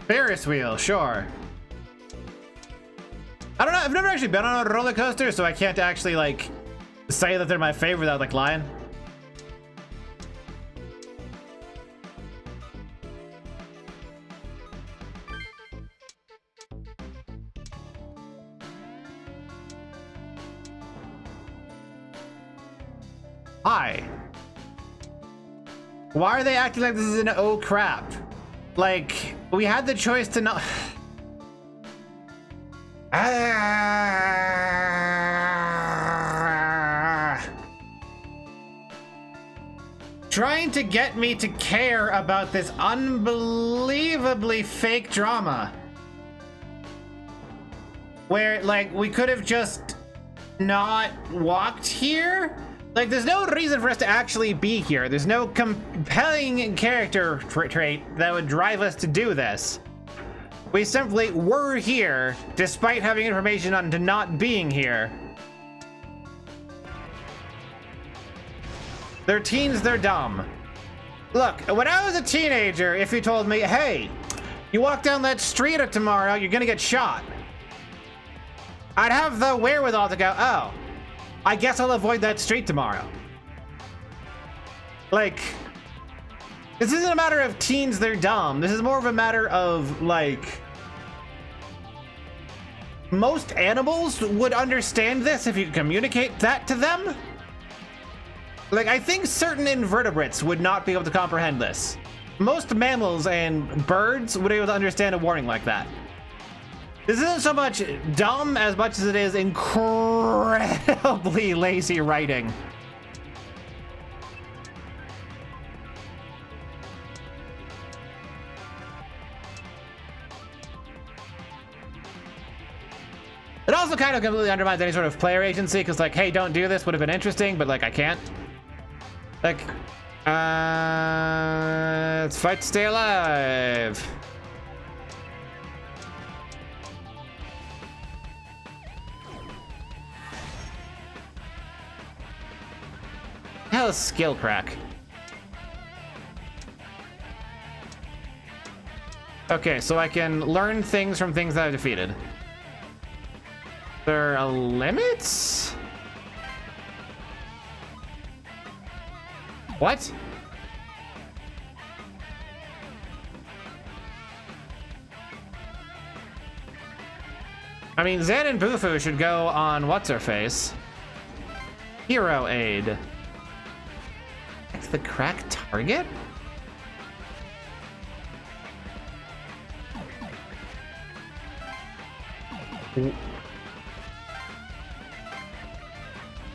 Ferris wheel, sure. I don't know, I've never actually been on a roller coaster, so I can't actually like say that they're my favorite without like lying. Hi. Why are they acting like this is an oh crap? Like, we had the choice to not. Trying to get me to care about this unbelievably fake drama. Where, like, we could have just not walked here? Like, there's no reason for us to actually be here. There's no compelling character trait that would drive us to do this. We simply were here, despite having information on to not being here. They're teens, they're dumb. Look, when I was a teenager, if you told me, hey, you walk down that street tomorrow, you're gonna get shot, I'd have the wherewithal to go, oh, I guess I'll avoid that street tomorrow. Like, this isn't a matter of teens, they're dumb. This is more of a matter of, like, most animals would understand this if you communicate that to them. Like, I think certain invertebrates would not be able to comprehend this. Most mammals and birds would be able to understand a warning like that. This isn't so much dumb as much as it is incredibly lazy writing. It also kind of completely undermines any sort of player agency, because like, hey, don't do this would have been interesting, but like, I can't. Like, let's fight to stay alive. Hell is skill crack. Okay, so I can learn things from things that I've defeated. There are limits? What? I mean, Zan and Bufu should go on what's-her-face. Hero Aid. That's the crack target?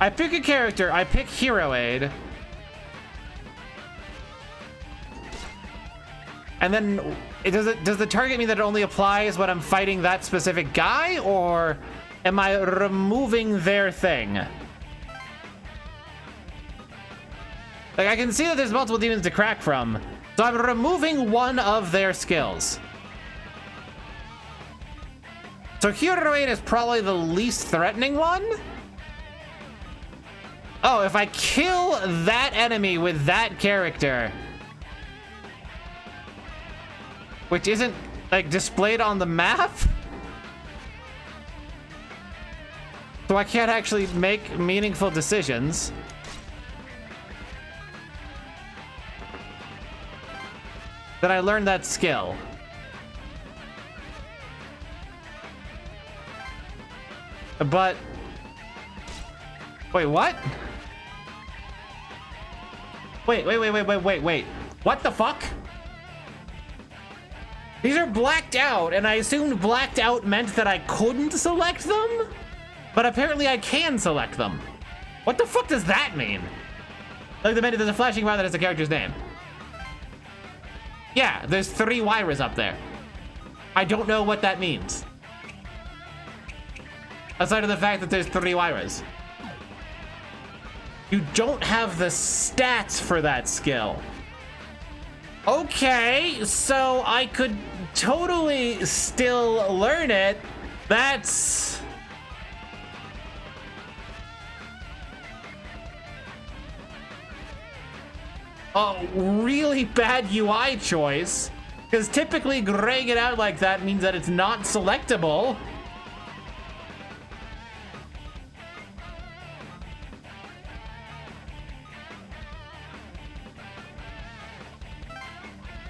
I pick a character, I pick Hero Aid. And then, does the target mean that it only applies when I'm fighting that specific guy, or am I removing their thing? Like, I can see that there's multiple demons to crack from, so I'm removing one of their skills. So Hero Aid is probably the least threatening one? Oh, if I kill that enemy with that character, which isn't, like, displayed on the map, so I can't actually make meaningful decisions. Then I learned that skill. But, wait, what? Wait. What the fuck? These are blacked out, and I assumed blacked out meant that I couldn't select them? But apparently I can select them. What the fuck does that mean? Like, there's a flashing bar that has the character's name. Yeah, there's 3 Wyras up there. I don't know what that means. Aside of the fact that there's 3 Wyras. You don't have the stats for that skill. Okay, so I could totally still learn it. That's... a really bad UI choice. Because typically graying it out like that means that it's not selectable.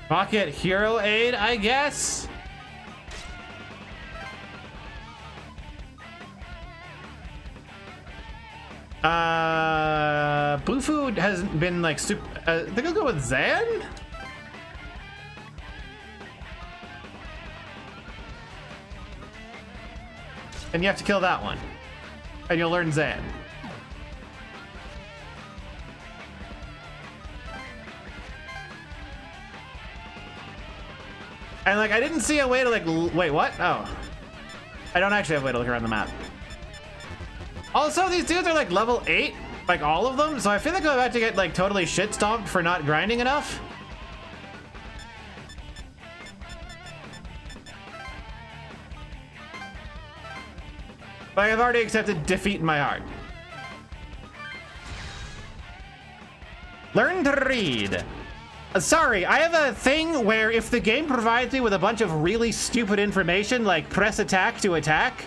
Pocket Hero Aid, I guess? Blue Food hasn't been like super... I think I'll go with Zan? And you have to kill that one. And you'll learn Zan. And like, I didn't see a way to like, wait, what? Oh. I don't actually have a way to look around the map. Also, these dudes are like level 8, like all of them, so I feel like I'm about to get like totally shit stomped for not grinding enough. But I've already accepted defeat in my heart. Learn to read. Sorry, I have a thing where if the game provides me with a bunch of really stupid information, like press attack to attack,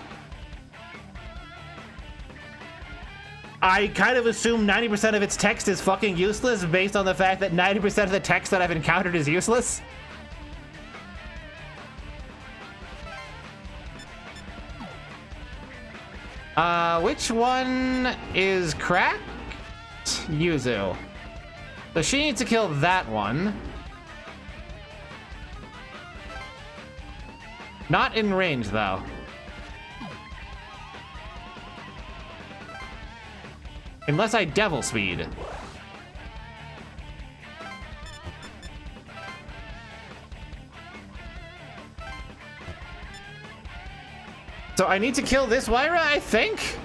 I kind of assume 90% of its text is fucking useless based on the fact that 90% of the text that I've encountered is useless. Which one is cracked? Yuzu. So she needs to kill that one. Not in range, though. Unless I devil speed. So I need to kill this Wyra, I think?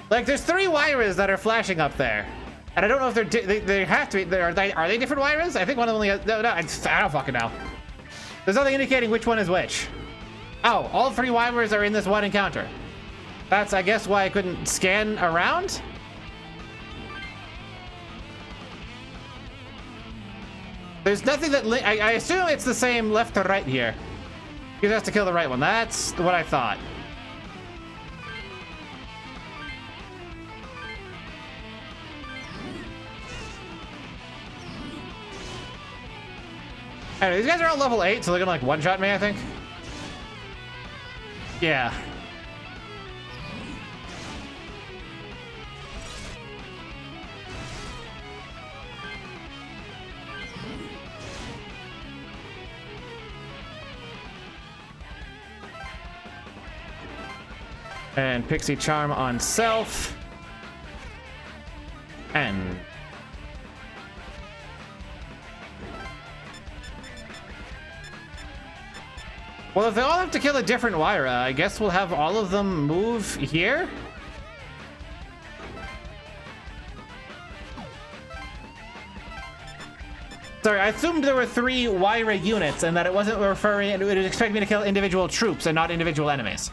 Like, there's 3 Wyras that are flashing up there. And I don't know if they have to be. Are they different Wyras? I think one of them only has, no, I don't fucking know. There's nothing indicating which one is which. Oh, all 3 Wyvers are in this one encounter. That's, I guess, why I couldn't scan around. There's nothing that I assume it's the same left to right here. You just have to kill the right one. That's what I thought. Anyway, these guys are all level 8, so they're gonna like one-shot me, I think. Yeah. And Pixie Charm on self. And well, if they all have to kill a different Wyra, I guess we'll have all of them move here. Sorry, I assumed there were 3 Wyra units and that it wasn't referring, it would expect me to kill individual troops and not individual enemies.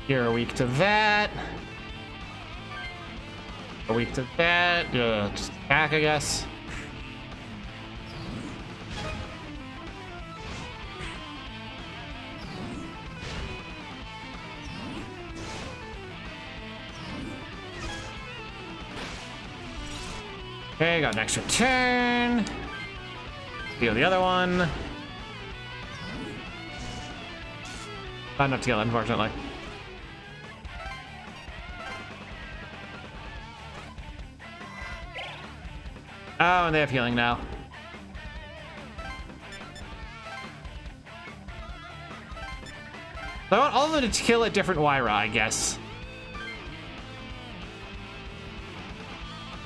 You're weak to that. You're weak to that. Just attack, I guess. Okay, got an extra turn. Steal the other one. Not enough to kill, unfortunately. Oh, and they have healing now. So I want all of them to kill a different Wyra, I guess.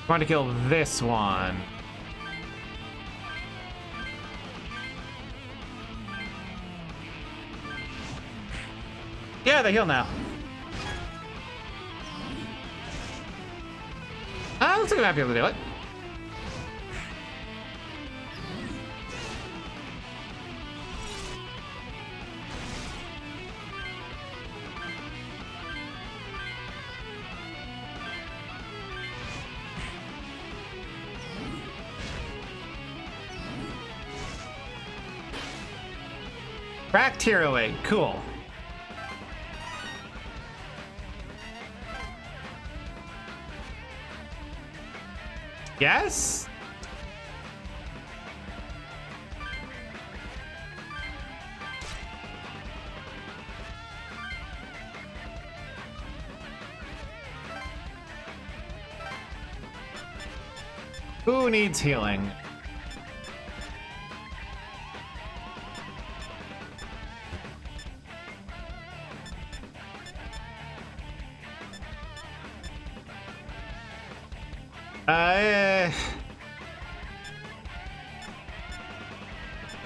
I want to kill this one. Yeah, they heal now. Looks like I might be able to do it. Cracked hero egg, cool. Yes? Who needs healing?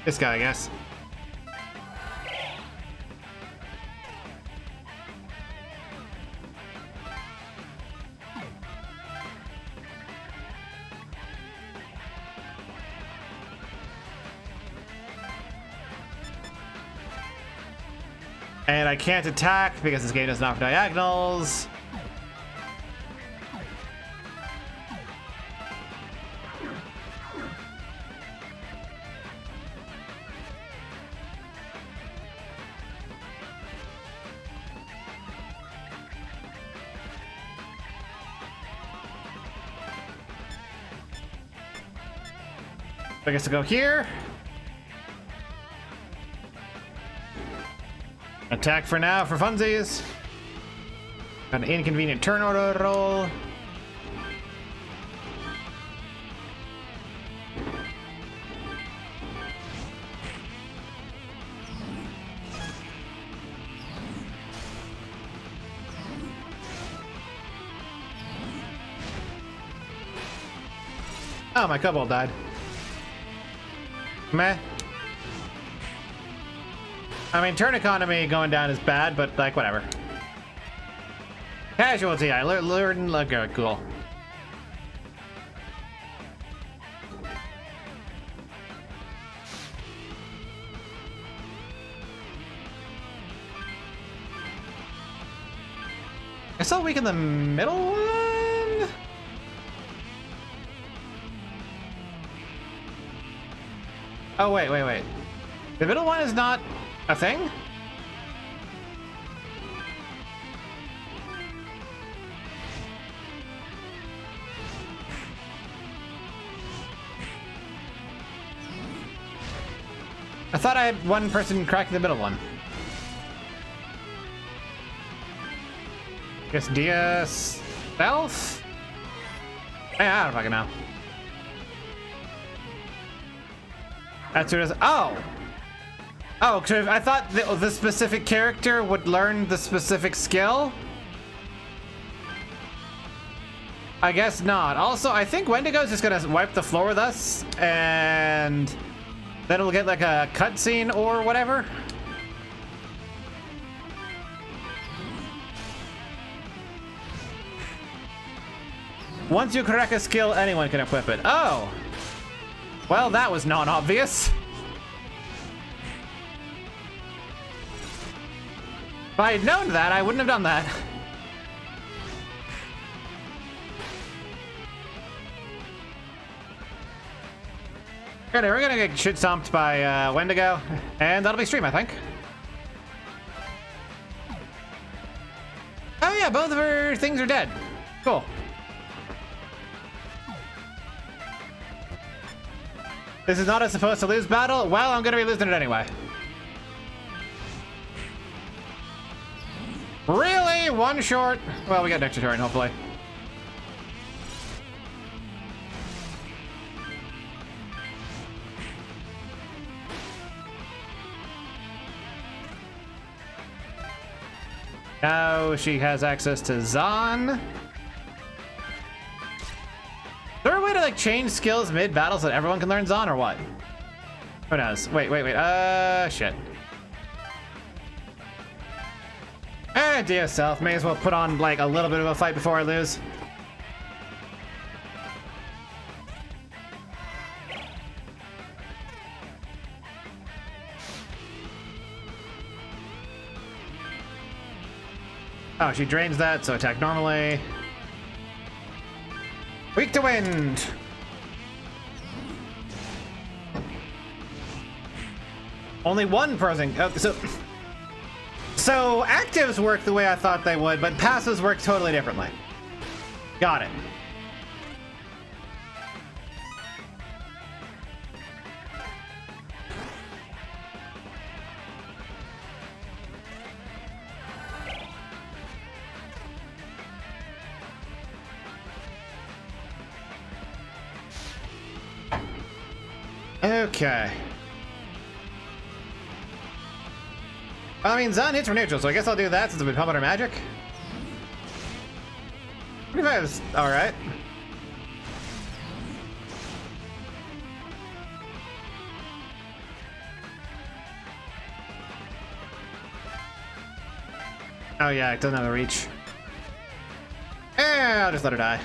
This guy, I guess. And I can't attack because this game doesn't offer diagonals. I guess I'll go here. Attack for now for funsies. Got an inconvenient turn order roll. Oh, my kobold died. Meh. I mean, turn economy going down is bad, but like, whatever. Casualty, I learned, look good, cool. I saw weak in the middle one? Oh, wait. The middle one is not a thing? I thought I had one person crack the middle one. Guess Dia stealth? Hey, I don't fucking know. That's who it is. Oh! Oh, so I thought the specific character would learn the specific skill? I guess not. Also, I think Wendigo's just gonna wipe the floor with us, and then we'll get like a cutscene or whatever. Once you crack a skill, anyone can equip it. Oh! Well, that was non-obvious. If I had known that, I wouldn't have done that. Okay, we're gonna get shit stomped by Wendigo, and that'll be stream, I think. Oh yeah, both of her things are dead. Cool. This is not a supposed to lose battle? Well, I'm gonna be losing it anyway. Really? One short? Well, we got next turn, hopefully. Now she has access to Zahn. Is there a way to like change skills mid-battle so that everyone can learn Zahn or what? Who knows? Wait. Shit. Dear self, may as well put on like a little bit of a fight before I lose. Oh, she drains that, so attack normally. Weak to wind. Only one person. Oh, so actives work the way I thought they would, but passives work totally differently. Got it. Okay. Well, I mean, Zan hits for neutral, so I guess I'll do that since I've been pumping her magic. 25 is alright. Oh yeah, it doesn't have a reach. I'll just let her die.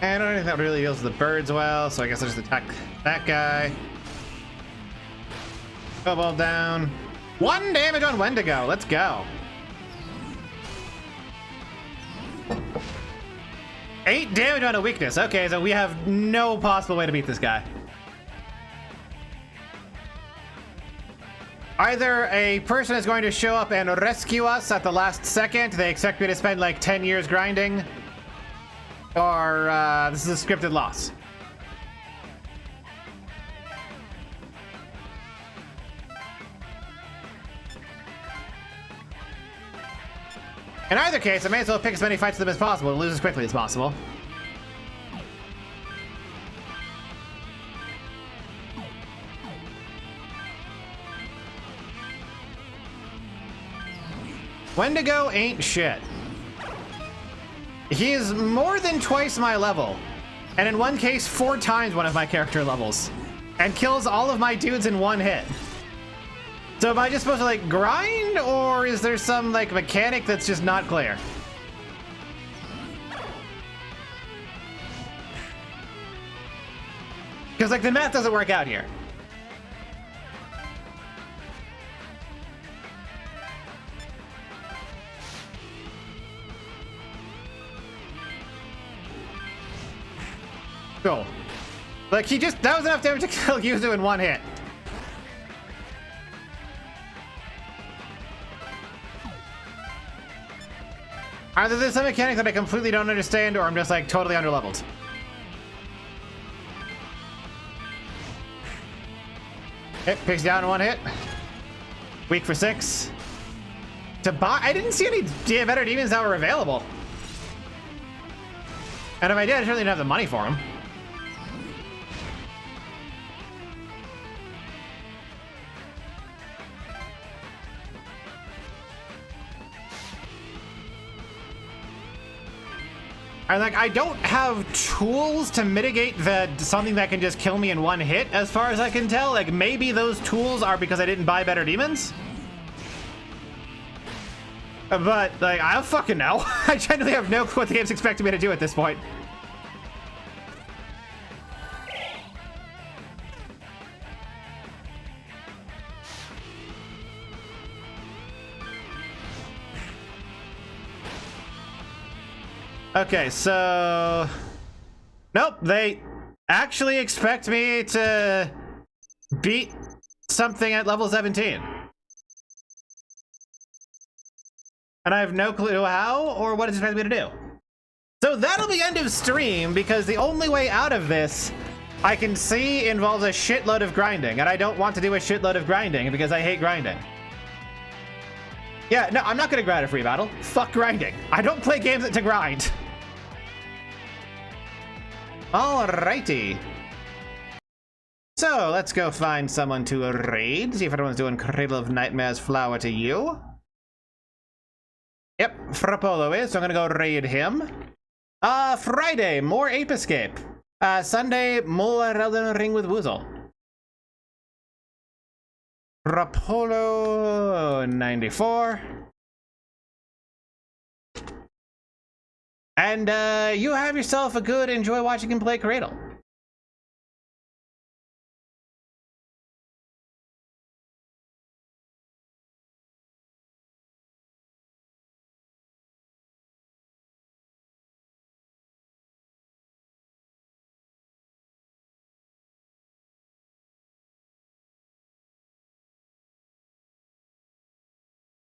I don't think that really deals with the birds well, so I guess I'll just attack that guy. Cobalt down. 1 damage on Wendigo. Let's go. 8 damage on a weakness. Okay, so we have no possible way to beat this guy. Either a person is going to show up and rescue us at the last second, they expect me to spend like 10 years grinding, or this is a scripted loss. In either case, I may as well pick as many fights with them as possible and lose as quickly as possible. Wendigo ain't shit. He is more than twice my level, and in one case 4 times one of my character levels, and kills all of my dudes in 1 hit. So am I just supposed to like grind, or is there some like mechanic that's just not clear? Because like the math doesn't work out here. Cool. Like he just, that was enough damage to kill Yuzu in 1 hit. Either there's some mechanic that I completely don't understand, or I'm just like totally underleveled. Hit, picks down in 1 hit. Weak for 6. To buy, I didn't see any better demons that were available. And if I did, I certainly didn't have the money for them. And like, I don't have tools to mitigate something that can just kill me in 1 hit, as far as I can tell. Like, maybe those tools are because I didn't buy better demons? But, like, I don't fucking know. I genuinely have no clue what the game's expecting me to do at this point. Okay, so... Nope, they actually expect me to beat something at level 17. And I have no clue how or what it's expecting me to do. So that'll be end of stream, because the only way out of this I can see involves a shitload of grinding, and I don't want to do a shitload of grinding because I hate grinding. Yeah, no, I'm not gonna grind a free battle. Fuck grinding. I don't play games to grind. Alrighty. So let's go find someone to raid. See if everyone's doing Cradle of Nightmares flower to you. Yep, Frappolo is, so I'm gonna go raid him. Friday, more Ape Escape. Sunday, more Elden Ring with Woozle. Rapolo 94. And you have yourself a good enjoy watching him play Cradle.